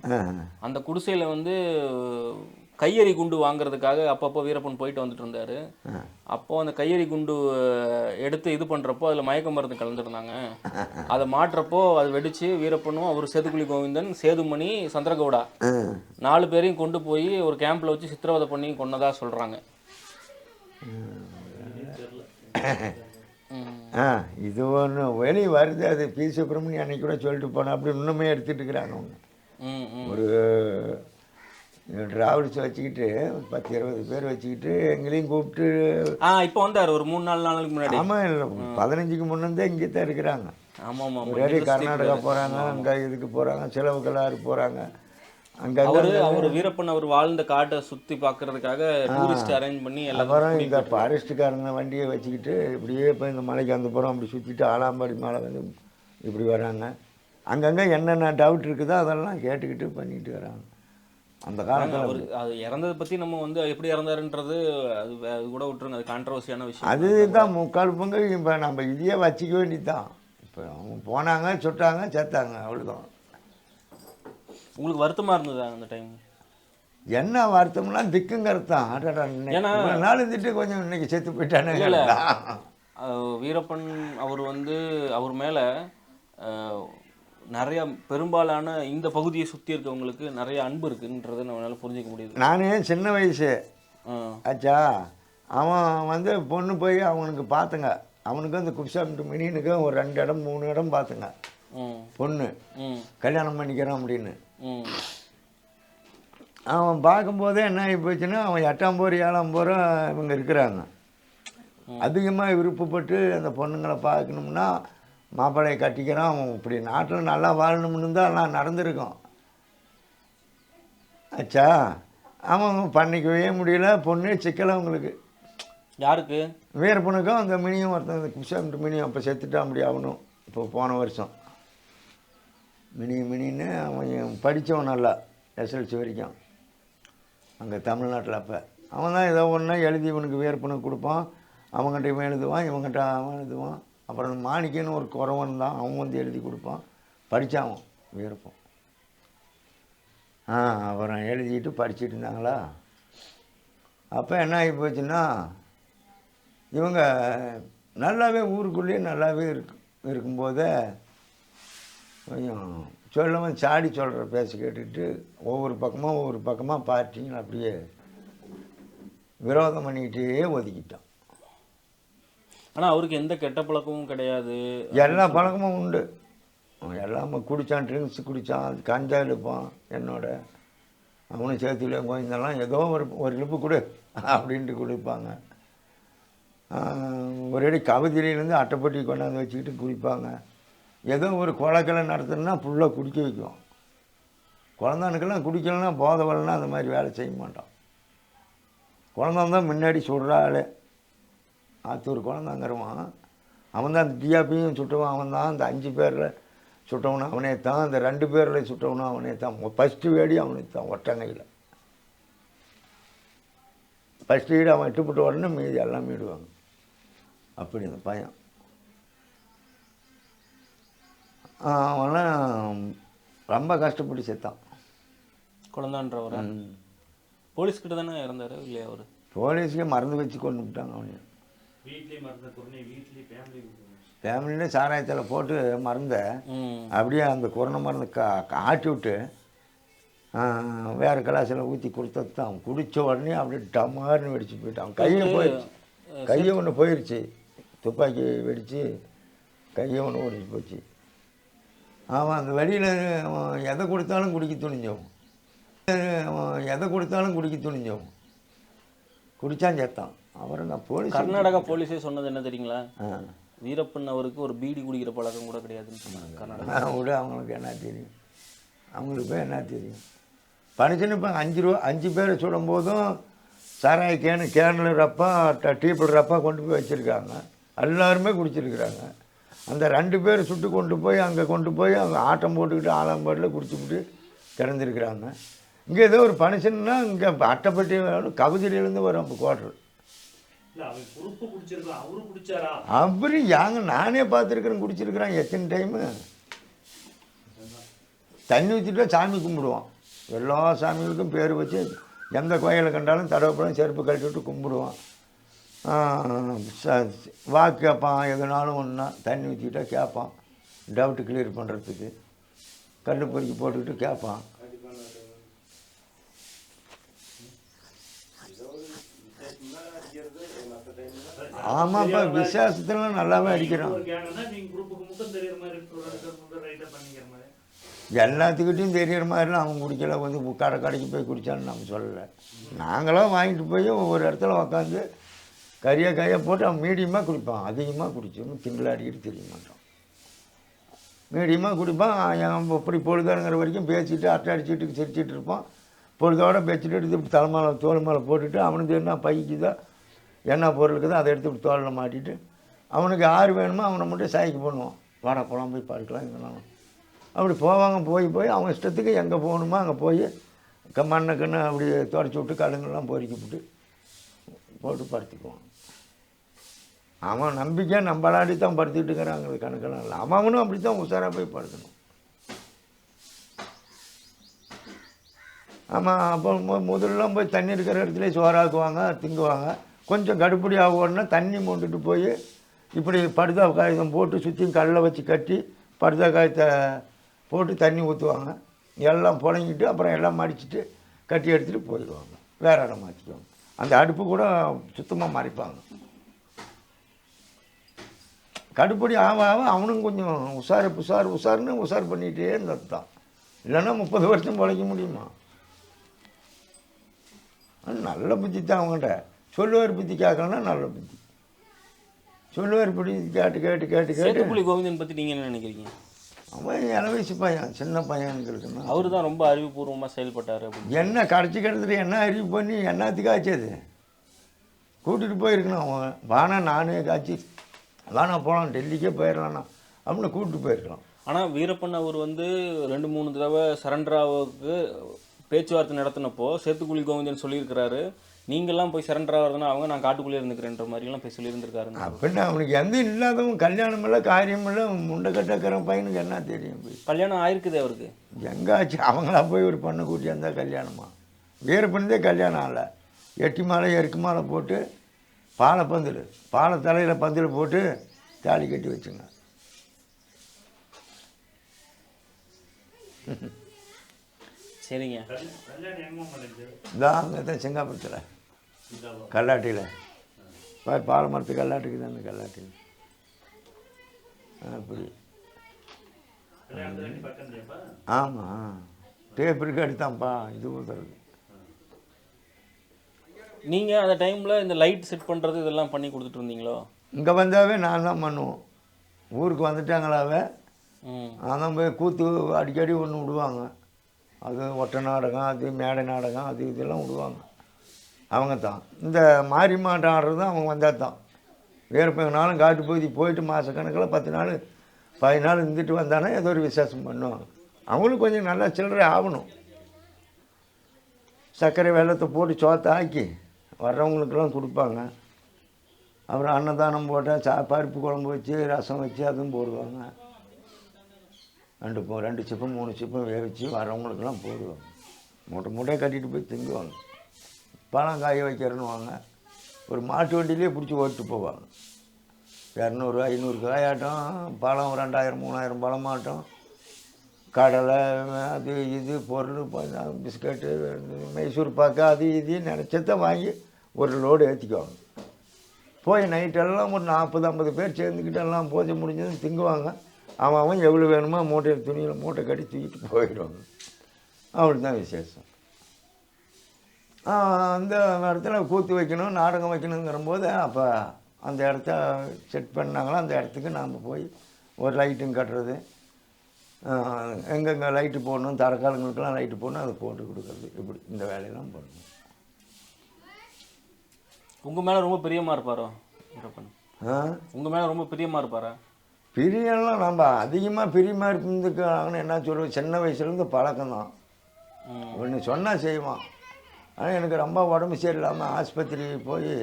அந்த குடிசையில் வந்து கையெறி குண்டு வாங்குறதுக்காக அப்பப்போ வீரப்பன் போயிட்டு வந்துட்டு இருந்தார். அப்போது அந்த கையெறி குண்டு எடுத்து இது பண்ணுறப்போ அதில் மயக்க மருந்து கலந்துருந்தாங்க. அதை மாட்டுறப்போ அது வெடித்து வீரப்பனும் அவர் சேதுக்குழி கோவிந்தன், சேதுமணி, சந்திரகவுடா 4 பேரையும் கொண்டு போய் ஒரு கேம்பில் வச்சு சித்திரவதை பண்ணி கொன்னதாக சொல்கிறாங்க. இது ஒன்று வெளியே வருது. அது பி சுப்பிரமணியம் அன்னைக்கு கூட சொல்லிட்டு போனோம். அப்படி இன்னுமே எடுத்துகிட்டு இருக்கிறாங்க அவங்க. ஒரு டிராவல்ஸ் வச்சுக்கிட்டு 10-20 பேர் வச்சுக்கிட்டு எங்களையும் கூப்பிட்டு இப்போ வந்தார் ஒரு 3-4 நாளுக்கு முன்னாடி. ஆமாம், இல்லை 15க்கு முன்னே இங்கே தான் இருக்கிறாங்க. ஒரே கர்நாடகா போகிறாங்க, அங்கே இதுக்கு போகிறாங்க, செலவுக்கெல்லாம் போகிறாங்க. அங்கே அவர் வீரப்பன் அவர் வாழ்ந்த காட்டை சுற்றி பார்க்கறதுக்காக டூரிஸ்ட் அரேஞ்ச் பண்ணி அப்புறம் இந்த ஃபாரஸ்ட்டுக்காரங்க வண்டியை வச்சுக்கிட்டு இப்படியே இப்போ இந்த மலைக்கு அந்த புறம் அப்படி சுற்றிட்டு ஆலாம்பாடி மலை வந்து இப்படி வராங்க. அங்கங்கே என்னென்ன டவுட் இருக்குதோ அதெல்லாம் கேட்டுக்கிட்டு பண்ணிட்டு வராங்க. அந்த காலத்தில் அது இறந்ததை பற்றி நம்ம வந்து எப்படி இறந்தாருன்றது அது கூட விட்டுருங்க, அது கான்ட்ரவர்சியான விஷயம். அதுதான் முக்கால் பங்கு. இப்போ நம்ம இதையே வச்சுக்க வேண்டியது தான். இப்போ அவங்க போனாங்க, சுட்டாங்க, செத்தாங்க, அவ்வளோதான். உங்களுக்கு வருத்தமாக இருந்ததா அந்த டைம்? என்ன வருத்தம்னா திக்குங்கிறது தான். ஏன்னா நாலு திட்டு கொஞ்சம் இன்னைக்கு செத்து போயிட்டானே. வீரப்பன் அவர் வந்து அவர் மேலே நிறைய பெரும்பாலான இந்த பகுதியை சுற்றி இருக்கவங்களுக்கு நிறைய அன்பு இருக்குன்றதை நம்மளால புரிஞ்சிக்க முடியுது. நானே சின்ன வயசு ஆச்சா, அவன் வந்து பொண்ணு போய் அவனுக்கு பார்த்துங்க. அவனுக்கு அந்த குப்சாமிட்டு மினினுக்கு ஒரு 2 இடம் 3 இடம் பார்த்துங்க. பொண்ணு கல்யாணம் பண்ணிக்கிறான் அப்படின்னு அவன் பார்க்கும்போதே என்ன ஆகி போச்சுன்னா, அவன் 8ஆம் போர் 7ஆம் போரும் இவங்க இருக்கிறாங்க. அதிகமாக விருப்பப்பட்டு அந்த பொண்ணுங்களை பார்க்கணும்னா மாப்பிள்ளையை கட்டிக்கிறான். அவன் இப்படி நாட்டில் நல்லா வாழணும்னு தான் எல்லாம் நடந்திருக்கும். ஆச்சா, அவன் பண்ணிக்கவே முடியல. பொண்ணே சிக்கலை அவங்களுக்கு. யாருக்கு? வீரப்பனுக்கும் அந்த மினியும் ஒருத்தன் குப்சாமிட்டு மினியும் அப்போ செத்துட்டான் அப்படி ஆகணும். இப்போ போன வருஷம் மினின்னு அவன் படித்தவன் நல்லா எஸ்எல்சி வரைக்கும் அங்கே தமிழ்நாட்டில். அப்போ அவன் தான் ஏதோ ஒன்றா எழுதி இவனுக்கு வீரப்பனுக்கு கொடுப்பான். அவங்ககிட்ட இவன் எழுதுவான், இவங்ககிட்ட அவன் எழுதுவான். அப்புறம் மாணிக்கன்னு ஒரு குறவன் தான், அவன் வந்து எழுதி கொடுப்பான். படித்தான் வீரப்பன். அப்புறம் எழுதிட்டு படிச்சுட்டு இருந்தாங்களா. அப்போ என்ன ஆகி போச்சுன்னா, இவங்க நல்லாவே ஊருக்குள்ளேயே நல்லாவே இருக்கும்போதே கொஞ்சம் சொல்லவன் சாடி சொல்கிற பேச கேட்டுக்கிட்டு ஒவ்வொரு பக்கமாக பார்ட்டிங்க அப்படியே விரோதம் பண்ணிக்கிட்டே ஒதுக்கிட்டான். ஆனால் அவருக்கு எந்த கெட்ட பழக்கமும் கிடையாது. எல்லா பழக்கமும் உண்டு. எல்லாமே குடித்தான், ட்ரிங்க்ஸ் குடித்தான், கஞ்சா இழுப்பான். என்னோட அவனும் சேர்த்துலையும் கோயந்தெல்லாம் ஏதோ ஒரு இழுப்பு கொடு அப்படின்ட்டு குடிப்பாங்க. ஒரேடி கவிதையிலேருந்து அட்டைப்பட்டி கொண்டாந்து வச்சுக்கிட்டு குடிப்பாங்க. ஏதோ ஒரு கொலைக்கலை நடத்துனா ஃபுல்லாக குடிக்க வைக்கும். குழந்தானுக்கெல்லாம் குடிக்கலன்னா போதை வரலன்னா அந்த மாதிரி வேலை செய்ய மாட்டான். குழந்தான் தான் முன்னாடி சுடுறாள். ஆத்தூர் குழந்தாங்கிறவான் அவன் தான் அந்த டிஆபியும் சுட்டவன் அவன் தான். அந்த 5 பேரில் சுட்டவனும் அவனே தான். அந்த 2 பேரில் சுட்டவனும் அவனே தான். ஃபஸ்ட்டு வேடி அவனுக்கு தான் ஒட்டங்கையில். ஃபஸ்ட்டு வீடு அவன் இட்டுப்பட்டு வரணும், மீதி எல்லாம் மீடுவாங்க. அப்படி அந்த பையன் அவன்லாம் ரொம்ப கஷ்டப்பட்டு செத்தான். குழந்தான்றவர் போலீஸ்கிட்ட தானே இறந்தார் இல்லையா? அவர் போலீஸ்க்கே மருந்து வச்சு கொண்டு விட்டாங்க. அவனு ஃபேமிலியிலே சாராயத்தில் போட்டு மருந்த அப்படியே அந்த கொரோனா மருந்து ஆட்டி விட்டு வேறு கலாசில் ஊற்றி கொடுத்தது தான். குடித்த உடனே அப்படியே டமார்னு வெடிச்சு போயிட்டான். கையை ஒன்று போயிடுச்சு. துப்பாக்கி வெடித்து கையை ஒன்று ஓடிச்சு போச்சு. அவன் அந்த வழியில் எதை கொடுத்தாலும் குடிக்க துணிஞ்சவன். குடித்தான் சேர்த்தான். அப்புறம் நான் போலீஸ் கர்நாடகா போலீஸே சொன்னது என்ன தெரியுங்களா? வீரப்பன் அவருக்கு ஒரு பீடி குடிக்கிற பழக்கம் கூட கிடையாதுன்னு சொன்னாங்க. கர்நாடகா விட அவங்களுக்கு என்ன தெரியும்? அவங்களுக்கு போய் என்ன தெரியும்? பனிச்சுன்னு இப்போ 5 ரூபா 5 பேரை சுடும் போதும் சாராய கேனில் ரப்பா டீப்பிள் ரப்பா கொண்டு போய் வச்சுருக்காங்க. எல்லாருமே குடிச்சிருக்கிறாங்க. அந்த 2 பேர் சுட்டு கொண்டு போய் அங்கே ஆட்டம் போட்டுக்கிட்டு ஆலாம்பாட்டில் குடிச்சுக்கிட்டு கிடந்திருக்கிறாங்க. இங்கே ஏதோ ஒரு ஃபங்க்ஷன்னா இங்கே அட்டைப்பட்டி கவிதையிலேருந்து வரும். அப்போ குவார்டர் அப்படி யாங்க நானே பார்த்துருக்குறேன். குடிச்சிருக்கிறான் எத்தனை டைமு. தண்ணி ஊற்றிட்டு சாமி கும்பிடுவான். எல்லா சாமிகளுக்கும் பேர் வச்சு எந்த கோயிலை கண்டாலும் தடவைப்படம் செருப்பு கழட்டி விட்டு கும்பிடுவோம். வாக்கு கேட்பான், எதுனாலும் ஒன்றா தண்ணி ஊற்றிக்கிட்டா கேட்பான், டவுட்டு கிளியர் பண்ணுறதுக்கு கல் பொறுக்கி போட்டுக்கிட்டு கேட்பான். ஆமாப்பா, விசேஷத்துலாம் நல்லாவே அடிக்கிறோம். எல்லாத்துக்கிட்டையும் தெரிகிற மாதிரிலாம் அவன் குடிக்கல, வந்து கடைக்கு போய் குடித்தான்னு நம்ம சொல்லலை. நாங்களாம் வாங்கிட்டு போய் ஒவ்வொரு இடத்துல உக்காந்து கையை போட்டு அவன் மீடியமாக குடிப்பான். அதிகமாக குடிச்சோன்னு திண்டலாடிக்கிட்டு தெரிய மாட்டான். மீடியமாக குடிப்பான். இப்படி பொழுதுங்கிற வரைக்கும் பேசிட்டு அரட்டை அடிச்சுட்டு சிரிச்சிட்டு இருப்பான். பொழுதோடு பேசிட்டு எடுத்து தலைமையில தோல் மேலே போட்டுட்டு அவனுக்கு என்ன பைக்குதோ என்ன பொருளுக்கு தான் அதை எடுத்து இப்படி தோலில் மாட்டிட்டு அவனுக்கு யார் வேணுமோ அவனை மட்டும் சாய்க்கு பண்ணுவான். வாடா போகலாம், போய் பார்க்கலாம் இங்கெல்லாம் அப்படி போவாங்க. போய் அவங்க இஷ்டத்துக்கு எங்கே போகணுமோ அங்கே போய் மண்ணை கண்ணு அப்படி தொடச்சி விட்டு கடுங்கெல்லாம் பொறுக்கி விட்டு போட்டு படுத்துக்குவான். அவன் நம்பிக்கையாக நம்மளாடி தான் படுத்துக்கிட்டு இருக்கிறாங்க, கணக்கெல்லாம் இல்லை. அவனும் அப்படி தான் உஷாராக போய் படுக்கணும். ஆமாம், அப்போ முதல்லாம் போய் தண்ணி இருக்கிற இடத்துல சோறாக்குவாங்க, திங்குவாங்க. கொஞ்சம் கடுப்படி ஆகும்னா தண்ணி மொண்டுட்டு போய் இப்படி படுதா காகிதம் போட்டு சுற்றியும் கல்லை வச்சு கட்டி படுதா காயத்தை போட்டு தண்ணி ஊற்றுவாங்க. எல்லாம் புழங்கிட்டு அப்புறம் எல்லாம் மடிச்சுட்டு கட்டி எடுத்துகிட்டு போயிடுவாங்க, வேறு இடம் மாற்றிக்குவாங்க. அந்த அடுப்பு கூட சுத்தமாக மறைப்பாங்க. கடுப்படி அவனும் கொஞ்சம் உஷார் பண்ணிகிட்டே இருந்தது தான். இல்லைன்னா 30 வருஷம் பிழைக்க முடியுமா? நல்ல புத்தி தான் அவங்கள்ட்ட. சொல்லுவார் புத்தி கேட்கலன்னா நல்ல புத்தி. சொல்லுவார் புத்தி கேட்டு சேத்துக்குழி கோவிந்தன் பற்றி நீங்கள் என்ன நினைக்கிறீங்க? அவன் இள வயசு பையன், சின்ன பையனுக்கு அவர் தான் ரொம்ப அறிவுபூர்வமாக செயல்பட்டார். என்ன கடைச்சி கிடத்துட்டு என்ன அறிவு பண்ணி என்னத்துக்கு ஆச்சது? கூட்டிகிட்டு போயிருக்கணும். அவன் வானா நானே காய்ச்சி வானா போகலாம், டெல்லிக்கே போயிடலாண்ணா அப்படின்னு கூப்பிட்டு போயிருக்கலாம். ஆனால் வீரப்பன் அவர் வந்து 2-3 தடவை சரண்டராவுக்கு பேச்சுவார்த்தை நடத்தினப்போ சேத்துக்குழி கோவிந்தன் சொல்லியிருக்கிறாரு, நீங்கள்லாம் போய் சரண்டர் ஆகிறதுனா அவங்க நான் காட்டுக்குள்ளே இருந்துக்கிறேன்ற மாதிரிலாம் போய் சொல்லியிருந்திருக்காரு. அப்படின்னா அவனுக்கு எந்த இல்லாதவன் கல்யாணம் இல்லை காரியம் இல்லை, முண்டை கட்டக்கிற பையனுக்கு என்ன தெரியும்? போய் கல்யாணம் ஆயிருக்குது அவருக்கு. எங்காச்சு அவங்களா போய் ஒரு பொண்ணு கூட்டி இருந்தால் கல்யாணமா? வீரப்பனதே கல்யாணம் ஆகலை. 8 மாலை 8 மாலை போட்டு பாலை தலையில் பந்தல் போட்டு தாலி கட்டி வச்சுங்க. சரிங்க. இதான் அங்கே தான் சிங்காபுரத்தில் கல்லாட்டியில் பாலை மரத்து கல்லாட்டுக்கு தான் அந்த கல்லாட்டி. அப்படி ஆமாம், டேப் ரிகார்டு தான்ப்பா இது ஊற்றுறது. நீங்கள் அந்த டைமில் இந்த லைட் செட் பண்ணுறது இதெல்லாம் பண்ணி கொடுத்துட்டு இருந்தீங்களோ? இங்கே வந்தாவே நான் தான் பண்ணுவோம். ஊருக்கு வந்துட்டாங்களாவே அதான் போய் கூத்து அடிக்கடி ஒன்று விடுவாங்க. அது ஒற்றை நாடகம், அது மேடை நாடகம், அது இதெல்லாம் விடுவாங்க. அவங்க தான் இந்த மாறி மாட்டம் ஆடுறது அவங்க வந்தால் தான். வேறு நாளும் காட்டு பகுதி போயிட்டு மாதக்கணக்கில் 10 நாள் 15 நாள் இருந்துட்டு வந்தானே ஏதோ ஒரு விசேஷம் பண்ணுவாங்க. அவங்களும் கொஞ்சம் நல்லா சில்லறை ஆகணும். சர்க்கரை வெள்ளத்தை போட்டு சோத்தை ஆக்கி வர்றவங்களுக்கெல்லாம் கொடுப்பாங்க. அப்புறம் அன்னதானம் போட்டால் பருப்பு குழம்பு வச்சு ரசம் வச்சு அதுவும் போடுவாங்க. 2 சிப்பம் 3 சிப்பம் வேவிச்சு வரவங்களுக்கெல்லாம் போடுவாங்க. மூட்டை கட்டிட்டு போய் திங்குவாங்க. பழம் காய வைக்கிறேன்னுவாங்க. ஒரு மாட்டு வண்டியிலே பிடிச்சி ஓட்டு போவாங்க. 200-500 காயாட்டம், பழம் 2000-3000 பழமாட்டம், கடலை அது இது பொருள் பிஸ்கட்டு மைசூர் பாக்கு அது இது நினச்சத வாங்கி ஒரு லோடு ஏற்றிக்குவாங்க. போய் நைட்டெல்லாம் ஒரு 40-50 பேர் சேர்ந்துக்கிட்டு எல்லாம் பூஜை முடிஞ்சதும் திங்குவாங்க. அவன் எவ்வளோ வேணுமோ மூட்டையில் துணியில் மூட்டை கட்டி தூக்கிட்டு போயிடுவாங்க. அப்படி தான் விசேஷம். அந்த இடத்துல கூத்து வைக்கணும், நாடகம் வைக்கணுங்கிற போது அப்போ அந்த இடத்த செட் பண்ணாங்களோ அந்த இடத்துக்கு நாம் போய் ஒரு லைட்டும் கட்டுறது, எங்கெங்கே லைட்டு போடணும், தரக்காலங்களுக்கெல்லாம் லைட்டு போடணும், அதை போட்டு கொடுக்குறது, இப்படி இந்த வேலையெல்லாம் பண்ணணும். உங்கள் மேலே ரொம்ப பிரியமாக இருப்பாரோ வீரப்பன்? உங்கள் மேலே ரொம்ப பிரியமாக இருப்பாரா? பிரியம்லாம் நம்ம அதிகமாக பிரியமாக இருந்துக்காங்கன்னு என்ன சொல்லுவோம், சின்ன வயசுலேருந்து பழக்கம்தான். ஒன்று சொன்னால் செய்வான். ஆனால் எனக்கு ரொம்ப உடம்பு சரியில்லாமல் ஆஸ்பத்திரி போய்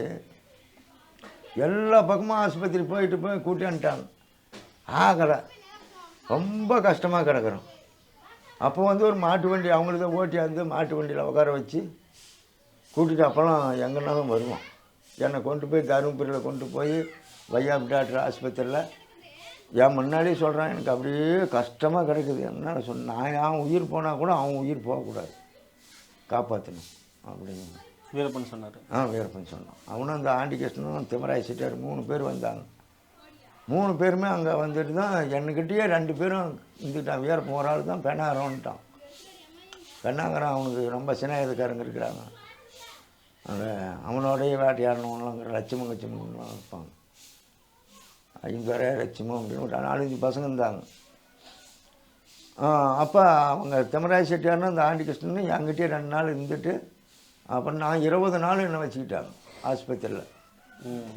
எல்லா பக்கமும் ஆஸ்பத்திரி போயிட்டு போய் கூட்டியான்ட்டாங்க. ஆகலை, ரொம்ப கஷ்டமாக கிடக்குறோம். அப்போ வந்து ஒரு மாட்டு வண்டி அவங்களுக்கு ஓட்டி வந்து மாட்டு வண்டியில் உட்கார வச்சு கூட்டிகிட்டு அப்போல்லாம் எங்கேனாலும் வருவோம். என்னை கொண்டு போய் தருமபுரியில் கொண்டு போய் வையாபு டாக்டர் ஆஸ்பத்திரியில் என் முன்னாடியே சொல்கிறான், எனக்கு அப்படியே கஷ்டமாக கிடக்குது. என்னால் நான் அவன் உயிர் போனால் கூட அவன் உயிர் போகக்கூடாது, காப்பாற்றணும் அப்படின்னு வீரப்பன் சொன்னார். வீரப்பன் சொன்னான். அவனும் அந்த ஆண்டிகிருஷ்ணனும் திமராய செட்டியார் 3 பேர் வந்தாங்க. 3 பேருமே அங்கே வந்துட்டு தான் என்கிட்டயே 2 பேரும் இருந்துட்டான். வீரப்பன் ஒரு ஆள் தான் பெண்ணாகரம்ட்டான். பெண்ணாகரம் அவனுக்கு ரொம்ப சிநேகிதக்காரங்க இருக்கிறாங்க. அங்கே அவனோடைய வேட்டையாடணும்லாம் லட்சமும் கட்சமும்லாம் இருப்பாங்க. 5 பேரே லட்சமும் அப்படின்னு ஒரு 4-5 பசங்க இருந்தாங்க. அப்போ அவங்க திமராய செட்டியார்னு அந்த ஆண்டிகிருஷ்ணன் என்கிட்டயே 2 நாள் இருந்துட்டு அப்புறம் நான் 20 நாள் என்னை வச்சுக்கிட்டாங்க ஆஸ்பத்திரியில்.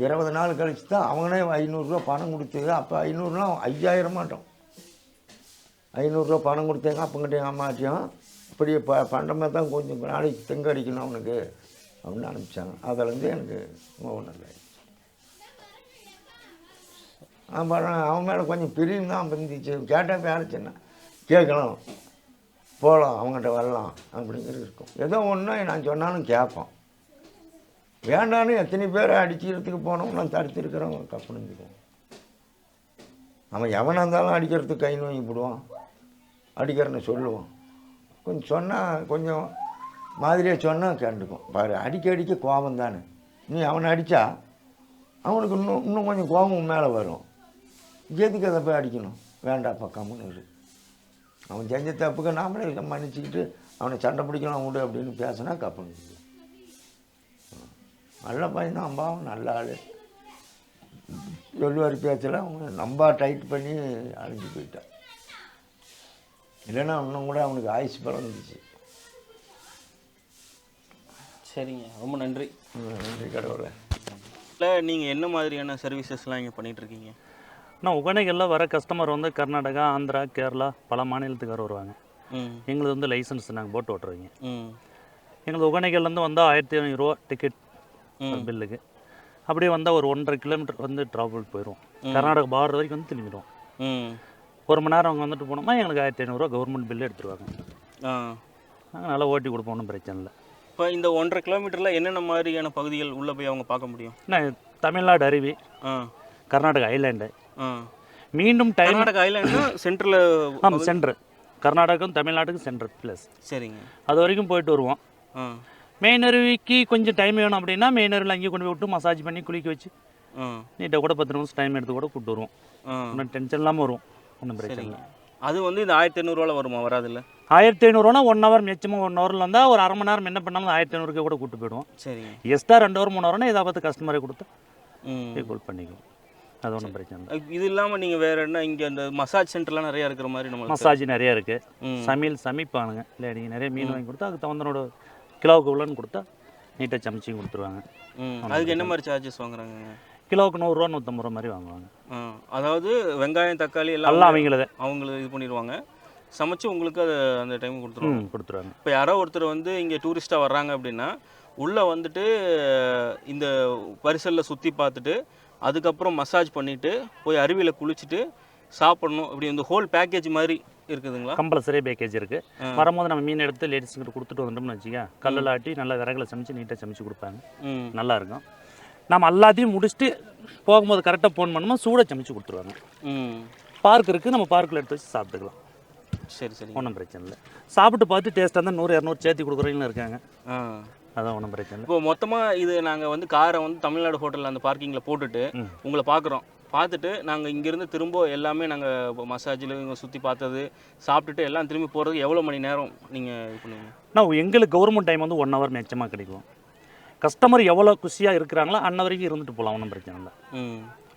20 நாள் கழிச்சு தான் அவங்களே 500 ரூபா பணம் கொடுத்தது. அப்போ 500 5000 மாட்டோம். 500 ரூபா பணம் கொடுத்தேங்க அப்பங்கிட்ட எங்கள் அம்மாட்டியும். இப்படி பண்டமாக தான் கொஞ்சம் நாளைக்கு தெங்க அடிக்கணும் அவனுக்கு அப்படின்னு அனுப்பிச்சாங்க. அதிலேருந்து எனக்கு ஒன்றும் இல்லை. அப்புறம் அவன் மேலே கொஞ்சம் பிரியும் தான் இருந்துச்சு. கேட்டால் பேரச்சுன்னா கேட்கணும், போகலாம், அவங்ககிட்ட வரலாம் அப்படிங்கிறது இருக்கும். ஏதோ ஒன்று நான் சொன்னாலும் கேட்பான். வேண்டான்னு எத்தனை பேரை அடிக்கிறதுக்கு போனோம்னா தடுத்துருக்கிறவங்க கப்பனுக்குவோம். அவன் எவனாக இருந்தாலும் அடிக்கிறதுக்கு கை நோங்கி போடுவான், அடிக்கிறன்னு சொல்லுவான். கொஞ்சம் சொன்னால் கொஞ்சம் மாதிரியாக சொன்னால் கேட்டுக்கும். பாரு, அடிக்க கோபம் தானே. நீ அவனை அடித்தா அவனுக்கு இன்னும் கொஞ்சம் கோபம் மேலே வரும். எதுக்கு அதை போய் அடிக்கணும்? வேண்டாப்பா, கம்முன்னு இரு. அவன் செஞ்ச தப்புக்கு நாமளே மன்னிச்சுக்கிட்டு அவனை சண்டை பிடிக்கலாம் விடு அப்படின்னு பேசினா கப்பனுக்கு. நல்ல பையன் தான் அம்பாவும், நல்ல ஆள். சொல்லுவார் பேச்சல அவங்க நம்பா டைட் பண்ணி அழிஞ்சு போயிட்டான். இல்லைன்னா இன்னும் கூட அவனுக்கு ஆயுசு பிறந்துச்சு. சரிங்க, ரொம்ப நன்றி. நன்றி கடவுளை. இல்லை, நீங்கள் என்ன மாதிரியான சர்வீசஸ்லாம் இங்கே பண்ணிகிட்ருக்கீங்க? ஆனால் ஒகேனக்கல்லில் வர கஸ்டமர் வந்து கர்நாடகா, ஆந்திரா, கேரளா பல மாநிலத்துக்கார வருவாங்க. எங்களுக்கு வந்து லைசன்ஸ் நாங்கள் போட்டு ஓட்டுறவங்க. எங்களுக்கு ஒகேனக்கல்லேருந்து வந்தால் 1500 ரூபா டிக்கெட் பில்லுக்கு. அப்படியே வந்தால் ஒரு 1.5 கிலோமீட்டர் வந்து ட்ராவல் போயிடுவோம். கர்நாடகா பார்டர் வரைக்கும் வந்து திரும்பிடுவோம். 1 மணி நேரம் அவங்க வந்துட்டு போனோம்னா எங்களுக்கு 1500 ரூபா கவர்மெண்ட் பில்லு எடுத்துருவாங்க. நாங்கள் நல்லா ஓட்டி கொடுப்போம், ஒன்றும் பிரச்சனை இல்லை. இப்போ இந்த 1.5 கிலோமீட்டரில் என்னென்ன மாதிரியான பகுதிகள் உள்ளே போய் அவங்க பார்க்க முடியும்? தமிழ்நாடு அருவி, கர்நாடகா ஐலாண்டு, மீண்டும் கர்நாடகா ஐலாண்டு சென்டரில். ஆமாம், சென்ட்ரு. கர்நாடகாவும் தமிழ்நாட்டுக்கும் சென்ட்ரு ப்ளஸ். சரிங்க, அது வரைக்கும் போயிட்டு வருவோம். மெயின் அருவிக்கு கொஞ்சம் டைம் வேணும் அப்படின்னா மெயின் அருவியில் அங்கேயே கொண்டு போய் விட்டு மசாஜ் பண்ணி குளிக்க வச்சு நீட்டாக கூட 10 நிமிஷம் டைம் எடுத்து கூட கூப்பிட்டு வருவோம். ஒன்றும் டென்ஷன் இல்லாமல் வருவோம், ஒன்றும் பிரச்சனை இல்லை. அது வந்து இந்த 1500 ரூபாவில் வருமா? வராதில்ல. 1500 ரூபா 1 ஹவர் மிச்சமாக 1 ஹவரில் வந்தால் ஒரு அரை மணி நேரம் என்ன பண்ணாலும் 1500 கூட கூப்பிட்டு போயிடுவோம். சரிங்க. எக்ஸ்ட்ரா 2 ஹவர் 3 ஹவர்னா இதை பார்த்து கஸ்டமரை கொடுத்து ஈக்குவல் பண்ணிக்குவோம். அது ஒன்றும் பிரச்சனை இல்லை. இது இல்லாமல் நீங்கள் வேறு என்ன இங்கே அந்த மசாஜ் சென்டர்லாம் நிறையா இருக்கிற மாதிரி? நம்ம மசாஜ் நிறையா இருக்குது. சமைப்பானுங்க இல்லை, நீங்கள் நிறைய மீன் வாங்கி கொடுத்தா அதுக்கு தகுந்தனோட கிலோவுக்கு உள்ளன்னு கொடுத்தா நீட்டாக சமைச்சி கொடுத்துருவாங்க. அதுக்கு என்ன மாதிரி சார்ஜஸ் வாங்குறாங்க? கிலோவுக்கு 100 ரூபா 150 ரூபா மாதிரி வாங்குவாங்க. அதாவது வெங்காயம், தக்காளி எல்லாம் அவங்களுக்கு இது பண்ணிடுவாங்க, சமைச்சு உங்களுக்கு அது அந்த டைம் கொடுத்துருவாங்க. இப்போ யாரோ ஒருத்தர் வந்து இங்கே டூரிஸ்ட்டாக வர்றாங்க அப்படின்னா உள்ளே வந்துட்டு இந்த பரிசலில் சுற்றி பார்த்துட்டு அதுக்கப்புறம் மசாஜ் பண்ணிவிட்டு போய் அருவியில் குளிச்சுட்டு சாப்பிடணும், அப்படி இந்த ஹோல் பேக்கேஜ் மாதிரி இருக்குதுங்களா? கம்பல்சரி பேக்கேஜ் இருக்குது. வரும்போது நம்ம மீன் எடுத்து லேடிஸுக்கிட்ட கொடுத்துட்டு வந்துட்டோம்னு வச்சுக்க, கல்லில் ஆட்டி நல்லா விறகுல சமைச்சு நீட்டாக சமைச்சு கொடுப்பாங்க. நல்லாயிருக்கும். நம்ம எல்லாத்தையும் முடிச்சுட்டு போகும்போது கரெக்டாக ஃபோன் பண்ணும்போது சூடாக சமைச்சு கொடுத்துருவாங்க. பார்க் இருக்குது, நம்ம பார்க்கில் எடுத்து வச்சு சாப்பிட்டுக்கலாம். சரி சரி, ஒன்றும் பிரச்சனை இல்லை. சாப்பிட்டு பார்த்து டேஸ்ட்டாக இருந்தால் 100-200 சேர்த்து கொடுக்குறவங்களும் இருக்காங்க. அதான் ஒன்றும் பிரச்சனை இல்லை. இப்போ மொத்தமாக இது நாங்கள் வந்து காரை வந்து தமிழ்நாடு ஹோட்டலில் அந்த பார்க்கிங்கில் போட்டுட்டு உங்களை பார்க்குறோம். பார்த்துட்டு நாங்கள் இங்கேருந்து திரும்ப எல்லாமே நாங்கள் மசாஜில் இங்கே சுற்றி பார்த்தது சாப்பிட்டுட்டு எல்லாம் திரும்பி போகிறதுக்கு எவ்வளோ மணி நேரம் நீங்கள் இது பண்ணுவீங்க? நான் எங்களுக்கு கவர்மெண்ட் டைம் வந்து 1 ஹவர் மிச்சமாக கிடைக்கும். கஸ்டமர் எவ்வளோ குஷியாக இருக்கிறாங்களோ அன்ன வரைக்கும் இருந்துட்டு போகலாம், ஒன்றும் பிரச்சனை இல்லை.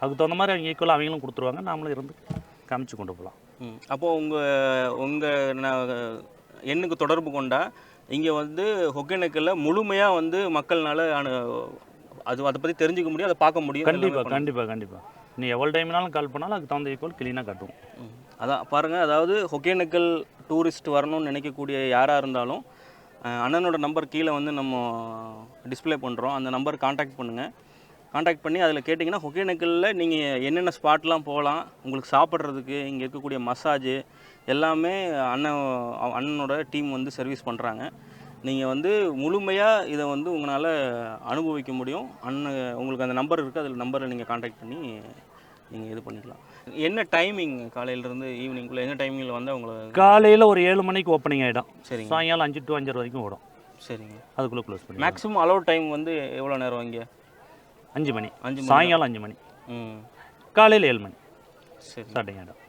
அதுக்கு தகுந்த மாதிரி அவங்க ஈக்குவலாக அவங்களும் கொடுத்துருவாங்க, நாமளும் இருந்து காமிச்சு கொண்டு போகலாம். அப்போது உங்கள் எண்ணுக்கு தொடர்பு கொண்டா இங்கே வந்து ஒகேனக்கல்லில் முழுமையாக வந்து மக்கள்னால அதை பற்றி தெரிஞ்சுக்க முடியும், அதை பார்க்க முடியும். கண்டிப்பாக நீ எவ்வளோ டைம்னாலும் கால் பண்ணாலும் அதுக்கு தகுந்த ஈக்குவல் க்ளீனாக காட்டுவோம். அதான் பாருங்கள், அதாவது ஒகேனக்கல் டூரிஸ்ட் வரணும்னு நினைக்கக்கூடிய யாராக இருந்தாலும் அண்ணனோட நம்பர் கீழே வந்து நம்ம டிஸ்பிளே பண்ணுறோம், அந்த நம்பர் காண்டாக்ட் பண்ணுங்கள். காண்டாக்ட் பண்ணி அதில் கேட்டிங்கன்னா ஒகேனக்கல்லில் நீங்கள் என்னென்ன ஸ்பாட்லாம் போகலாம், உங்களுக்கு சாப்பிட்றதுக்கு இங்கே இருக்கக்கூடிய மசாஜு எல்லாமே அண்ணனோட டீம் வந்து சர்வீஸ் பண்ணுறாங்க. நீங்கள் வந்து முழுமையாக இதை வந்து உங்களால் அனுபவிக்க முடியும். உங்களுக்கு அந்த நம்பர் இருக்குது, அதில் நம்பரை நீங்கள் காண்டாக்ட் பண்ணி நீங்கள் இது பண்ணிக்கலாம். என்ன டைமிங் காலையிலேருந்து ஈவினிங்குள்ளே என்ன டைமிங்கில் வந்து அவங்கள? காலையில் ஒரு 7 மணிக்கு ஓப்பனிங் ஆகிடும். சரிங்க. சாயங்காலம் 5 to 5:30 வரைக்கும் ஓடும். சரிங்க. அதுக்குள்ளே க்ளோஸ் பண்ணி. மேக்ஸிமம் அலோட் டைம் வந்து எவ்வளோ நேரம் இங்கே? 5 மணி. 5 மணி. சாயங்காலம் 5 மணி. ம். காலையில் 7 மணி சரி. ஸ்டார்டிங் ஆகிடும்.